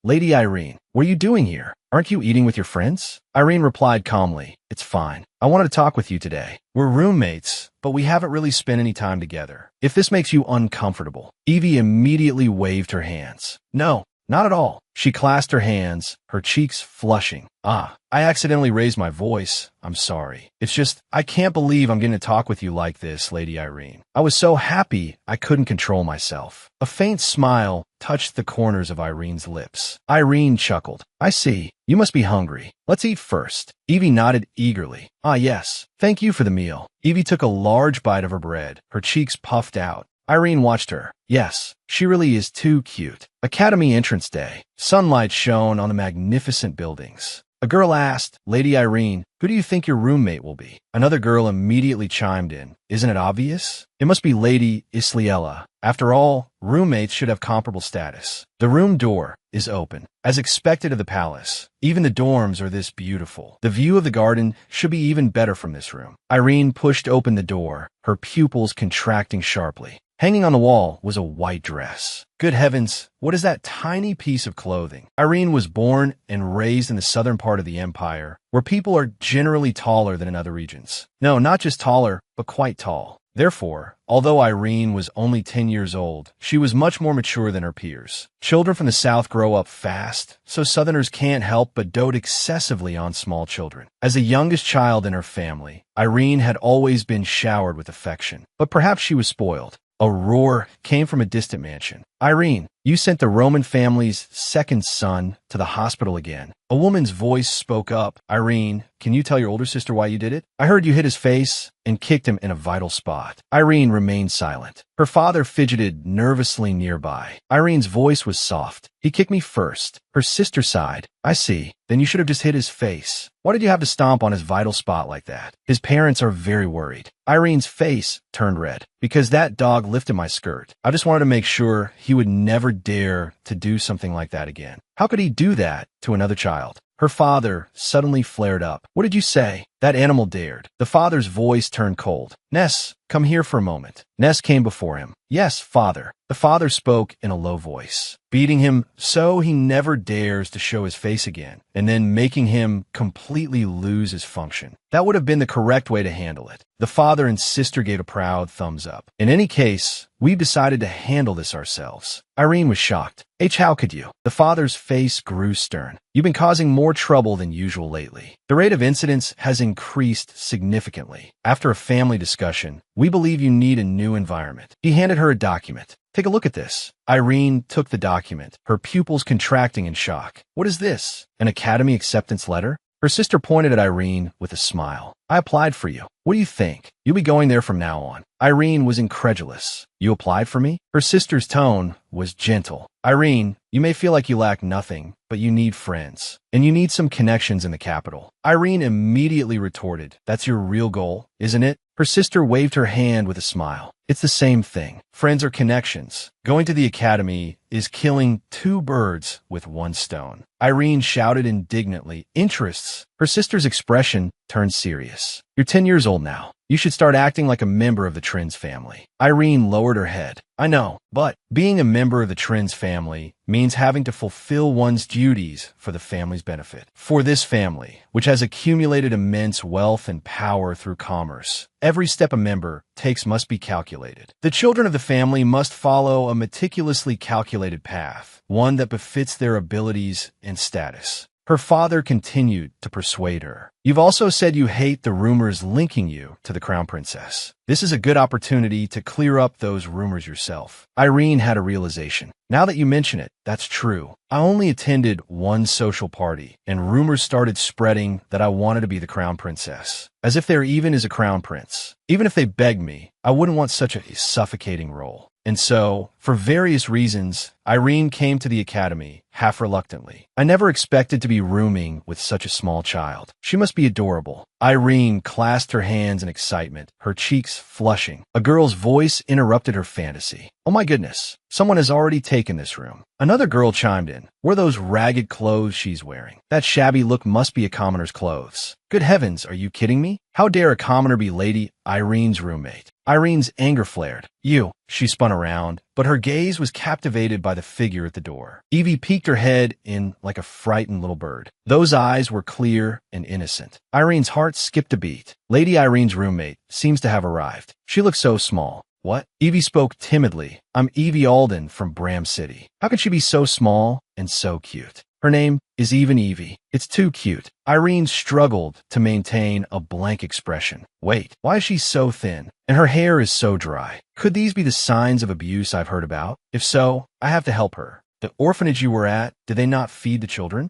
Lady Irene, what are you doing here? Aren't you eating with your friends? Irene replied calmly. It's fine. I wanted to talk with you today. We're roommates, but we haven't really spent any time together. If this makes you uncomfortable. Eevee immediately waved her hands. No, not at all. She clasped her hands, her cheeks flushing. I accidentally raised my voice. I'm sorry. It's just, I can't believe I'm getting to talk with you like this, Lady Irene. I was so happy I couldn't control myself. A faint smile touched the corners of Irene's lips. Irene chuckled. I see. You must be hungry. Let's eat first. Eevee nodded eagerly. Yes. Thank you for the meal. Eevee took a large bite of her bread, her cheeks puffed out. Irene watched her. Yes, she really is too cute. Academy entrance day. Sunlight shone on the magnificent buildings. A girl asked, Lady Irene, who do you think your roommate will be? Another girl immediately chimed in. Isn't it obvious? It must be Lady Isliella. After all, roommates should have comparable status. The room door is open. As expected of the palace, even the dorms are this beautiful. The view of the garden should be even better from this room. Irene pushed open the door, her pupils contracting sharply. Hanging on the wall was a white dress. Good heavens, what is that tiny piece of clothing? Irene was born and raised in the southern part of the empire, where people are generally taller than in other regions. No, not just taller, but quite tall. Therefore, although Irene was only 10 years old, she was much more mature than her peers. Children from the South grow up fast, so Southerners can't help but dote excessively on small children. As the youngest child in her family, Irene had always been showered with affection, but perhaps she was spoiled. A roar came from a distant mansion. Irene, you sent the Roman family's second son to the hospital again. A woman's voice spoke up. Irene, can you tell your older sister why you did it? I heard you hit his face and kicked him in a vital spot. Irene remained silent. Her father fidgeted nervously nearby. Irene's voice was soft. He kicked me first. Her sister sighed. I see. Then you should have just hit his face. Why did you have to stomp on his vital spot like that? His parents are very worried. Irene's face turned red. Because that dog lifted my skirt. I just wanted to make sure he would never dare to do something like that again. How could he do that to another child? Her father suddenly flared up. What did you say? That animal dared. The father's voice turned cold. Ness, come here for a moment. Ness came before him. Yes, father. The father spoke in a low voice, beating him so he never dares to show his face again, and then making him completely lose his function. That would have been the correct way to handle it. The father and sister gave a proud thumbs up. In any case, we've decided to handle this ourselves. Irene was shocked. How could you? The father's face grew stern. You've been causing more trouble than usual lately. The rate of incidents has increased significantly. After a family discussion, we believe you need a new environment. He handed her a document. Take a look at this. Irene took the document, her pupils contracting in shock. What is this? An academy acceptance letter? Her sister pointed at Irene with a smile. I applied for you. What do you think? You'll be going there from now on. Irene was incredulous. You applied for me? Her sister's tone was gentle. Irene, you may feel like you lack nothing, but you need friends. And you need some connections in the capital. Irene immediately retorted, that's your real goal, isn't it? Her sister waved her hand with a smile. It's the same thing. Friends are connections. Going to the academy is killing two birds with one stone. Irene shouted indignantly, interests. Her sister's expression turned serious. You're 10 years old now. You should start acting like a member of the Trins family. Irene lowered her head. I know, but being a member of the Trins family means having to fulfill one's duties for the family's benefit. For this family, which has accumulated immense wealth and power through commerce, every step a member takes must be calculated. The children of the family must follow a meticulously calculated path, one that befits their abilities and status. Her father continued to persuade her. You've also said you hate the rumors linking you to the crown princess. This is a good opportunity to clear up those rumors yourself. Irene had a realization. Now that you mention it, that's true. I only attended one social party, and rumors started spreading that I wanted to be the crown princess. As if there even is a crown prince. Even if they begged me, I wouldn't want such a suffocating role. And so, for various reasons, Irene came to the academy, half reluctantly. I never expected to be rooming with such a small child. She must be adorable. Irene clasped her hands in excitement, her cheeks flushing. A girl's voice interrupted her fantasy. Oh my goodness, someone has already taken this room. Another girl chimed in. What are those ragged clothes she's wearing? That shabby look must be a commoner's clothes. Good heavens, are you kidding me? How dare a commoner be Lady Irene's roommate? Irene's anger flared. You. She spun around, but her gaze was captivated by the figure at the door. Eevee peeked her head in like a frightened little bird. Those eyes were clear and innocent. Irene's heart skipped a beat. Lady Irene's roommate seems to have arrived. She looks so small. What? Eevee spoke timidly. I'm Eevee Alden from Bram City. How could she be so small and so cute? Her name is even Eevee. It's too cute. Irene struggled to maintain a blank expression. Wait, why is she so thin? And her hair is so dry. Could these be the signs of abuse I've heard about? If so, I have to help her. The orphanage you were at, did they not feed the children?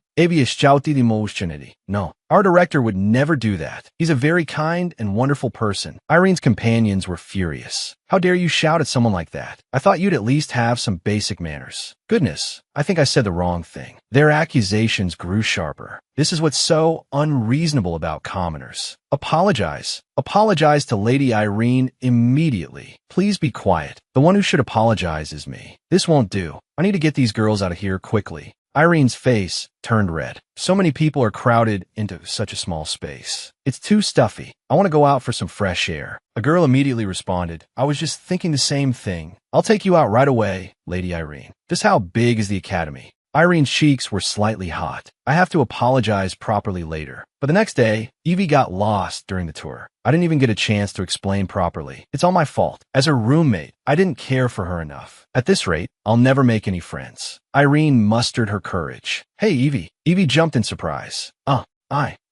No, our director would never do that. He's a very kind and wonderful person. Irene's companions were furious. How dare you shout at someone like that? I thought you'd at least have some basic manners. Goodness, I think I said the wrong thing. Their accusations grew sharper. This is what's so unreasonable about commoners. Apologize. Apologize to Lady Irene immediately. Please be quiet. The one who should apologize is me. This won't do. I need to get these girls out of here quickly. Irene's face turned red. So many people are crowded into such a small space. It's too stuffy. I want to go out for some fresh air. A girl immediately responded, I was just thinking the same thing. I'll take you out right away, Lady Irene. Just how big is the academy? Irene's cheeks were slightly hot. I have to apologize properly later. But the next day, Eevee got lost during the tour. I didn't even get a chance to explain properly. It's all my fault. As her roommate, I didn't care for her enough. At this rate, I'll never make any friends. Irene mustered her courage. Hey, Eevee. Eevee jumped in surprise.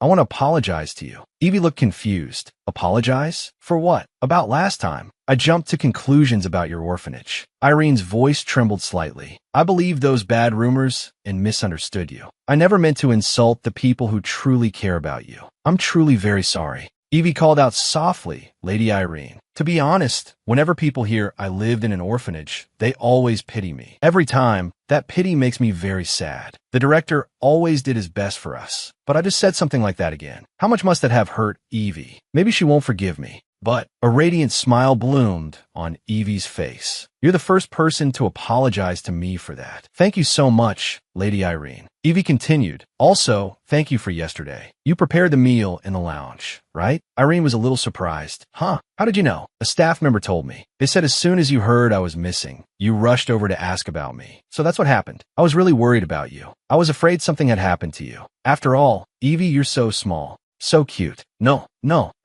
I want to apologize to you. Eevee looked confused. Apologize? For what? About last time. I jumped to conclusions about your orphanage. Irene's voice trembled slightly. I believed those bad rumors and misunderstood you. I never meant to insult the people who truly care about you. I'm truly very sorry. Eevee called out softly, Lady Irene. To be honest, whenever people hear I lived in an orphanage, they always pity me. Every time, that pity makes me very sad. The director always did his best for us. But I just said something like that again. How much must that have hurt Eevee? Maybe she won't forgive me. But a radiant smile bloomed on Eevee's face. You're the first person to apologize to me for that. Thank you so much, Lady Irene. Eevee continued. Also, thank you for yesterday. You prepared the meal in the lounge, right? Irene was a little surprised. Huh? How did you know? A staff member told me. They said as soon as you heard I was missing, you rushed over to ask about me. So that's what happened. I was really worried about you. I was afraid something had happened to you. After all, Eevee, you're so small. So cute. No,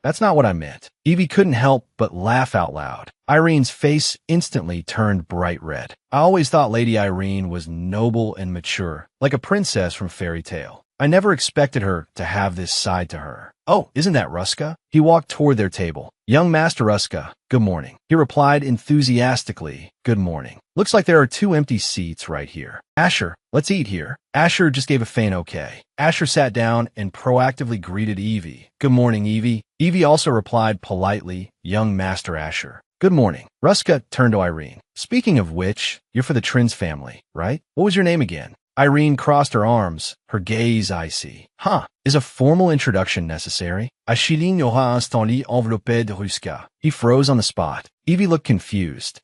that's not what I meant. Eevee couldn't help but laugh out loud. Irene's face instantly turned bright red. I always thought Lady Irene was noble and mature, like a princess from fairy tale. I never expected her to have this side to her. Oh, isn't that Ruska? He walked toward their table. Young Master Ruska, good morning. He replied enthusiastically, good morning. Looks like there are 2 empty seats right here. Asher, let's eat here. Asher just gave a faint okay. Asher sat down and proactively greeted Eevee. Good morning, Eevee. Eevee also replied politely, young Master Asher. Good morning. Ruska turned to Irene. Speaking of which, you're for the Trins family, right? What was your name again? Irene crossed her arms, her gaze icy. Huh, is a formal introduction necessary? Achille aura instantly enveloppé de Ruska. He froze on the spot. Eevee looked confused.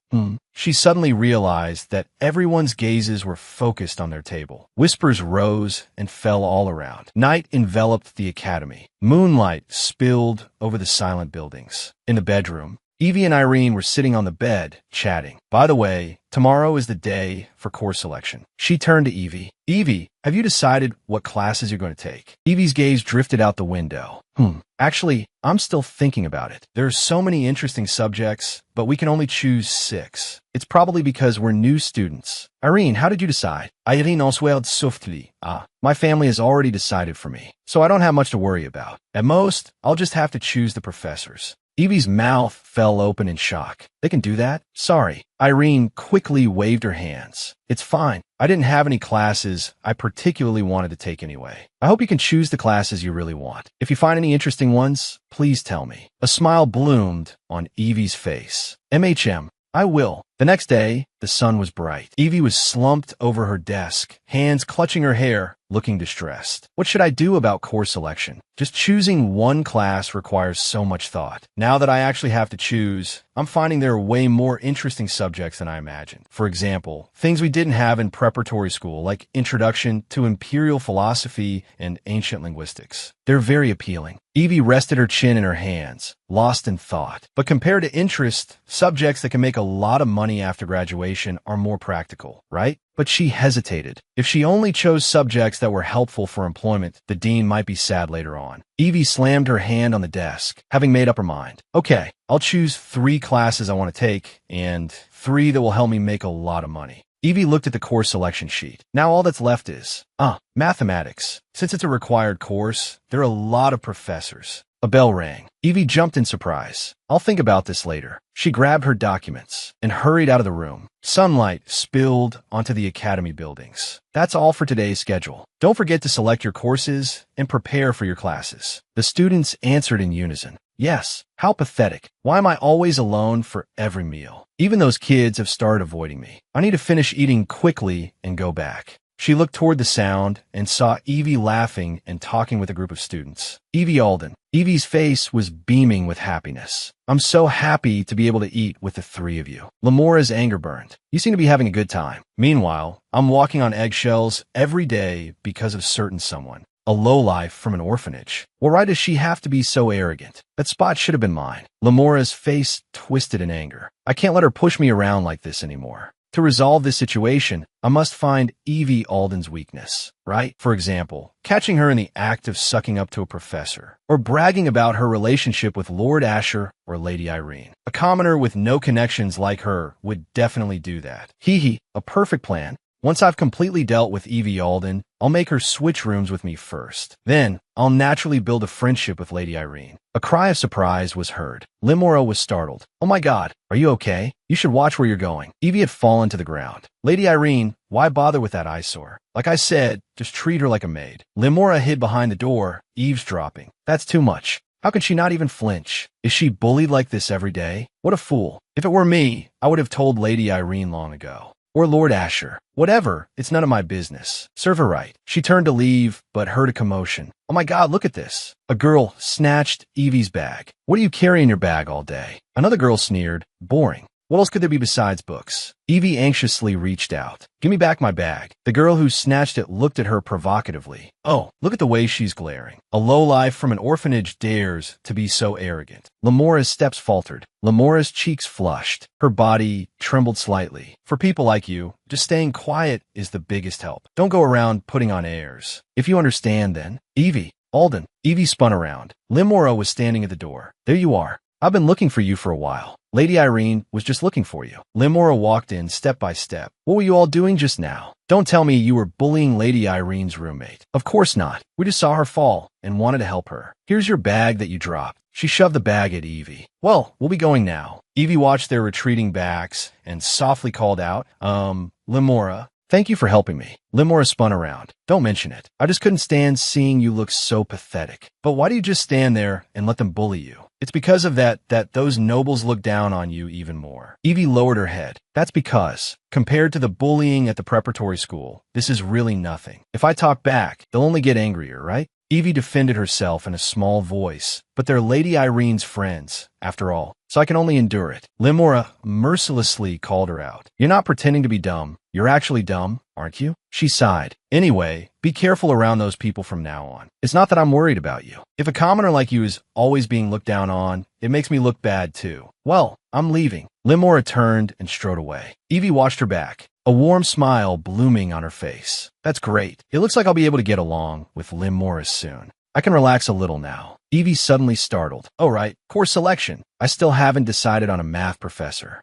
She suddenly realized that everyone's gazes were focused on their table. Whispers rose and fell all around. Night enveloped the academy. Moonlight spilled over the silent buildings. In the bedroom, Eevee and Irene were sitting on the bed, chatting. By the way, tomorrow is the day for course selection. She turned to Eevee. Eevee, have you decided what classes you're going to take? Eevee's gaze drifted out the window. Actually, I'm still thinking about it. There are so many interesting subjects, but we can only choose 6. It's probably because we're new students. Irene, how did you decide? Irene answered softly. My family has already decided for me, so I don't have much to worry about. At most, I'll just have to choose the professors. Eevee's mouth fell open in shock. They can do that? Sorry. Irene quickly waved her hands. It's fine. I didn't have any classes I particularly wanted to take anyway. I hope you can choose the classes you really want. If you find any interesting ones, please tell me. A smile bloomed on Eevee's face. I will. The next day, the sun was bright. Eevee was slumped over her desk, hands clutching her hair, looking distressed. What should I do about course selection? Just choosing one class requires so much thought. Now that I actually have to choose, I'm finding there are way more interesting subjects than I imagined. For example, things we didn't have in preparatory school, like Introduction to Imperial Philosophy and Ancient Linguistics. They're very appealing. Eevee rested her chin in her hands, lost in thought. But compared to interest, subjects that can make a lot of money after graduation are more practical, right? But she hesitated. If she only chose subjects that were helpful for employment, the dean might be sad later on. Eevee slammed her hand on the desk, having made up her mind. Okay, I'll choose 3 classes I want to take, and 3 that will help me make a lot of money. Eevee looked at the course selection sheet. Now all that's left is, mathematics. Since it's a required course, there are a lot of professors. A bell rang. Eevee jumped in surprise. I'll think about this later. She grabbed her documents and hurried out of the room. Sunlight spilled onto the academy buildings. That's all for today's schedule. Don't forget to select your courses and prepare for your classes. The students answered in unison. Yes, how pathetic. Why am I always alone for every meal? Even those kids have started avoiding me. I need to finish eating quickly and go back. She looked toward the sound and saw Eevee laughing and talking with a group of students. Eevee Alden. Eevee's face was beaming with happiness. I'm so happy to be able to eat with the 3 of you. Lamora's anger burned. You seem to be having a good time. Meanwhile, I'm walking on eggshells every day because of certain someone. A lowlife from an orphanage. Well, why does she have to be so arrogant? That spot should have been mine. Lamora's face twisted in anger. I can't let her push me around like this anymore. To resolve this situation, I must find Eevee Alden's weakness, right? For example, catching her in the act of sucking up to a professor, or bragging about her relationship with Lord Asher or Lady Irene. A commoner with no connections like her would definitely do that. Hee hee, a perfect plan. Once I've completely dealt with Eevee Alden, I'll make her switch rooms with me first. Then, I'll naturally build a friendship with Lady Irene. A cry of surprise was heard. Limora was startled. Oh my god, are you okay? You should watch where you're going. Eevee had fallen to the ground. Lady Irene, why bother with that eyesore? Like I said, just treat her like a maid. Limora hid behind the door, eavesdropping. That's too much. How can she not even flinch? Is she bullied like this every day? What a fool. If it were me, I would have told Lady Irene long ago. Or Lord Asher. Whatever, it's none of my business. Serve her right. She turned to leave, but heard a commotion. Oh my god, look at this. A girl snatched Eevee's bag. What do you carry in your bag all day? Another girl sneered. Boring. What else could there be besides books? Eevee anxiously reached out. Give me back my bag. The girl who snatched it looked at her provocatively. Oh, look at the way she's glaring. A lowlife from an orphanage dares to be so arrogant. Limora's steps faltered. Limora's cheeks flushed. Her body trembled slightly. For people like you, just staying quiet is the biggest help. Don't go around putting on airs. If you understand, then. Eevee. Alden. Eevee spun around. Limora was standing at the door. There you are. I've been looking for you for a while. Lady Irene was just looking for you. Limora walked in step by step. What were you all doing just now? Don't tell me you were bullying Lady Irene's roommate. Of course not. We just saw her fall and wanted to help her. Here's your bag that you dropped. She shoved the bag at Eevee. Well, we'll be going now. Eevee watched their retreating backs and softly called out, Limora. Thank you for helping me. Limora spun around. Don't mention it. I just couldn't stand seeing you look so pathetic. But why do you just stand there and let them bully you? It's because of that those nobles look down on you even more. Eevee lowered her head. That's because, compared to the bullying at the preparatory school, this is really nothing. If I talk back, they'll only get angrier, right? Eevee defended herself in a small voice, but they're Lady Irene's friends, after all, so I can only endure it. Limora mercilessly called her out. You're not pretending to be dumb. You're actually dumb, aren't you? She sighed. Anyway, be careful around those people from now on. It's not that I'm worried about you. If a commoner like you is always being looked down on, it makes me look bad too. Well, I'm leaving. Limora turned and strode away. Eevee watched her back, a warm smile blooming on her face. That's great. It looks like I'll be able to get along with Limora soon. I can relax a little now. Eevee suddenly startled. Oh right, course selection. I still haven't decided on a math professor.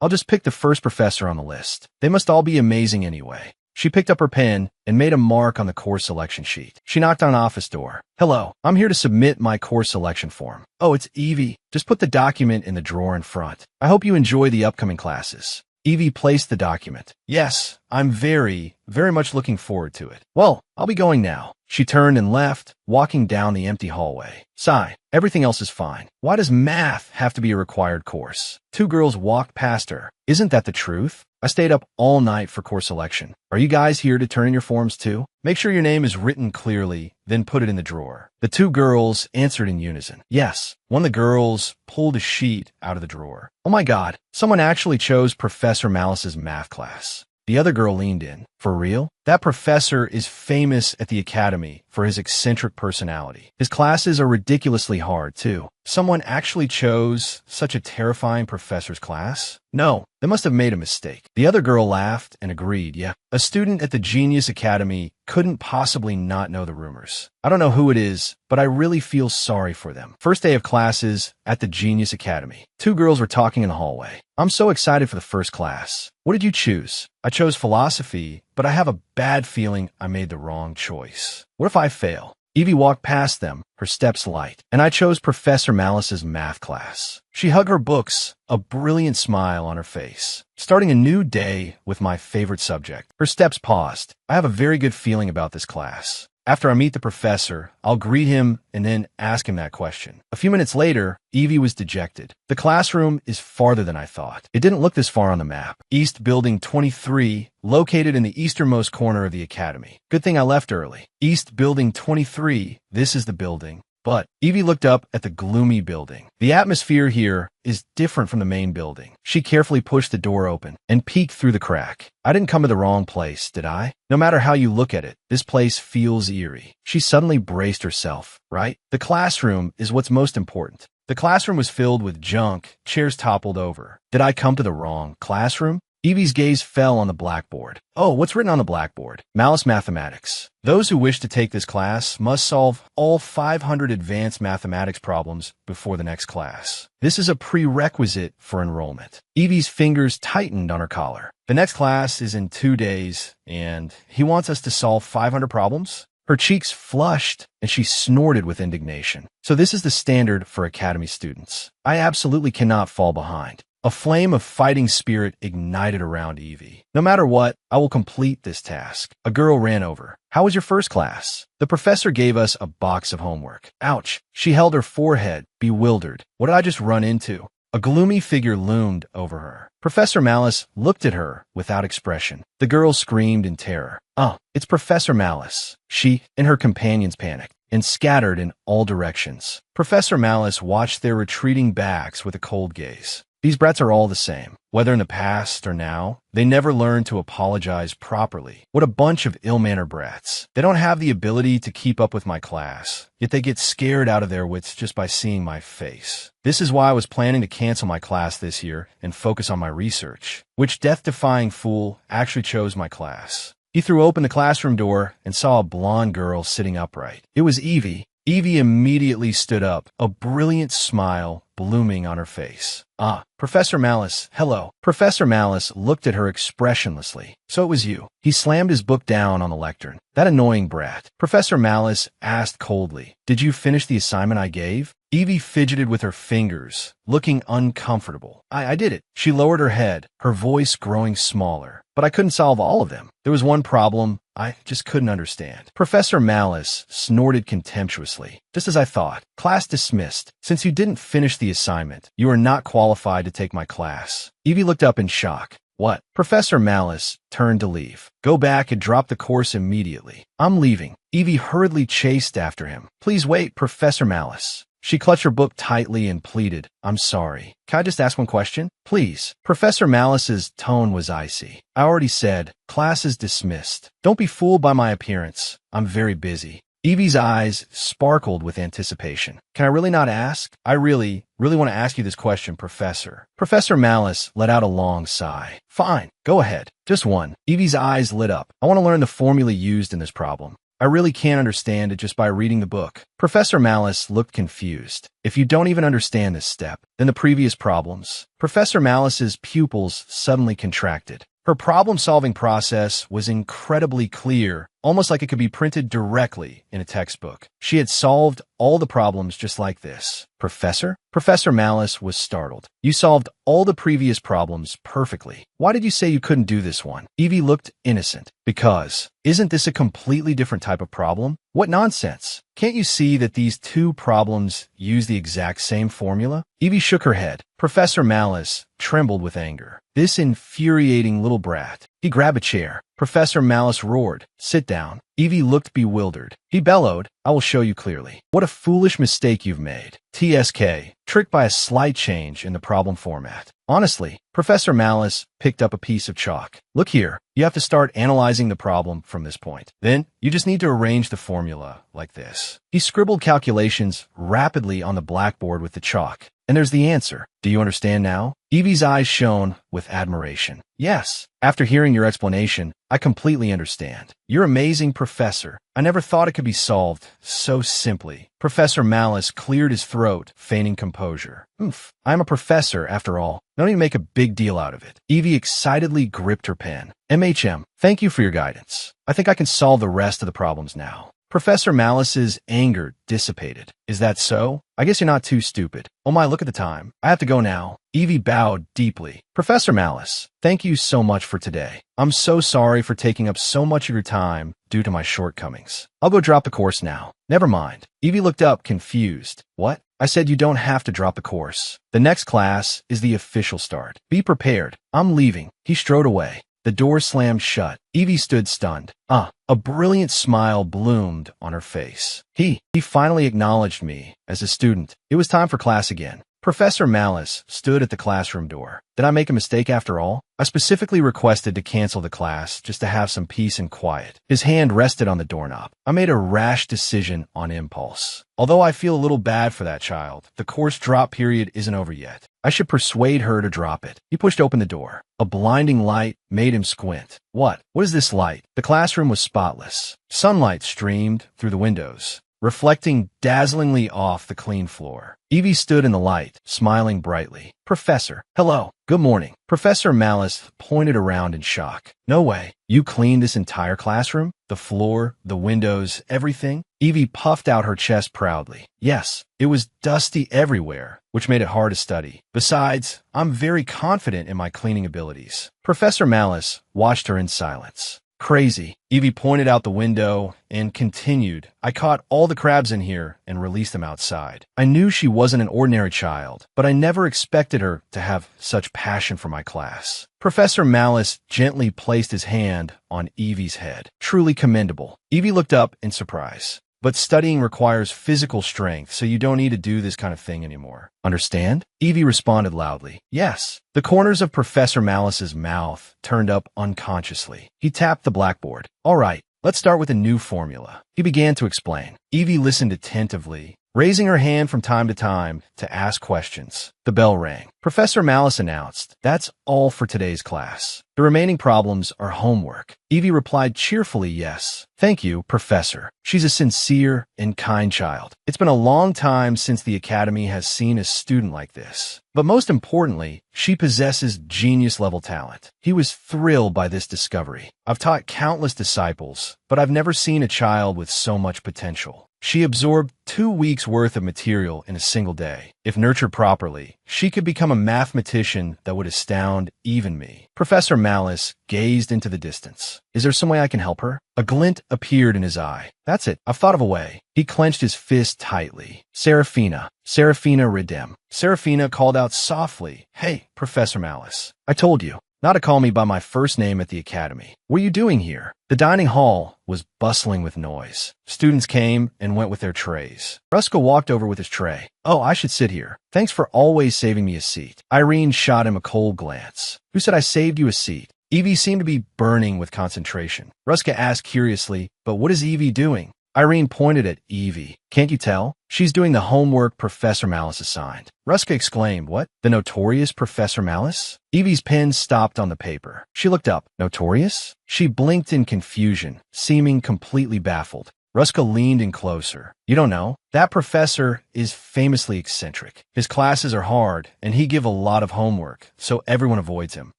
I'll just pick the first professor on the list. They must all be amazing anyway. She picked up her pen and made a mark on the course selection sheet. She knocked on an office door. Hello, I'm here to submit my course selection form. Oh, it's Eevee. Just put the document in the drawer in front. I hope you enjoy the upcoming classes. Eevee placed the document. Yes, I'm very much looking forward to it. Well, I'll be going now. She turned and left, walking down the empty hallway. Sigh. Everything else is fine. Why does math have to be a required course? Two girls walked past her. Isn't that the truth? I stayed up all night for course selection. Are you guys here to turn in your forms too? Make sure your name is written clearly, then put it in the drawer. The two girls answered in unison. Yes. One of the girls pulled a sheet out of the drawer. Oh my god, someone actually chose Professor Malice's math class. The other girl leaned in. For real? That professor is famous at the academy for his eccentric personality. His classes are ridiculously hard, too. Someone actually chose such a terrifying professor's class? No, they must have made a mistake. The other girl laughed and agreed, yeah. A student at the Genius Academy couldn't possibly not know the rumors. I don't know who it is, but I really feel sorry for them. First day of classes at the Genius Academy. Two girls were talking in the hallway. I'm so excited for the first class. What did you choose? I chose philosophy, but I have a bad feeling I made the wrong choice. What if I fail? Eevee walked past them, her steps light, and I chose Professor Malice's math class. She hugged her books, a brilliant smile on her face. Starting a new day with my favorite subject. Her steps paused. I have a very good feeling about this class. After I meet the professor, I'll greet him and then ask him that question. A few minutes later, Eevee was dejected. The classroom is farther than I thought. It didn't look this far on the map. East Building 23, located in the easternmost corner of the academy. Good thing I left early. East Building 23, this is the building. But Eevee looked up at the gloomy building. The atmosphere here is different from the main building. She carefully pushed the door open and peeked through the crack. I didn't come to the wrong place, did I? No matter how you look at it, this place feels eerie. She suddenly braced herself, right? The classroom is what's most important. The classroom was filled with junk, chairs toppled over. Did I come to the wrong classroom? Eevee's gaze fell on the blackboard. Oh, what's written on the blackboard? Malice Mathematics. Those who wish to take this class must solve all 500 advanced mathematics problems before the next class. This is a prerequisite for enrollment. Eevee's fingers tightened on her collar. The next class is in 2 days, and he wants us to solve 500 problems? Her cheeks flushed, and she snorted with indignation. So this is the standard for Academy students. I absolutely cannot fall behind. A flame of fighting spirit ignited around Eevee. No matter what, I will complete this task. A girl ran over. How was your first class? The professor gave us a box of homework. Ouch. She held her forehead, bewildered. What did I just run into? A gloomy figure loomed over her. Professor Malice looked at her without expression. The girl screamed in terror. Oh, it's Professor Malice. She and her companions panicked and scattered in all directions. Professor Malice watched their retreating backs with a cold gaze. These brats are all the same. Whether in the past or now, they never learned to apologize properly. What a bunch of ill-mannered brats. They don't have the ability to keep up with my class, yet they get scared out of their wits just by seeing my face. This is why I was planning to cancel my class this year and focus on my research. Which death-defying fool actually chose my class? He threw open the classroom door and saw a blonde girl sitting upright. It was Eevee. Eevee immediately stood up, a brilliant smile blooming on her face. Ah, Professor Malice, hello. Professor Malice looked at her expressionlessly. So it was you. He slammed his book down on the lectern. That annoying brat. Professor Malice asked coldly, did you finish the assignment I gave? Eevee fidgeted with her fingers, looking uncomfortable. I did it. She lowered her head, her voice growing smaller. But I couldn't solve all of them. There was one problem I just couldn't understand. Professor Malice snorted contemptuously. Just as I thought. Class dismissed. Since you didn't finish the assignment, you are not qualified to take my class. Eevee looked up in shock. What? Professor Malice turned to leave. Go back and drop the course immediately. I'm leaving. Eevee hurriedly chased after him. Please wait, Professor Malice. She clutched her book tightly and pleaded, I'm sorry. Can I just ask one question? Please. Professor Malice's tone was icy. I already said, class is dismissed. Don't be fooled by my appearance. I'm very busy. Eevee's eyes sparkled with anticipation. Can I really not ask? I really want to ask you this question, Professor. Professor Malice let out a long sigh. Fine, go ahead. Just one. Eevee's eyes lit up. I want to learn the formula used in this problem. I really can't understand it just by reading the book. Professor Malice looked confused. If you don't even understand this step, then the previous problems. Professor Malice's pupils suddenly contracted. Her problem-solving process was incredibly clear, almost like it could be printed directly in a textbook. She had solved all the problems just like this. Professor? Professor Malice was startled. You solved all the previous problems perfectly. Why did you say you couldn't do this one? Eevee looked innocent. Because, isn't this a completely different type of problem? What nonsense. Can't you see that these two problems use the exact same formula? Eevee shook her head. Professor Malice trembled with anger. This infuriating little brat. He grabbed a chair. Professor Malice roared, sit down. Eevee looked bewildered. He bellowed, I will show you clearly. What a foolish mistake you've made. TSK, tricked by a slight change in the problem format. Honestly, Professor Malice picked up a piece of chalk. Look here, you have to start analyzing the problem from this point. Then, you just need to arrange the formula like this. He scribbled calculations rapidly on the blackboard with the chalk. And there's the answer. Do you understand now? Eevee's eyes shone with admiration. Yes. After hearing your explanation, I completely understand. You're amazing, Professor. I never thought it could be solved so simply. Professor Malice cleared his throat, feigning composure. Oof. I'm a professor, after all. Don't even make a big deal out of it. Eevee excitedly gripped her pen. MHM, thank you for your guidance. I think I can solve the rest of the problems now. Professor Malice's anger dissipated. Is that so? I guess you're not too stupid. Oh my, look at the time. I have to go now. Eevee bowed deeply. Professor Malice, thank you so much for today. I'm so sorry for taking up so much of your time due to my shortcomings. I'll go drop the course now. Never mind. Eevee looked up, confused. What? I said you don't have to drop the course. The next class is the official start. Be prepared. I'm leaving. He strode away. The door slammed shut. Eevee stood stunned. A brilliant smile bloomed on her face. He finally acknowledged me as a student. It was time for class again. Professor Malice stood at the classroom door. Did I make a mistake after all? I specifically requested to cancel the class just to have some peace and quiet. His hand rested on the doorknob. I made a rash decision on impulse. Although I feel a little bad for that child, the course drop period isn't over yet. I should persuade her to drop it. He pushed open the door. A blinding light made him squint. What? What is this light? The classroom was spotless. Sunlight streamed through the windows, reflecting dazzlingly off the clean floor. Eevee stood in the light, smiling brightly. Professor, hello. Good morning. Professor Malice pointed around in shock. No way. You cleaned this entire classroom? The floor, the windows, everything? Eevee puffed out her chest proudly. Yes, it was dusty everywhere, which made it hard to study. Besides, I'm very confident in my cleaning abilities. Professor Malice watched her in silence. Crazy. Eevee pointed out the window and continued. I caught all the crabs in here and released them outside. I knew she wasn't an ordinary child, but I never expected her to have such passion for my class. Professor Malice gently placed his hand on Eevee's head. Truly commendable. Eevee looked up in surprise. But studying requires physical strength, so you don't need to do this kind of thing anymore. Understand? Eevee responded loudly. Yes. The corners of Professor Malice's mouth turned up unconsciously. He tapped the blackboard. All right, let's start with a new formula. He began to explain. Eevee listened attentively, raising her hand from time to ask questions. The bell rang. Professor Malice announced, "That's all for today's class. The remaining problems are homework." Eevee replied cheerfully, "Yes. Thank you, Professor." She's a sincere and kind child. It's been a long time since the Academy has seen a student like this. But most importantly, she possesses genius-level talent. He was thrilled by this discovery. I've taught countless disciples, but I've never seen a child with so much potential. She absorbed 2 weeks' worth of material in a single day. If nurtured properly, she could become a mathematician that would astound even me. Professor Malice gazed into the distance. Is there some way I can help her? A glint appeared in his eye. That's it. I've thought of a way. He clenched his fist tightly. Seraphina. Seraphina Redem. Seraphina called out softly. Hey, Professor Malice. I told you not to call me by my first name at the Academy. What are you doing here? The dining hall was bustling with noise. Students came and went with their trays. Ruska walked over with his tray. Oh, I should sit here. Thanks for always saving me a seat. Irene shot him a cold glance. Who said I saved you a seat? Eevee seemed to be burning with concentration. Ruska asked curiously, but what is Eevee doing? Irene pointed at Eevee. Can't you tell? She's doing the homework Professor Malice assigned. Ruska exclaimed, what? The notorious Professor Malice? Eevee's pen stopped on the paper. She looked up. Notorious? She blinked in confusion, seeming completely baffled. Ruska leaned in closer. You don't know? That professor is famously eccentric. His classes are hard, and he give a lot of homework, so everyone avoids him.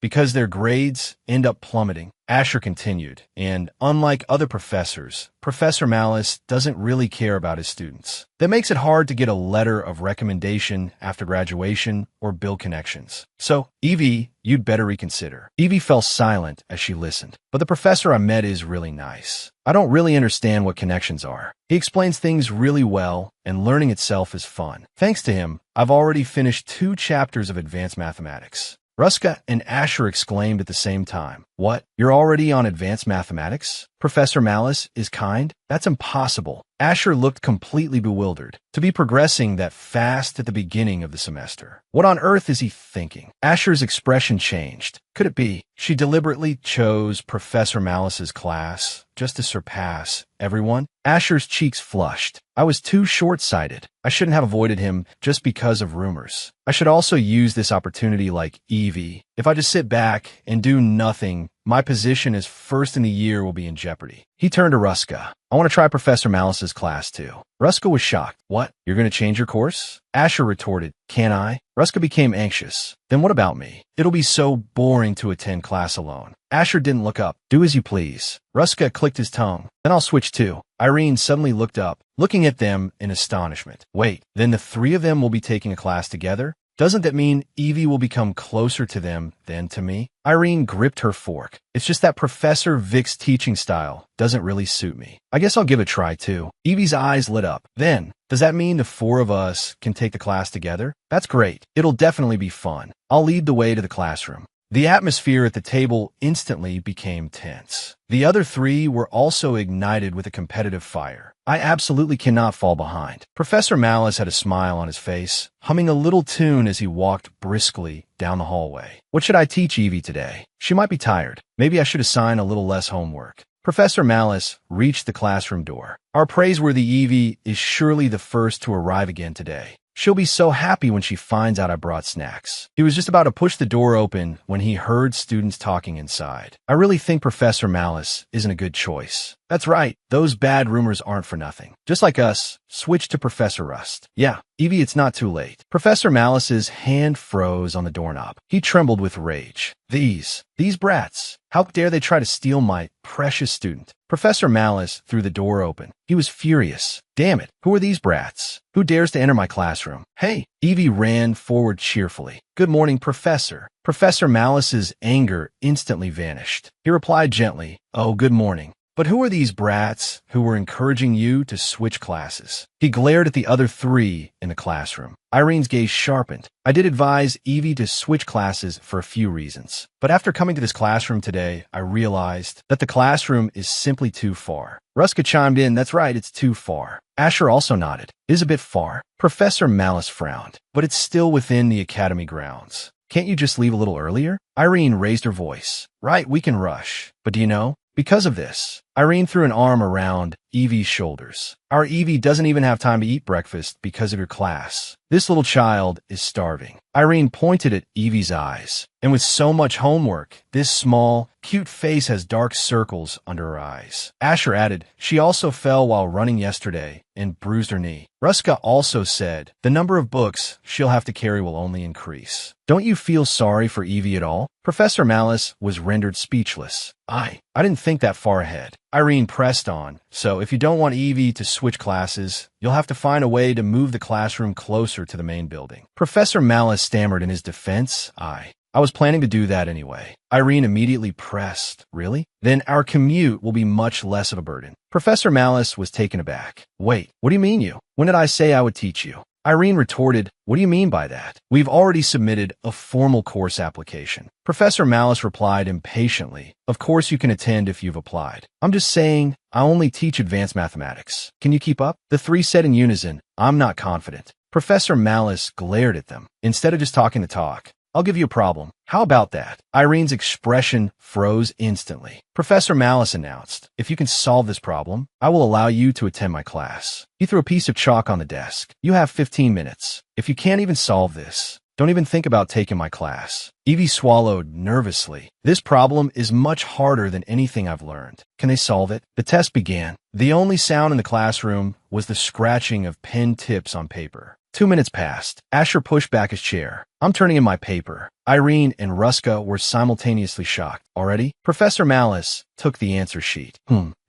Because their grades end up plummeting. Asher continued, and unlike other professors, Professor Malice doesn't really care about his students. That makes it hard to get a letter of recommendation after graduation or build connections. So, Eevee, you'd better reconsider. Eevee fell silent as she listened. But the professor I met is really nice. I don't really understand what connections are. He explains things really well, and learning itself is fun. Thanks to him, I've already finished 2 chapters of advanced mathematics. Ruska and Asher exclaimed at the same time. What? You're already on advanced mathematics? Professor Malice is kind? That's impossible. Asher looked completely bewildered. To be progressing that fast at the beginning of the semester. What on earth is he thinking? Asher's expression changed. Could it be she deliberately chose Professor Malice's class just to surpass everyone? Asher's cheeks flushed. I was too short-sighted. I shouldn't have avoided him just because of rumors. I should also use this opportunity like Eevee. If I just sit back and do nothing, my position as first in the year will be in jeopardy. He turned to Ruska. I want to try Professor Malice's class too. Ruska was shocked. What? You're going to change your course? Asher retorted. Can I? Ruska became anxious. Then what about me? It'll be so boring to attend class alone. Asher didn't look up. Do as you please. Ruska clicked his tongue. Then I'll switch too. Irene suddenly looked up, looking at them in astonishment. Wait, then the 3 of them will be taking a class together? Doesn't that mean Eevee will become closer to them than to me? Irene gripped her fork. It's just that Professor Vic's teaching style doesn't really suit me. I guess I'll give it a try too. Eevee's eyes lit up. Then, does that mean the 4 of us can take the class together? That's great. It'll definitely be fun. I'll lead the way to the classroom. The atmosphere at the table instantly became tense. The other three were also ignited with a competitive fire. I absolutely cannot fall behind. Professor Malice had a smile on his face, humming a little tune as he walked briskly down the hallway. What should I teach Eevee today? She might be tired. Maybe I should assign a little less homework. Professor Malice reached the classroom door. Our praiseworthy Eevee is surely the first to arrive again today. She'll be so happy when she finds out I brought snacks. He was just about to push the door open when he heard students talking inside. I really think Professor Malice isn't a good choice. That's right, those bad rumors aren't for nothing. Just like us, switch to Professor Rust. Yeah, Eevee, it's not too late. Professor Malice's hand froze on the doorknob. He trembled with rage. These brats. How dare they try to steal my precious student? Professor Malice threw the door open. He was furious. Damn it, who are these brats? Who dares to enter my classroom? Hey! Eevee ran forward cheerfully. Good morning, Professor. Professor Malice's anger instantly vanished. He replied gently, Oh, good morning. But who are these brats who were encouraging you to switch classes? He glared at the other three in the classroom. Irene's gaze sharpened. I did advise Eevee to switch classes for a few reasons. But after coming to this classroom today, I realized that the classroom is simply too far. Ruska chimed in, that's right, it's too far. Asher also nodded. It is a bit far. Professor Malice frowned. But it's still within the academy grounds. Can't you just leave a little earlier? Irene raised her voice. Right, we can rush. But do you know? Because of this, Irene threw an arm around Eevee's shoulders. Our Eevee doesn't even have time to eat breakfast because of your class. This little child is starving. Irene pointed at Eevee's eyes. And with so much homework, this small, cute face has dark circles under her eyes. Asher added, she also fell while running yesterday and bruised her knee. Ruska also said, the number of books she'll have to carry will only increase. Don't you feel sorry for Eevee at all? Professor Malice was rendered speechless. I didn't think that far ahead. Irene pressed on. So if you don't want Eevee to switch classes, you'll have to find a way to move the classroom closer to the main building. Professor Malice stammered in his defense. I was planning to do that anyway. Irene immediately pressed. Really? Then our commute will be much less of a burden. Professor Malice was taken aback. Wait, what do you mean you? When did I say I would teach you? Irene retorted, what do you mean by that? We've already submitted a formal course application. Professor Malice replied impatiently, of course you can attend if you've applied. I'm just saying, I only teach advanced mathematics. Can you keep up? The three said in unison, I'm not confident. Professor Malice glared at them. Instead of just talking the talk, I'll give you a problem. How about that? Irene's expression froze instantly. Professor Malice announced, if you can solve this problem, I will allow you to attend my class. He threw a piece of chalk on the desk. You have 15 minutes. If you can't even solve this, don't even think about taking my class. Eevee swallowed nervously. This problem is much harder than anything I've learned. Can they solve it? The test began. The only sound in the classroom was the scratching of pen tips on paper. 2 minutes passed. Asher pushed back his chair. I'm turning in my paper. Irene and Ruska were simultaneously shocked. Already? Professor Malice took the answer sheet.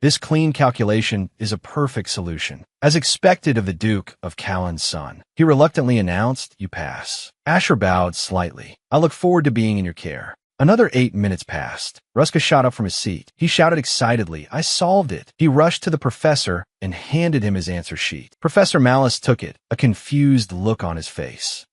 This clean calculation is a perfect solution. As expected of the Duke of Callan's son, he reluctantly announced, you pass. Asher bowed slightly. I look forward to being in your care. Another 8 minutes passed. Ruska shot up from his seat. He shouted excitedly, I solved it. He rushed to the professor and handed him his answer sheet. Professor Malice took it, a confused look on his face.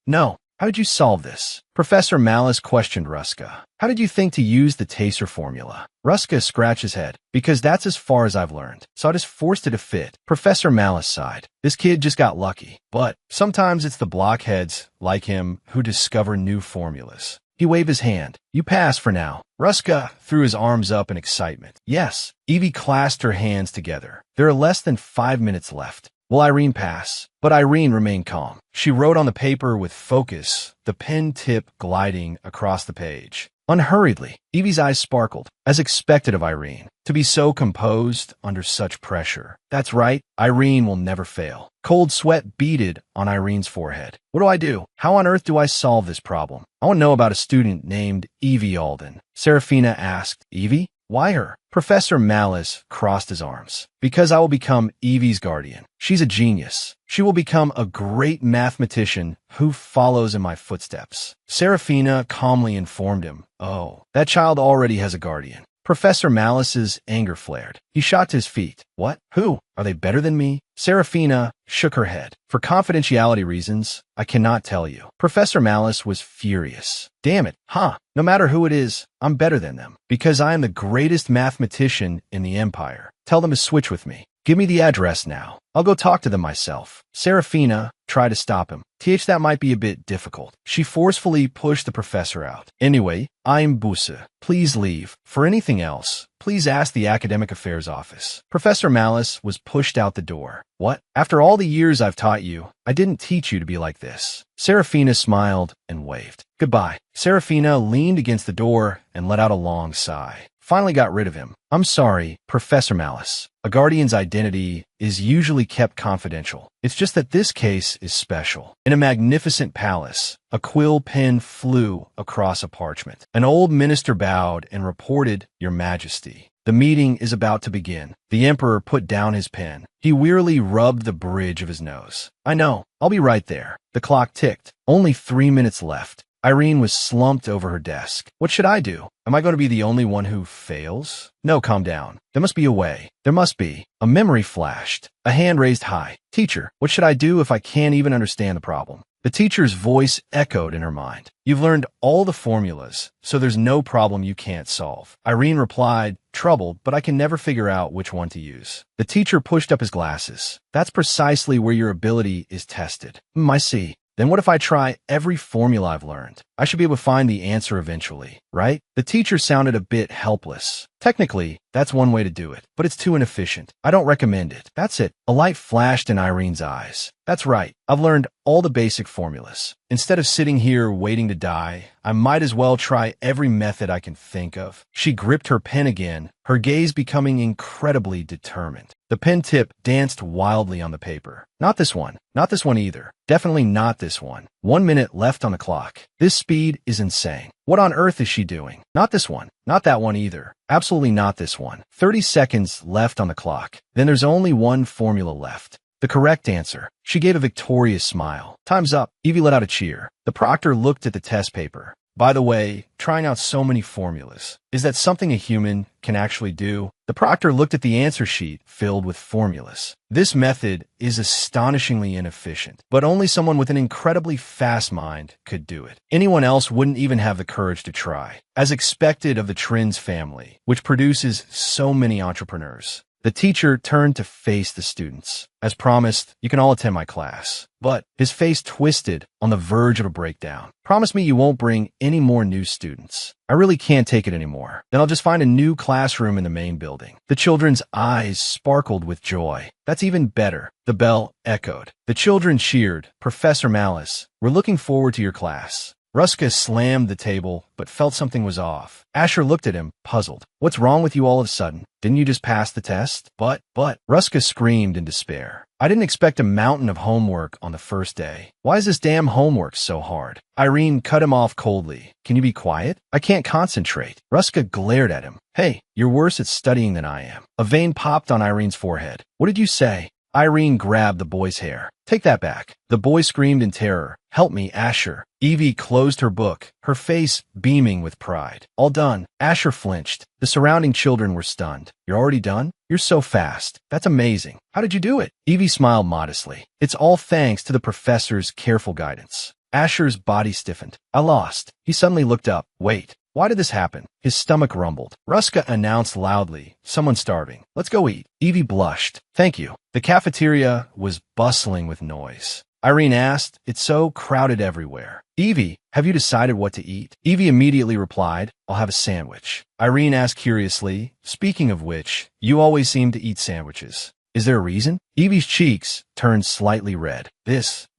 No. How did you solve this? Professor Malice questioned Ruska. How did you think to use the Taser formula? Ruska scratched his head. Because that's as far as I've learned. So I just forced it to fit. Professor Malice sighed. This kid just got lucky. But sometimes it's the blockheads like him who discover new formulas. He waved his hand. You pass for now. Ruska threw his arms up in excitement. Yes. Eevee clasped her hands together. There are less than 5 minutes left. Will Irene pass? But Irene remained calm. She wrote on the paper with focus, the pen tip gliding across the page. Unhurriedly, Eevee's eyes sparkled, as expected of Irene, to be so composed under such pressure. That's right, Irene will never fail. Cold sweat beaded on Irene's forehead. What do I do? How on earth do I solve this problem? I want to know about a student named Eevee Alden. Seraphina asked, Eevee? Why her? Professor Malice crossed his arms. Because I will become Eevee's guardian. She's a genius. She will become a great mathematician who follows in my footsteps. Seraphina calmly informed him, oh, that child already has a guardian. Professor Malice's anger flared. He shot to his feet. What? Who? Are they better than me? Seraphina shook her head. For confidentiality reasons, I cannot tell you. Professor Malice was furious. Damn it, huh? No matter who it is, I'm better than them. Because I am the greatest mathematician in the Empire. Tell them to switch with me. Give me the address now. I'll go talk to them myself. Seraphina tried to stop him. That might be a bit difficult. She forcefully pushed the professor out. Anyway, I'm Busse. Please leave. For anything else, please ask the Academic Affairs Office. Professor Malice was pushed out the door. What? After all the years I've taught you, I didn't teach you to be like this. Seraphina smiled and waved. Goodbye. Seraphina leaned against the door and let out a long sigh. Finally got rid of him. I'm sorry, Professor Malice. A guardian's identity is usually kept confidential. It's just that this case is special. In a magnificent palace, a quill pen flew across a parchment. An old minister bowed and reported, Your Majesty. The meeting is about to begin. The emperor put down his pen. He wearily rubbed the bridge of his nose. I know. I'll be right there. The clock ticked. Only 3 minutes left. Irene was slumped over her desk. What should I do? Am I going to be the only one who fails? No, calm down. There must be a way. There must be. A memory flashed. A hand raised high. Teacher, what should I do if I can't even understand the problem? The teacher's voice echoed in her mind. You've learned all the formulas, so there's no problem you can't solve. Irene replied, troubled, but I can never figure out which one to use. The teacher pushed up his glasses. That's precisely where your ability is tested. I see. Then what if I try every formula I've learned? I should be able to find the answer eventually, right? The teacher sounded a bit helpless. Technically, that's one way to do it, but it's too inefficient. I don't recommend it. That's it. A light flashed in Irene's eyes. That's right. I've learned all the basic formulas. Instead of sitting here waiting to die, I might as well try every method I can think of. She gripped her pen again, her gaze becoming incredibly determined. The pen tip danced wildly on the paper. Not this one. Not this one either. Definitely not this one. 1 minute left on the clock. This speed is insane. What on earth is she doing? Not this one. Not that one either. Absolutely not this one. 30 seconds left on the clock. Then there's only one formula left. The correct answer. She gave a victorious smile. Time's up. Eevee let out a cheer. The proctor looked at the test paper. By the way, trying out so many formulas. Is that something a human can actually do? The proctor looked at the answer sheet filled with formulas. This method is astonishingly inefficient, but only someone with an incredibly fast mind could do it. Anyone else wouldn't even have the courage to try. As expected of the Trins family, which produces so many entrepreneurs. The teacher turned to face the students. As promised, you can all attend my class. But his face twisted on the verge of a breakdown. Promise me you won't bring any more new students. I really can't take it anymore. Then I'll just find a new classroom in the main building. The children's eyes sparkled with joy. That's even better. The bell echoed. The children cheered. Professor Malice, we're looking forward to your class. Ruska slammed the table, but felt something was off. Asher looked at him, puzzled. What's wrong with you all of a sudden? Didn't you just pass the test? But, Ruska screamed in despair. I didn't expect a mountain of homework on the first day. Why is this damn homework so hard? Irene cut him off coldly. Can you be quiet? I can't concentrate. Ruska glared at him. Hey, you're worse at studying than I am. A vein popped on Irene's forehead. What did you say? Irene grabbed the boy's hair. Take that back. The boy screamed in terror. Help me, Asher. Eevee closed her book, her face beaming with pride. All done. Asher flinched. The surrounding children were stunned. You're already done? You're so fast. That's amazing. How did you do it? Eevee smiled modestly. It's all thanks to the professor's careful guidance. Asher's body stiffened. I lost. He suddenly looked up. Wait. Why did this happen? His stomach rumbled. Ruska announced loudly, someone's starving. Let's go eat. Eevee blushed. Thank you. The cafeteria was bustling with noise. Irene asked, it's so crowded everywhere. Eevee, have you decided what to eat? Eevee immediately replied, I'll have a sandwich. Irene asked curiously, speaking of which, you always seem to eat sandwiches. Is there a reason? Eevee's cheeks turned slightly red.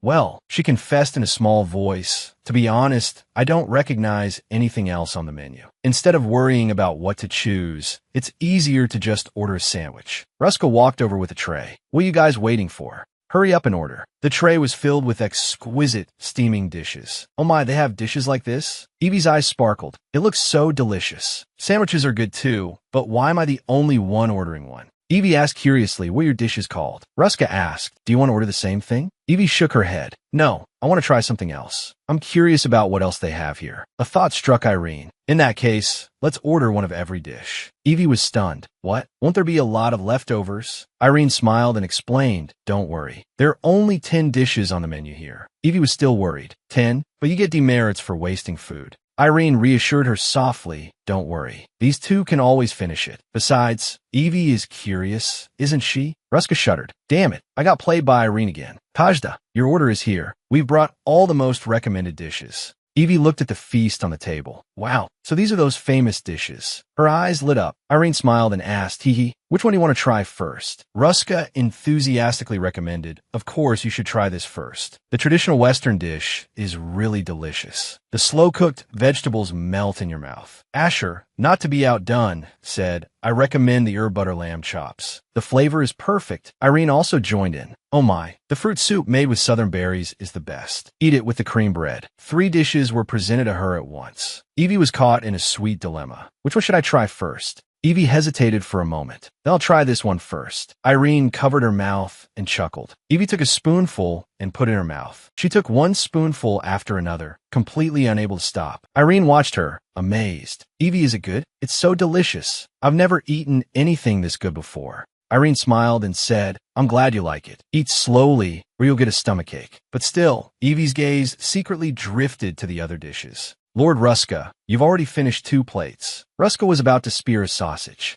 Well, she confessed in a small voice. To be honest, I don't recognize anything else on the menu. Instead of worrying about what to choose, it's easier to just order a sandwich. Ruska walked over with a tray. What are you guys waiting for? Hurry up and order. The tray was filled with exquisite, steaming dishes. Oh my, they have dishes like this? Eevee's eyes sparkled. It looks so delicious. Sandwiches are good too, but why am I the only one ordering one? Eevee asked curiously, what are your dishes called? Ruska asked, do you want to order the same thing? Eevee shook her head. No, I want to try something else. I'm curious about what else they have here. A thought struck Irene. In that case, let's order one of every dish. Eevee was stunned. What? Won't there be a lot of leftovers? Irene smiled and explained, don't worry. There are only 10 dishes on the menu here. Eevee was still worried. 10? But you get demerits for wasting food. Irene reassured her softly, don't worry. These two can always finish it. Besides, Eevee is curious, isn't she? Ruska shuddered. Damn it, I got played by Irene again. Tajda, your order is here. We've brought all the most recommended dishes. Eevee looked at the feast on the table. Wow, so these are those famous dishes. Her eyes lit up. Irene smiled and asked, hee, which one do you want to try first? Ruska enthusiastically recommended, of course you should try this first. The traditional Western dish is really delicious. The slow-cooked vegetables melt in your mouth. Asher, not to be outdone, said, I recommend the herb butter lamb chops. The flavor is perfect. Irene also joined in. Oh my, the fruit soup made with southern berries is the best. Eat it with the cream bread. 3 dishes were presented to her at once. Eevee was caught in a sweet dilemma. Which one should I try first? Eevee hesitated for a moment. Then I'll try this one first. Irene covered her mouth and chuckled. Eevee took a spoonful and put it in her mouth. She took one spoonful after another, completely unable to stop. Irene watched her, amazed. Eevee, is it good? It's so delicious. I've never eaten anything this good before. Irene smiled and said, I'm glad you like it. Eat slowly or you'll get a stomachache. But still, Eevee's gaze secretly drifted to the other dishes. Lord Ruska, you've already finished 2 plates. Ruska was about to spear a sausage.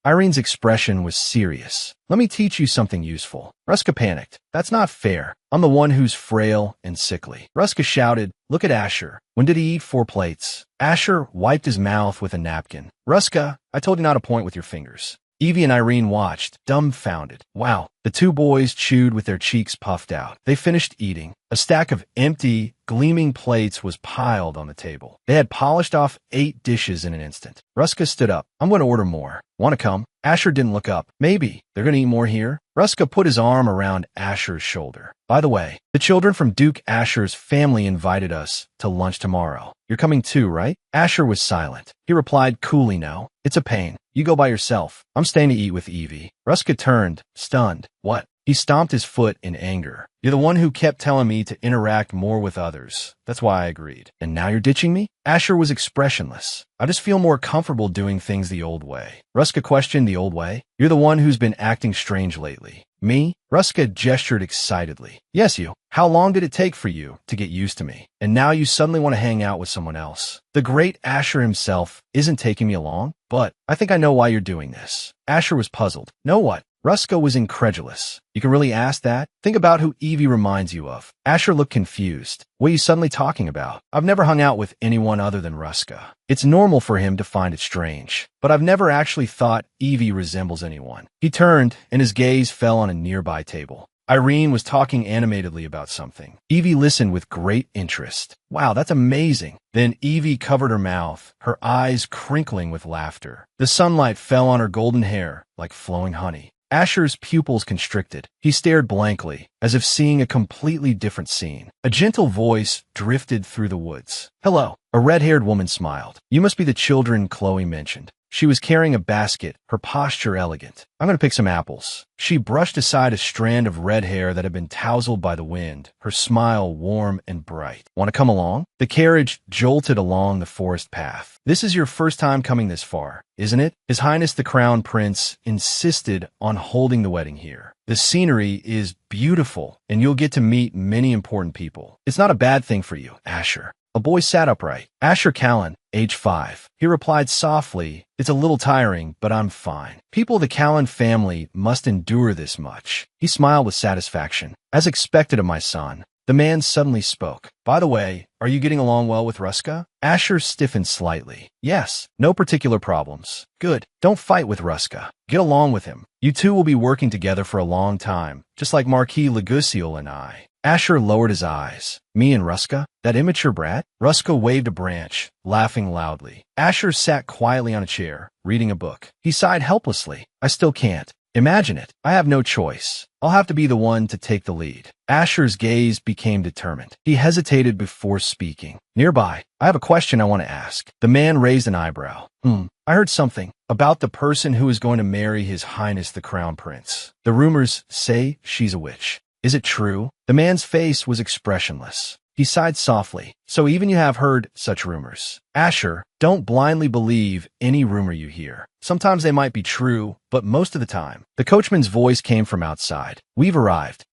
Irene's expression was serious. Let me teach you something useful. Ruska panicked. That's not fair. I'm the one who's frail and sickly. Ruska shouted, look at Asher. When did he eat 4 plates? Asher wiped his mouth with a napkin. Ruska, I told you not to point with your fingers. Eevee and Irene watched, dumbfounded. Wow, the 2 boys chewed with their cheeks puffed out. They finished eating. A stack of empty, gleaming plates was piled on the table. They had polished off 8 dishes in an instant. Ruska stood up. I'm going to order more. Want to come? Asher didn't look up. Maybe. They're going to eat more here? Ruska put his arm around Asher's shoulder. By the way, the children from Duke Asher's family invited us to lunch tomorrow. You're coming too, right? Asher was silent. He replied coolly, no. It's a pain. You go by yourself. I'm staying to eat with Eevee. Ruska turned, stunned. What? He stomped his foot in anger. You're the one who kept telling me to interact more with others. That's why I agreed. And now you're ditching me? Asher was expressionless. I just feel more comfortable doing things the old way. Ruska questioned the old way. You're the one who's been acting strange lately. Me? Ruska gestured excitedly. Yes, you. How long did it take for you to get used to me? And now you suddenly want to hang out with someone else. The great Asher himself isn't taking me along, but I think I know why you're doing this. Asher was puzzled. Know what? Ruska was incredulous. You can really ask that? Think about who Eevee reminds you of. Asher looked confused. What are you suddenly talking about? I've never hung out with anyone other than Ruska. It's normal for him to find it strange, but I've never actually thought Eevee resembles anyone. He turned, and his gaze fell on a nearby table. Irene was talking animatedly about something. Eevee listened with great interest. Wow, that's amazing. Then Eevee covered her mouth, her eyes crinkling with laughter. The sunlight fell on her golden hair like flowing honey. Asher's pupils constricted. He stared blankly, as if seeing a completely different scene. A gentle voice drifted through the woods. Hello. A red-haired woman smiled. You must be the children Chloe mentioned. She was carrying a basket, her posture elegant. I'm going to pick some apples. She brushed aside a strand of red hair that had been tousled by the wind, her smile warm and bright. Want to come along? The carriage jolted along the forest path. This is your first time coming this far, isn't it? His Highness the Crown Prince insisted on holding the wedding here. The scenery is beautiful, and you'll get to meet many important people. It's not a bad thing for you, Asher. A boy sat upright. Asher Callan, age 5. He replied softly, it's a little tiring, but I'm fine. People of the Callan family must endure this much. He smiled with satisfaction. As expected of my son. The man suddenly spoke. By the way, are you getting along well with Ruska? Asher stiffened slightly. Yes, no particular problems. Good. Don't fight with Ruska. Get along with him. You two will be working together for a long time, just like Marquis Legusiel and I. Asher lowered his eyes. Me and Ruska? That immature brat? Ruska waved a branch, laughing loudly. Asher sat quietly on a chair, reading a book. He sighed helplessly. I still can't. Imagine it. I have no choice. I'll have to be the one to take the lead. Asher's gaze became determined. He hesitated before speaking. Nearby, I have a question I want to ask. The man raised an eyebrow. I heard something about the person who is going to marry His Highness the Crown Prince. The rumors say she's a witch. Is it true? The man's face was expressionless. He sighed softly. So even you have heard such rumors. Asher, don't blindly believe any rumor you hear. Sometimes they might be true, but most of the time. The coachman's voice came from outside. We've arrived.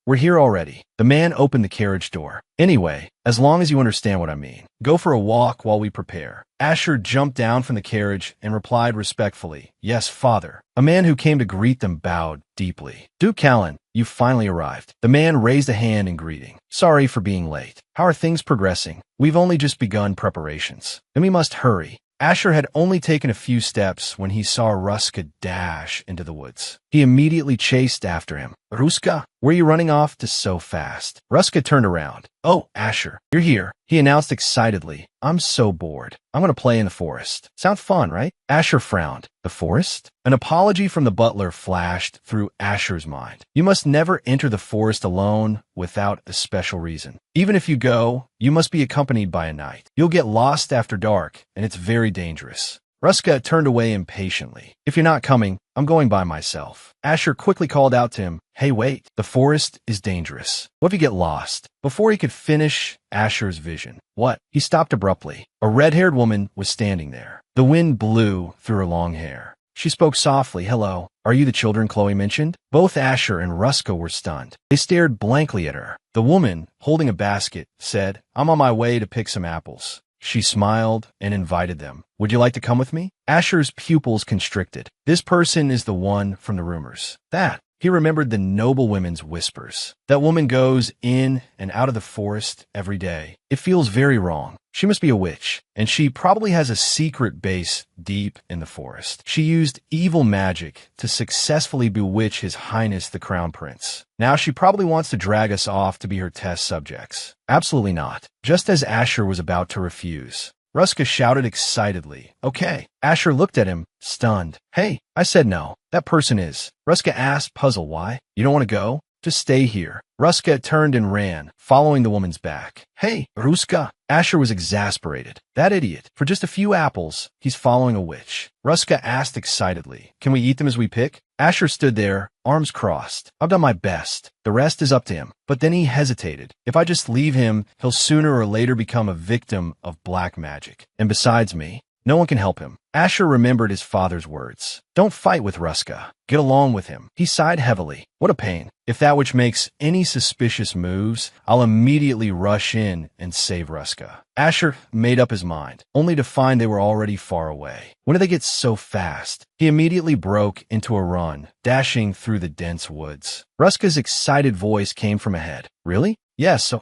We're here already. The man opened the carriage door. Anyway, as long as you understand what I mean. Go for a walk while we prepare. Asher jumped down from the carriage and replied respectfully, Yes, father. A man who came to greet them bowed deeply. Duke Callan, you've finally arrived. The man raised a hand in greeting. Sorry for being late. How are things progressing? We've only just begun preparations. Then we must hurry. Asher had only taken a few steps when he saw Ruska dash into the woods. He immediately chased after him. Ruska, where are you running off to so fast? Ruska turned around. Oh, Asher, you're here, he announced excitedly. I'm so bored. I'm going to play in the forest. Sound fun, right? Asher frowned. The forest? An apology from the butler flashed through Asher's mind. You must never enter the forest alone without a special reason. Even if you go, you must be accompanied by a knight. You'll get lost after dark, and it's very dangerous. Ruska turned away impatiently. If you're not coming, I'm going by myself. Asher quickly called out to him, Hey, wait, the forest is dangerous. What if you get lost? Before he could finish Asher's vision. What? He stopped abruptly. A red-haired woman was standing there. The wind blew through her long hair. She spoke softly. Hello, are you the children Chloe mentioned? Both Asher and Ruska were stunned. They stared blankly at her. The woman, holding a basket, said, I'm on my way to pick some apples. She smiled and invited them. Would you like to come with me? Asher's pupils constricted. This person is the one from the rumors. That. He remembered the noble women's whispers. That woman goes in and out of the forest every day. It feels very wrong. She must be a witch, and she probably has a secret base deep in the forest. She used evil magic to successfully bewitch His Highness the Crown Prince. Now she probably wants to drag us off to be her test subjects. Absolutely not. Just as Asher was about to refuse, Ruska shouted excitedly, Okay. Asher looked at him, stunned. Hey, I said no. That person is. Ruska asked, puzzled. Why? You don't want to go? Just stay here. Ruska turned and ran, following the woman's back. Hey, Ruska. Asher was exasperated. That idiot. For just a few apples, he's following a witch. Ruska asked excitedly, Can we eat them as we pick? Asher stood there, arms crossed. I've done my best. The rest is up to him. But then he hesitated. If I just leave him, he'll sooner or later become a victim of black magic. And besides me, no one can help him. Asher remembered his father's words. Don't fight with Ruska. Get along with him. He sighed heavily. What a pain. If that witch makes any suspicious moves, I'll immediately rush in and save Ruska. Asher made up his mind, only to find they were already far away. When did they get so fast? He immediately broke into a run, dashing through the dense woods. Ruska's excited voice came from ahead. Really? Yes,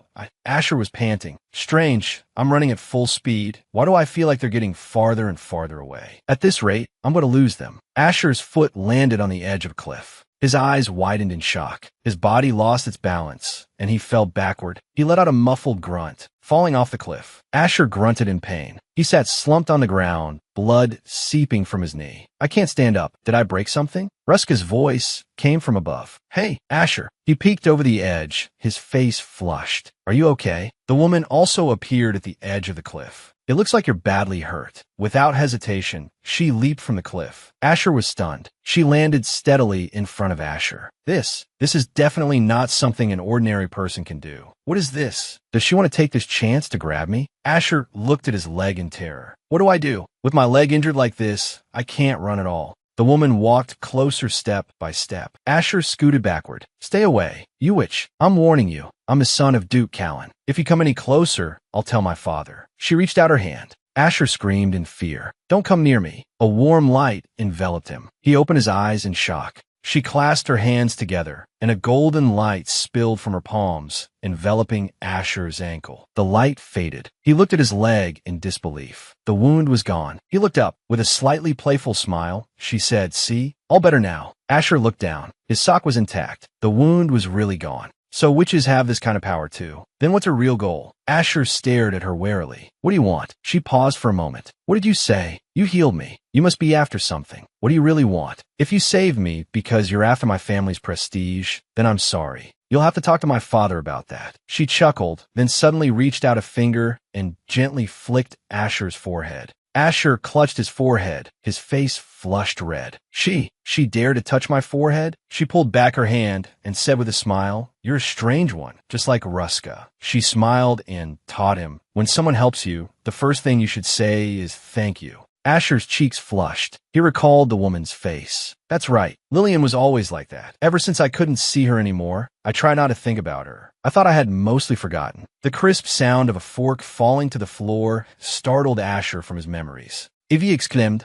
Asher was panting. Strange, I'm running at full speed. Why do I feel like they're getting farther and farther away? At this rate, I'm going to lose them. Asher's foot landed on the edge of a cliff. His eyes widened in shock. His body lost its balance, and he fell backward. He let out a muffled grunt, falling off the cliff. Asher grunted in pain. He sat slumped on the ground, blood seeping from his knee. I can't stand up. Did I break something? Ruska's voice came from above. Hey, Asher. He peeked over the edge, his face flushed. Are you okay? The woman also appeared at the edge of the cliff. It looks like you're badly hurt. Without hesitation, she leaped from the cliff. Asher was stunned. She landed steadily in front of Asher. This is definitely not something an ordinary person can do. What is this? Does she want to take this chance to grab me? Asher looked at his leg in terror. What do I do? With my leg injured like this, I can't run at all. The woman walked closer step by step. Asher scooted backward. Stay away. You witch. I'm warning you. I'm the son of Duke Callan. If you come any closer, I'll tell my father. She reached out her hand. Asher screamed in fear. Don't come near me. A warm light enveloped him. He opened his eyes in shock. She clasped her hands together, and a golden light spilled from her palms, enveloping Asher's ankle. The light faded. He looked at his leg in disbelief. The wound was gone. He looked up. With a slightly playful smile, she said, See? All better now. Asher looked down. His sock was intact. The wound was really gone. So witches have this kind of power too. Then what's her real goal? Asher stared at her warily. What do you want? She paused for a moment. What did you say? You healed me. You must be after something. What do you really want? If you saved me because you're after my family's prestige, then I'm sorry. You'll have to talk to my father about that. She chuckled, then suddenly reached out a finger and gently flicked Asher's forehead. Asher clutched his forehead, his face flushed red. She dared to touch my forehead? She pulled back her hand and said with a smile, "You're a strange one, just like Ruska." She smiled and taught him, when someone helps you, the first thing you should say is thank you. Asher's cheeks flushed. He recalled the woman's face. That's right. Lillian was always like that. Ever since I couldn't see her anymore, I try not to think about her. I thought I had mostly forgotten. The crisp sound of a fork falling to the floor startled Asher from his memories. Eevee exclaimed,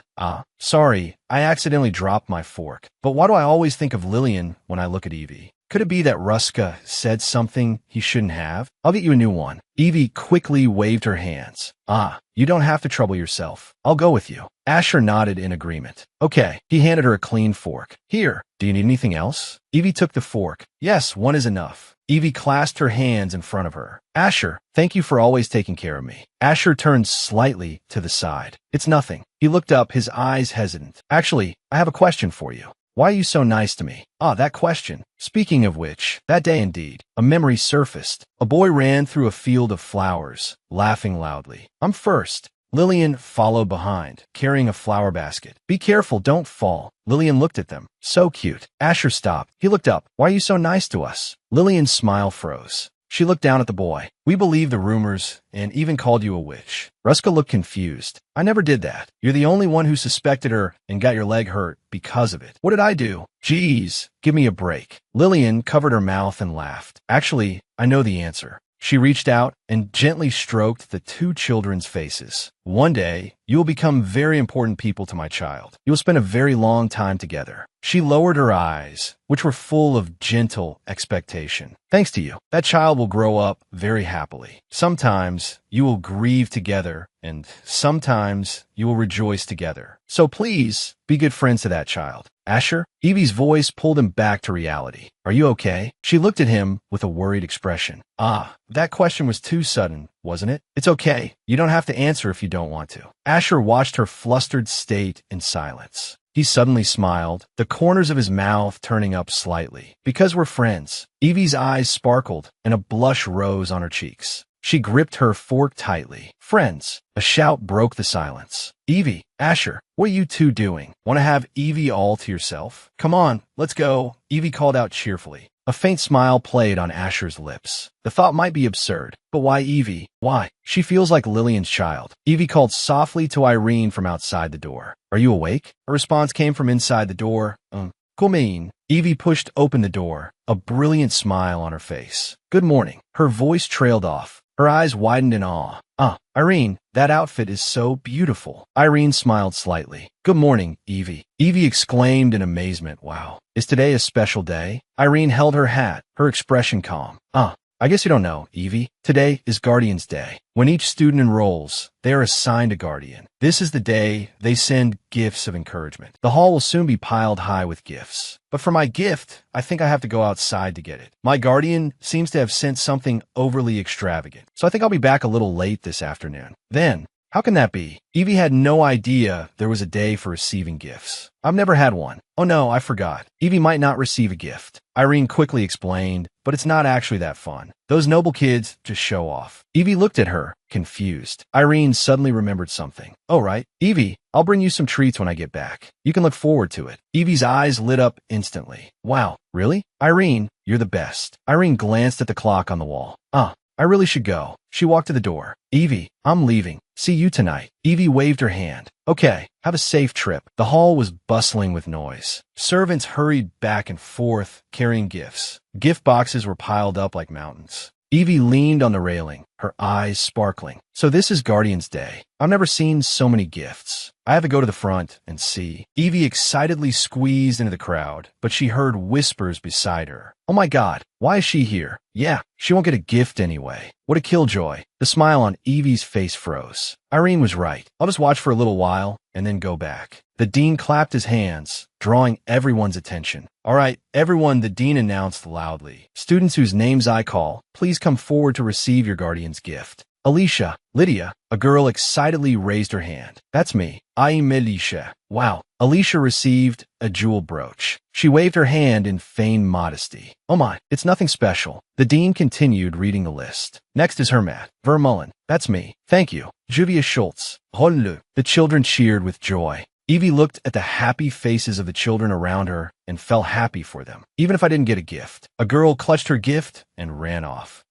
sorry, I accidentally dropped my fork. But why do I always think of Lillian when I look at Eevee? Could it be that Ruska said something he shouldn't have? I'll get you a new one. Eevee quickly waved her hands. You don't have to trouble yourself. I'll go with you. Asher nodded in agreement. Okay. He handed her a clean fork. Here. Do you need anything else? Eevee took the fork. Yes, one is enough. Eevee clasped her hands in front of her. Asher, thank you for always taking care of me. Asher turned slightly to the side. It's nothing. He looked up, his eyes hesitant. Actually, I have a question for you. Why are you so nice to me? That question. Speaking of which, that day indeed, a memory surfaced. A boy ran through a field of flowers, laughing loudly. I'm first. Lillian followed behind, carrying a flower basket. Be careful, don't fall. Lillian looked at them. So cute. Asher stopped. He looked up. Why are you so nice to us? Lillian's smile froze. She looked down at the boy. We believe the rumors and even called you a witch. Ruska looked confused. I never did that. You're the only one who suspected her and got your leg hurt because of it. What did I do? Jeez, give me a break. Lillian covered her mouth and laughed. Actually, I know the answer. She reached out and gently stroked the two children's faces. One day, you will become very important people to my child. You will spend a very long time together. She lowered her eyes, which were full of gentle expectation. Thanks to you, that child will grow up very happily. Sometimes you will grieve together, and sometimes you will rejoice together. So please, be good friends to that child. Asher? Eevee's voice pulled him back to reality. Are you okay? She looked at him with a worried expression. That question was too sudden, wasn't it? It's okay. You don't have to answer if you don't want to. Asher watched her flustered state in silence. He suddenly smiled, the corners of his mouth turning up slightly. Because we're friends. Eevee's eyes sparkled, and a blush rose on her cheeks. She gripped her fork tightly. Friends. A shout broke the silence. Eevee, Asher, what are you two doing? Want to have Eevee all to yourself? Come on, let's go. Eevee called out cheerfully. A faint smile played on Asher's lips. The thought might be absurd, but why Eevee? Why? She feels like Lillian's child. Eevee called softly to Irene from outside the door. Are you awake? A response came from inside the door. Come in. Eevee pushed open the door, a brilliant smile on her face. Good morning. Her voice trailed off. Her eyes widened in awe. Irene, that outfit is so beautiful. Irene smiled slightly. Good morning, Eevee. Eevee exclaimed in amazement. Wow. Is today a special day? Irene held her hat, her expression calm. I guess you don't know, Eevee. Today is Guardian's Day. When each student enrolls, they are assigned a guardian. This is the day they send gifts of encouragement. The hall will soon be piled high with gifts. But for my gift, I think I have to go outside to get it. My guardian seems to have sent something overly extravagant, so I think I'll be back a little late this afternoon. Then, how can that be? Eevee had no idea there was a day for receiving gifts. I've never had one. Oh no, I forgot. Eevee might not receive a gift. Irene quickly explained, but it's not actually that fun. Those noble kids just show off. Eevee looked at her, confused. Irene suddenly remembered something. Oh right, Eevee, I'll bring you some treats when I get back. You can look forward to it. Eevee's eyes lit up instantly. Wow, really? Irene, you're the best. Irene glanced at the clock on the wall. I really should go. She walked to the door. Eevee, I'm leaving. See you tonight. Eevee waved her hand. Okay, have a safe trip. The hall was bustling with noise. Servants hurried back and forth, carrying gifts. Gift boxes were piled up like mountains. Eevee leaned on the railing, her eyes sparkling. So this is Guardian's Day. I've never seen so many gifts. I have to go to the front and see. Eevee excitedly squeezed into the crowd, but she heard whispers beside her. Oh my god, why is she here? Yeah, she won't get a gift anyway. What a killjoy. The smile on Eevee's face froze. Irene was right. I'll just watch for a little while and then go back. The dean clapped his hands, drawing everyone's attention. All right, everyone, the dean announced loudly. Students whose names I call, please come forward to receive your guardian's gift. Alicia, Lydia, a girl excitedly raised her hand. That's me. I'm Alicia. Wow, Alicia received a jewel brooch. She waved her hand in feigned modesty. Oh my, it's nothing special. The dean continued reading the list. Next is Hermat Vermeulen. That's me. Thank you. Julia Schultz. Hollu. The children cheered with joy. Eevee looked at the happy faces of the children around her and felt happy for them. Even if I didn't get a gift. A girl clutched her gift and ran off.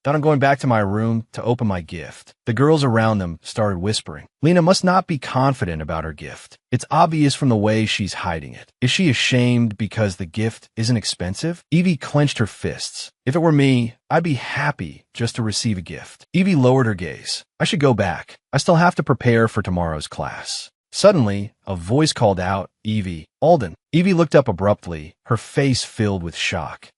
Thought I'm going back to my room to open my gift. The girls around them started whispering. Lena must not be confident about her gift. It's obvious from the way she's hiding it. Is she ashamed because the gift isn't expensive? Eevee clenched her fists. If it were me, I'd be happy just to receive a gift. Eevee lowered her gaze. I should go back. I still have to prepare for tomorrow's class. Suddenly, a voice called out, Eevee, Alden. Eevee looked up abruptly, her face filled with shock.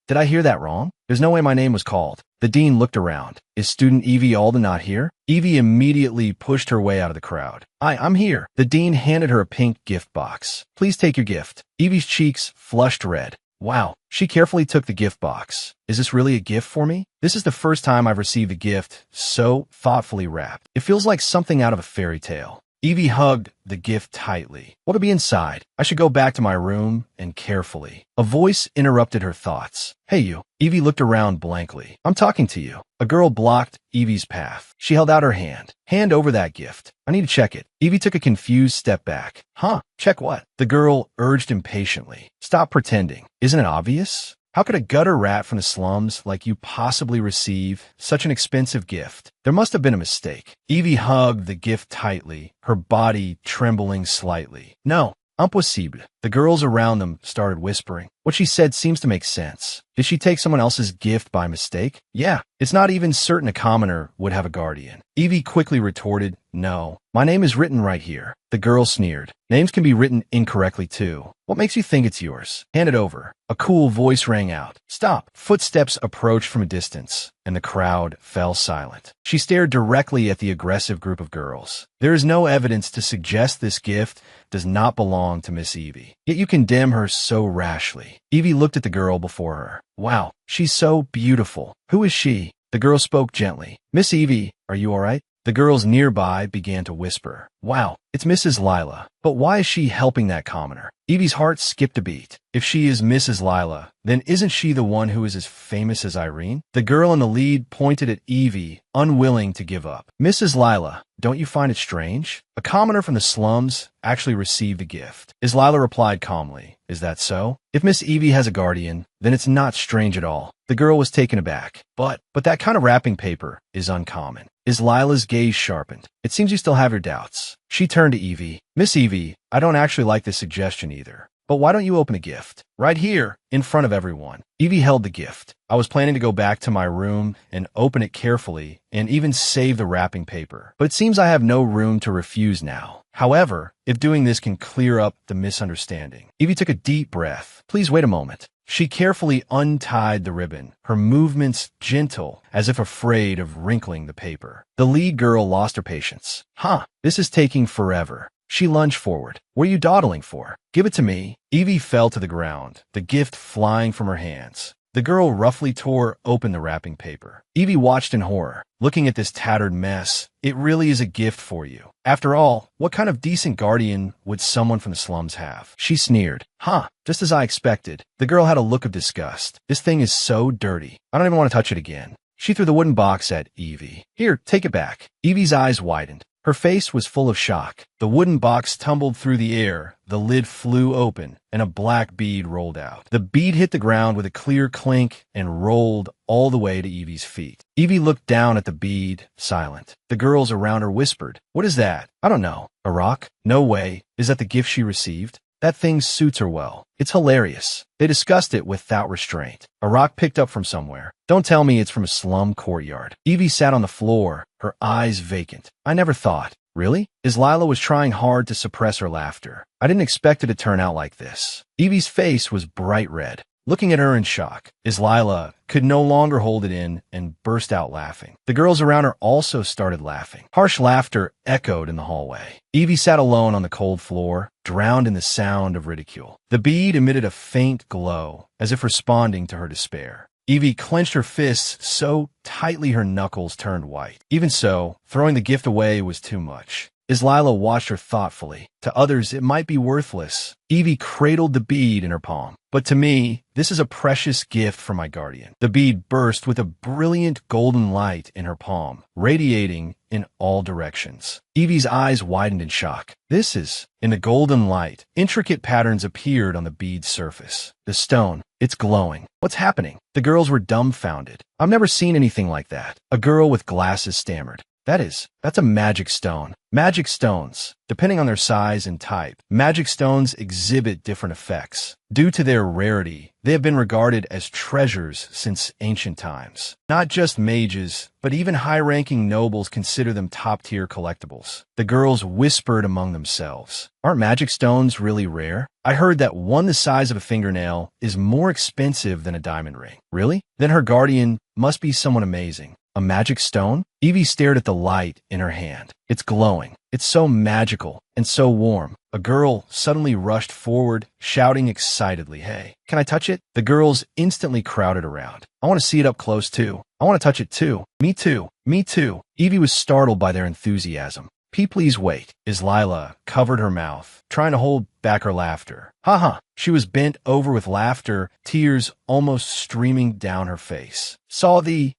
Did I hear that wrong? There's no way my name was called. The dean looked around. Is student Eevee Alden not here? Eevee immediately pushed her way out of the crowd. I'm here. The dean handed her a pink gift box. Please take your gift. Eevee's cheeks flushed red. Wow. She carefully took the gift box. Is this really a gift for me? This is the first time I've received a gift so thoughtfully wrapped. It feels like something out of a fairy tale. Eevee hugged the gift tightly. What'll be inside? I should go back to my room and carefully. A voice interrupted her thoughts. Hey you. Eevee looked around blankly. I'm talking to you. A girl blocked Eevee's path. She held out her hand. Hand over that gift. I need to check it. Eevee took a confused step back. Check what? The girl urged impatiently. Stop pretending. Isn't it obvious? How could a gutter rat from the slums like you possibly receive such an expensive gift? There must have been a mistake. Eevee hugged the gift tightly, her body trembling slightly. No, impossible. The girls around them started whispering. What she said seems to make sense. Did she take someone else's gift by mistake? Yeah, it's not even certain a commoner would have a guardian. Eevee quickly retorted, no. My name is written right here. The girl sneered. Names can be written incorrectly too. What makes you think it's yours? Hand it over. A cool voice rang out. Stop. Footsteps approached from a distance, and the crowd fell silent. She stared directly at the aggressive group of girls. There is no evidence to suggest this gift does not belong to Miss Eevee. Yet you condemn her so rashly. Eevee looked at the girl before her. Wow, she's so beautiful. Who is she? The girl spoke gently. Miss Eevee, are you all right? The girls nearby began to whisper. Wow, it's Mrs. Lila. But why is she helping that commoner? Eevee's heart skipped a beat. If she is Mrs. Lila, then isn't she the one who is as famous as Irene? The girl in the lead pointed at Eevee, unwilling to give up. Mrs. Lila, don't you find it strange? A commoner from the slums actually received a gift. As Lila replied calmly, is that so? If Miss Eevee has a guardian, then it's not strange at all. The girl was taken aback. But that kind of wrapping paper is uncommon. Is Lila's gaze sharpened? It seems you still have your doubts. She turned to Eevee. Miss Eevee, I don't actually like this suggestion either. But why don't you open a gift? Right here, in front of everyone. Eevee held the gift. I was planning to go back to my room and open it carefully and even save the wrapping paper. But it seems I have no room to refuse now. However, if doing this can clear up the misunderstanding. Eevee took a deep breath. Please wait a moment. She carefully untied the ribbon, her movements gentle, as if afraid of wrinkling the paper. The lead girl lost her patience. This is taking forever. She lunged forward. What are you dawdling for? Give it to me. Eevee fell to the ground, the gift flying from her hands. The girl roughly tore open the wrapping paper. Eevee watched in horror, looking at this tattered mess. It really is a gift for you. After all, what kind of decent guardian would someone from the slums have? She sneered. Just as I expected. The girl had a look of disgust. This thing is so dirty. I don't even want to touch it again. She threw the wooden box at Eevee. Here, take it back. Eevee's eyes widened. Her face was full of shock. The wooden box tumbled through the air, the lid flew open, and a black bead rolled out. The bead hit the ground with a clear clink and rolled all the way to Eevee's feet. Eevee looked down at the bead, silent. The girls around her whispered, What is that? I don't know. A rock? No way. Is that the gift she received? That thing suits her well. It's hilarious. They discussed it without restraint. A rock picked up from somewhere. Don't tell me it's from a slum courtyard. Eevee sat on the floor, her eyes vacant. I never thought. Really? As Lila was trying hard to suppress her laughter. I didn't expect it to turn out like this. Eevee's face was bright red. Looking at her in shock, as Lila could no longer hold it in and burst out laughing. The girls around her also started laughing. Harsh laughter echoed in the hallway. Eevee sat alone on the cold floor, drowned in the sound of ridicule. The bead emitted a faint glow, as if responding to her despair. Eevee clenched her fists so tightly her knuckles turned white. Even so, throwing the gift away was too much. Lila watched her thoughtfully. To others, it might be worthless. Eevee cradled the bead in her palm. But to me, this is a precious gift from my guardian. The bead burst with a brilliant golden light in her palm, radiating in all directions. Eevee's eyes widened in shock. This is, in the golden light, intricate patterns appeared on the bead's surface. The stone, it's glowing. What's happening? The girls were dumbfounded. I've never seen anything like that. A girl with glasses stammered. That's a magic stone. Magic stones, depending on their size and type, magic stones exhibit different effects. Due to their rarity, they have been regarded as treasures since ancient times. Not just mages, but even high-ranking nobles consider them top-tier collectibles. The girls whispered among themselves. Aren't magic stones really rare? I heard that one the size of a fingernail is more expensive than a diamond ring. Really? Then her guardian must be someone amazing. A magic stone? Eevee stared at the light in her hand. It's glowing. It's so magical and so warm. A girl suddenly rushed forward, shouting excitedly, "Hey, can I touch it?" The girls instantly crowded around. I want to see it up close too. I want to touch it too. Me too. Me too. Eevee was startled by their enthusiasm. Please wait. Lila covered her mouth, trying to hold back her laughter. Ha. She was bent over with laughter, tears almost streaming down her face. Saw thee.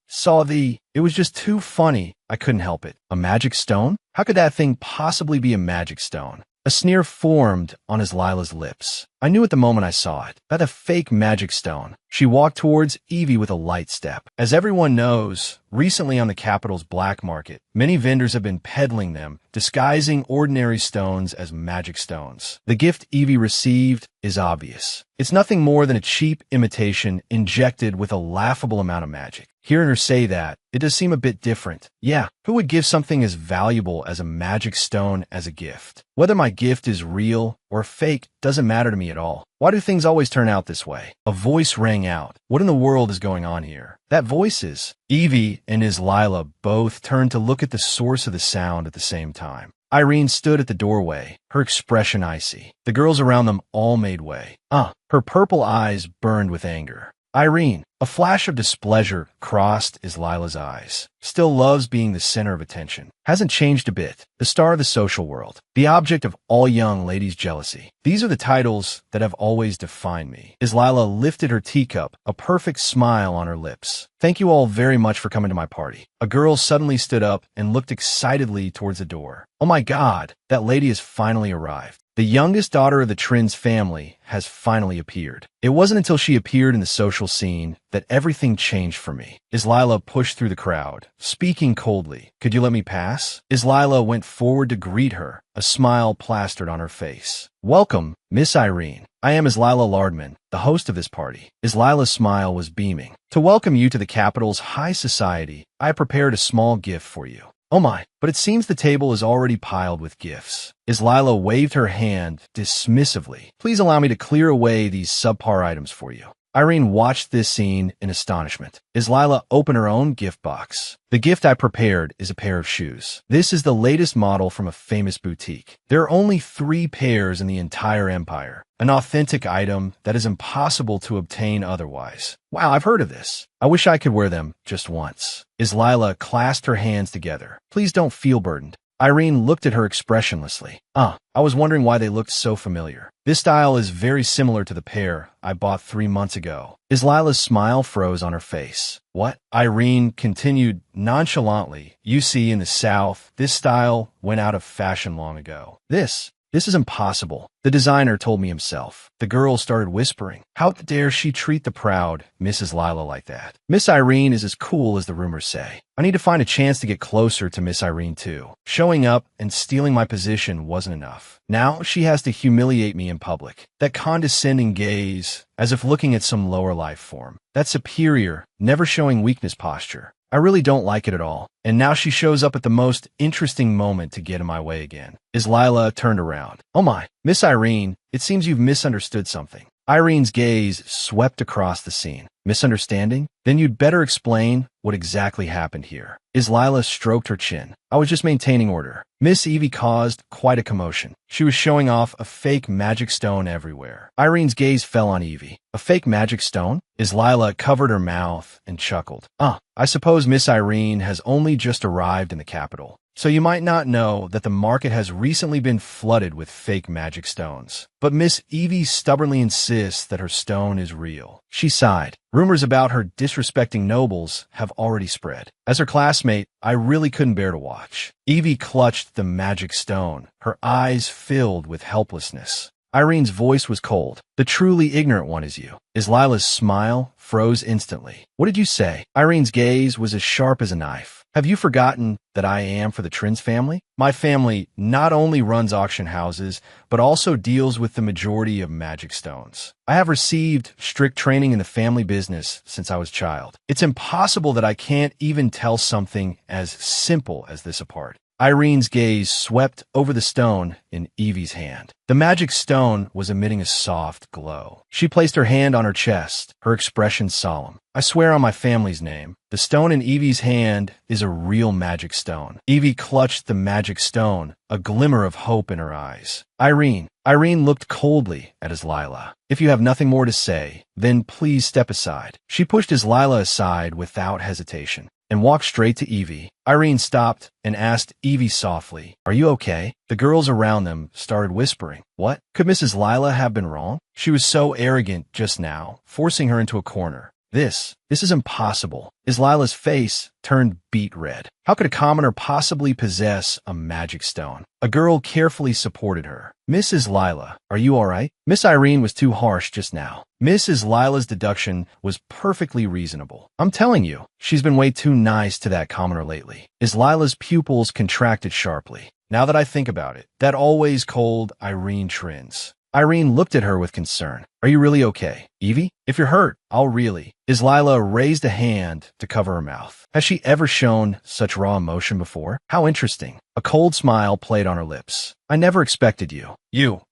It was just too funny. I couldn't help it. A magic stone? How could that thing possibly be a magic stone? A sneer formed on Lila's lips. I knew at the moment I saw it. That a fake magic stone. She walked towards Eevee with a light step. As everyone knows, recently on the capital's black market, many vendors have been peddling them, disguising ordinary stones as magic stones. The gift Eevee received is obvious. It's nothing more than a cheap imitation injected with a laughable amount of magic. Hearing her say that, it does seem a bit different. Yeah, who would give something as valuable as a magic stone as a gift? Whether my gift is real or fake doesn't matter to me at all. Why do things always turn out this way? A voice rang out. What in the world is going on here? That voice is... Eevee and Lila both turned to look at the source of the sound at the same time. Irene stood at the doorway, her expression icy. The girls around them all made way. Her purple eyes burned with anger. Irene, a flash of displeasure crossed Lila's eyes. Still loves being the center of attention. Hasn't changed a bit. The star of the social world. The object of all young ladies' jealousy. These are the titles that have always defined me. Lila lifted her teacup, a perfect smile on her lips. Thank you all very much for coming to my party. A girl suddenly stood up and looked excitedly towards the door. Oh my God, that lady has finally arrived. The youngest daughter of the Trin's family has finally appeared. It wasn't until she appeared in the social scene that everything changed for me. Lila pushed through the crowd, speaking coldly. Could you let me pass? Lila went forward to greet her, a smile plastered on her face. Welcome, Miss Irene. I am Lila Lardman, the host of this party. Lila's smile was beaming. To welcome you to the capital's high society, I prepared a small gift for you. Oh my, but it seems the table is already piled with gifts. Lila waved her hand dismissively. Please allow me to clear away these subpar items for you. Irene watched this scene in astonishment. Lila opened her own gift box. The gift I prepared is a pair of shoes. This is the latest model from a famous boutique. There are only 3 pairs in the entire empire. An authentic item that is impossible to obtain otherwise. Wow, I've heard of this. I wish I could wear them just once. Lila clasped her hands together. Please don't feel burdened. Irene looked at her expressionlessly. I was wondering why they looked so familiar. This style is very similar to the pair I bought 3 months ago. Lila's smile froze on her face. What? Irene continued nonchalantly. You see, in the South, this style went out of fashion long ago. This is impossible. The designer told me himself. The girl started whispering. How dare she treat the proud Mrs. Lila like that? Miss Irene is as cool as the rumors say. I need to find a chance to get closer to Miss Irene too. Showing up and stealing my position wasn't enough. Now she has to humiliate me in public. That condescending gaze, as if looking at some lower life form. That superior, never showing weakness posture. I really don't like it at all. And now she shows up at the most interesting moment to get in my way again. Lila turned around. Oh my, Miss Irene, it seems you've misunderstood something. Irene's gaze swept across the scene. Misunderstanding? Then you'd better explain what exactly happened here. Lila stroked her chin. I was just maintaining order. Miss Eevee caused quite a commotion. She was showing off a fake magic stone everywhere. Irene's gaze fell on Eevee. A fake magic stone? Lila covered her mouth and chuckled. I suppose Miss Irene has only just arrived in the capital. So you might not know that the market has recently been flooded with fake magic stones. But Miss Eevee stubbornly insists that her stone is real. She sighed. Rumors about her disrespecting nobles have already spread. As her classmate, I really couldn't bear to watch. Eevee clutched the magic stone, her eyes filled with helplessness. Irene's voice was cold. The truly ignorant one is you. Isla's smile froze instantly. What did you say? Irene's gaze was as sharp as a knife. Have you forgotten that I am for the Trins family? My family not only runs auction houses, but also deals with the majority of magic stones. I have received strict training in the family business since I was a child. It's impossible that I can't even tell something as simple as this apart. Irene's gaze swept over the stone in Eevee's hand. The magic stone was emitting a soft glow. She placed her hand on her chest, her expression solemn. I swear on my family's name, the stone in Eevee's hand is a real magic stone. Eevee clutched the magic stone, a glimmer of hope in her eyes. Irene looked coldly at Isla. If you have nothing more to say, then please step aside. She pushed Isla aside without hesitation and walked straight to Eevee. Irene stopped and asked Eevee softly, "Are you okay?" The girls around them started whispering. What? Could Mrs. Lila have been wrong? She was so arrogant just now, forcing her into a corner. This is impossible. Isla's face turned beet red. How could a commoner possibly possess a magic stone? A girl carefully supported her. Mrs. Lila, are you all right? Miss Irene was too harsh just now. Mrs. Lila's deduction was perfectly reasonable. I'm telling you, she's been way too nice to that commoner lately. Isla's pupils contracted sharply. Now that I think about it, that always cold Irene Trins. Irene looked at her with concern. Are you really okay? Eevee? If you're hurt, I'll really. Isla raised a hand to cover her mouth. Has she ever shown such raw emotion before? How interesting. A cold smile played on her lips. I never expected you,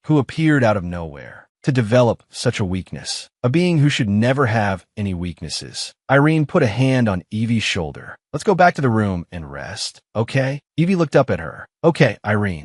who appeared out of nowhere, to develop such a weakness. A being who should never have any weaknesses. Irene put a hand on Eevee's shoulder. Let's go back to the room and rest, okay? Eevee looked up at her. Okay, Irene.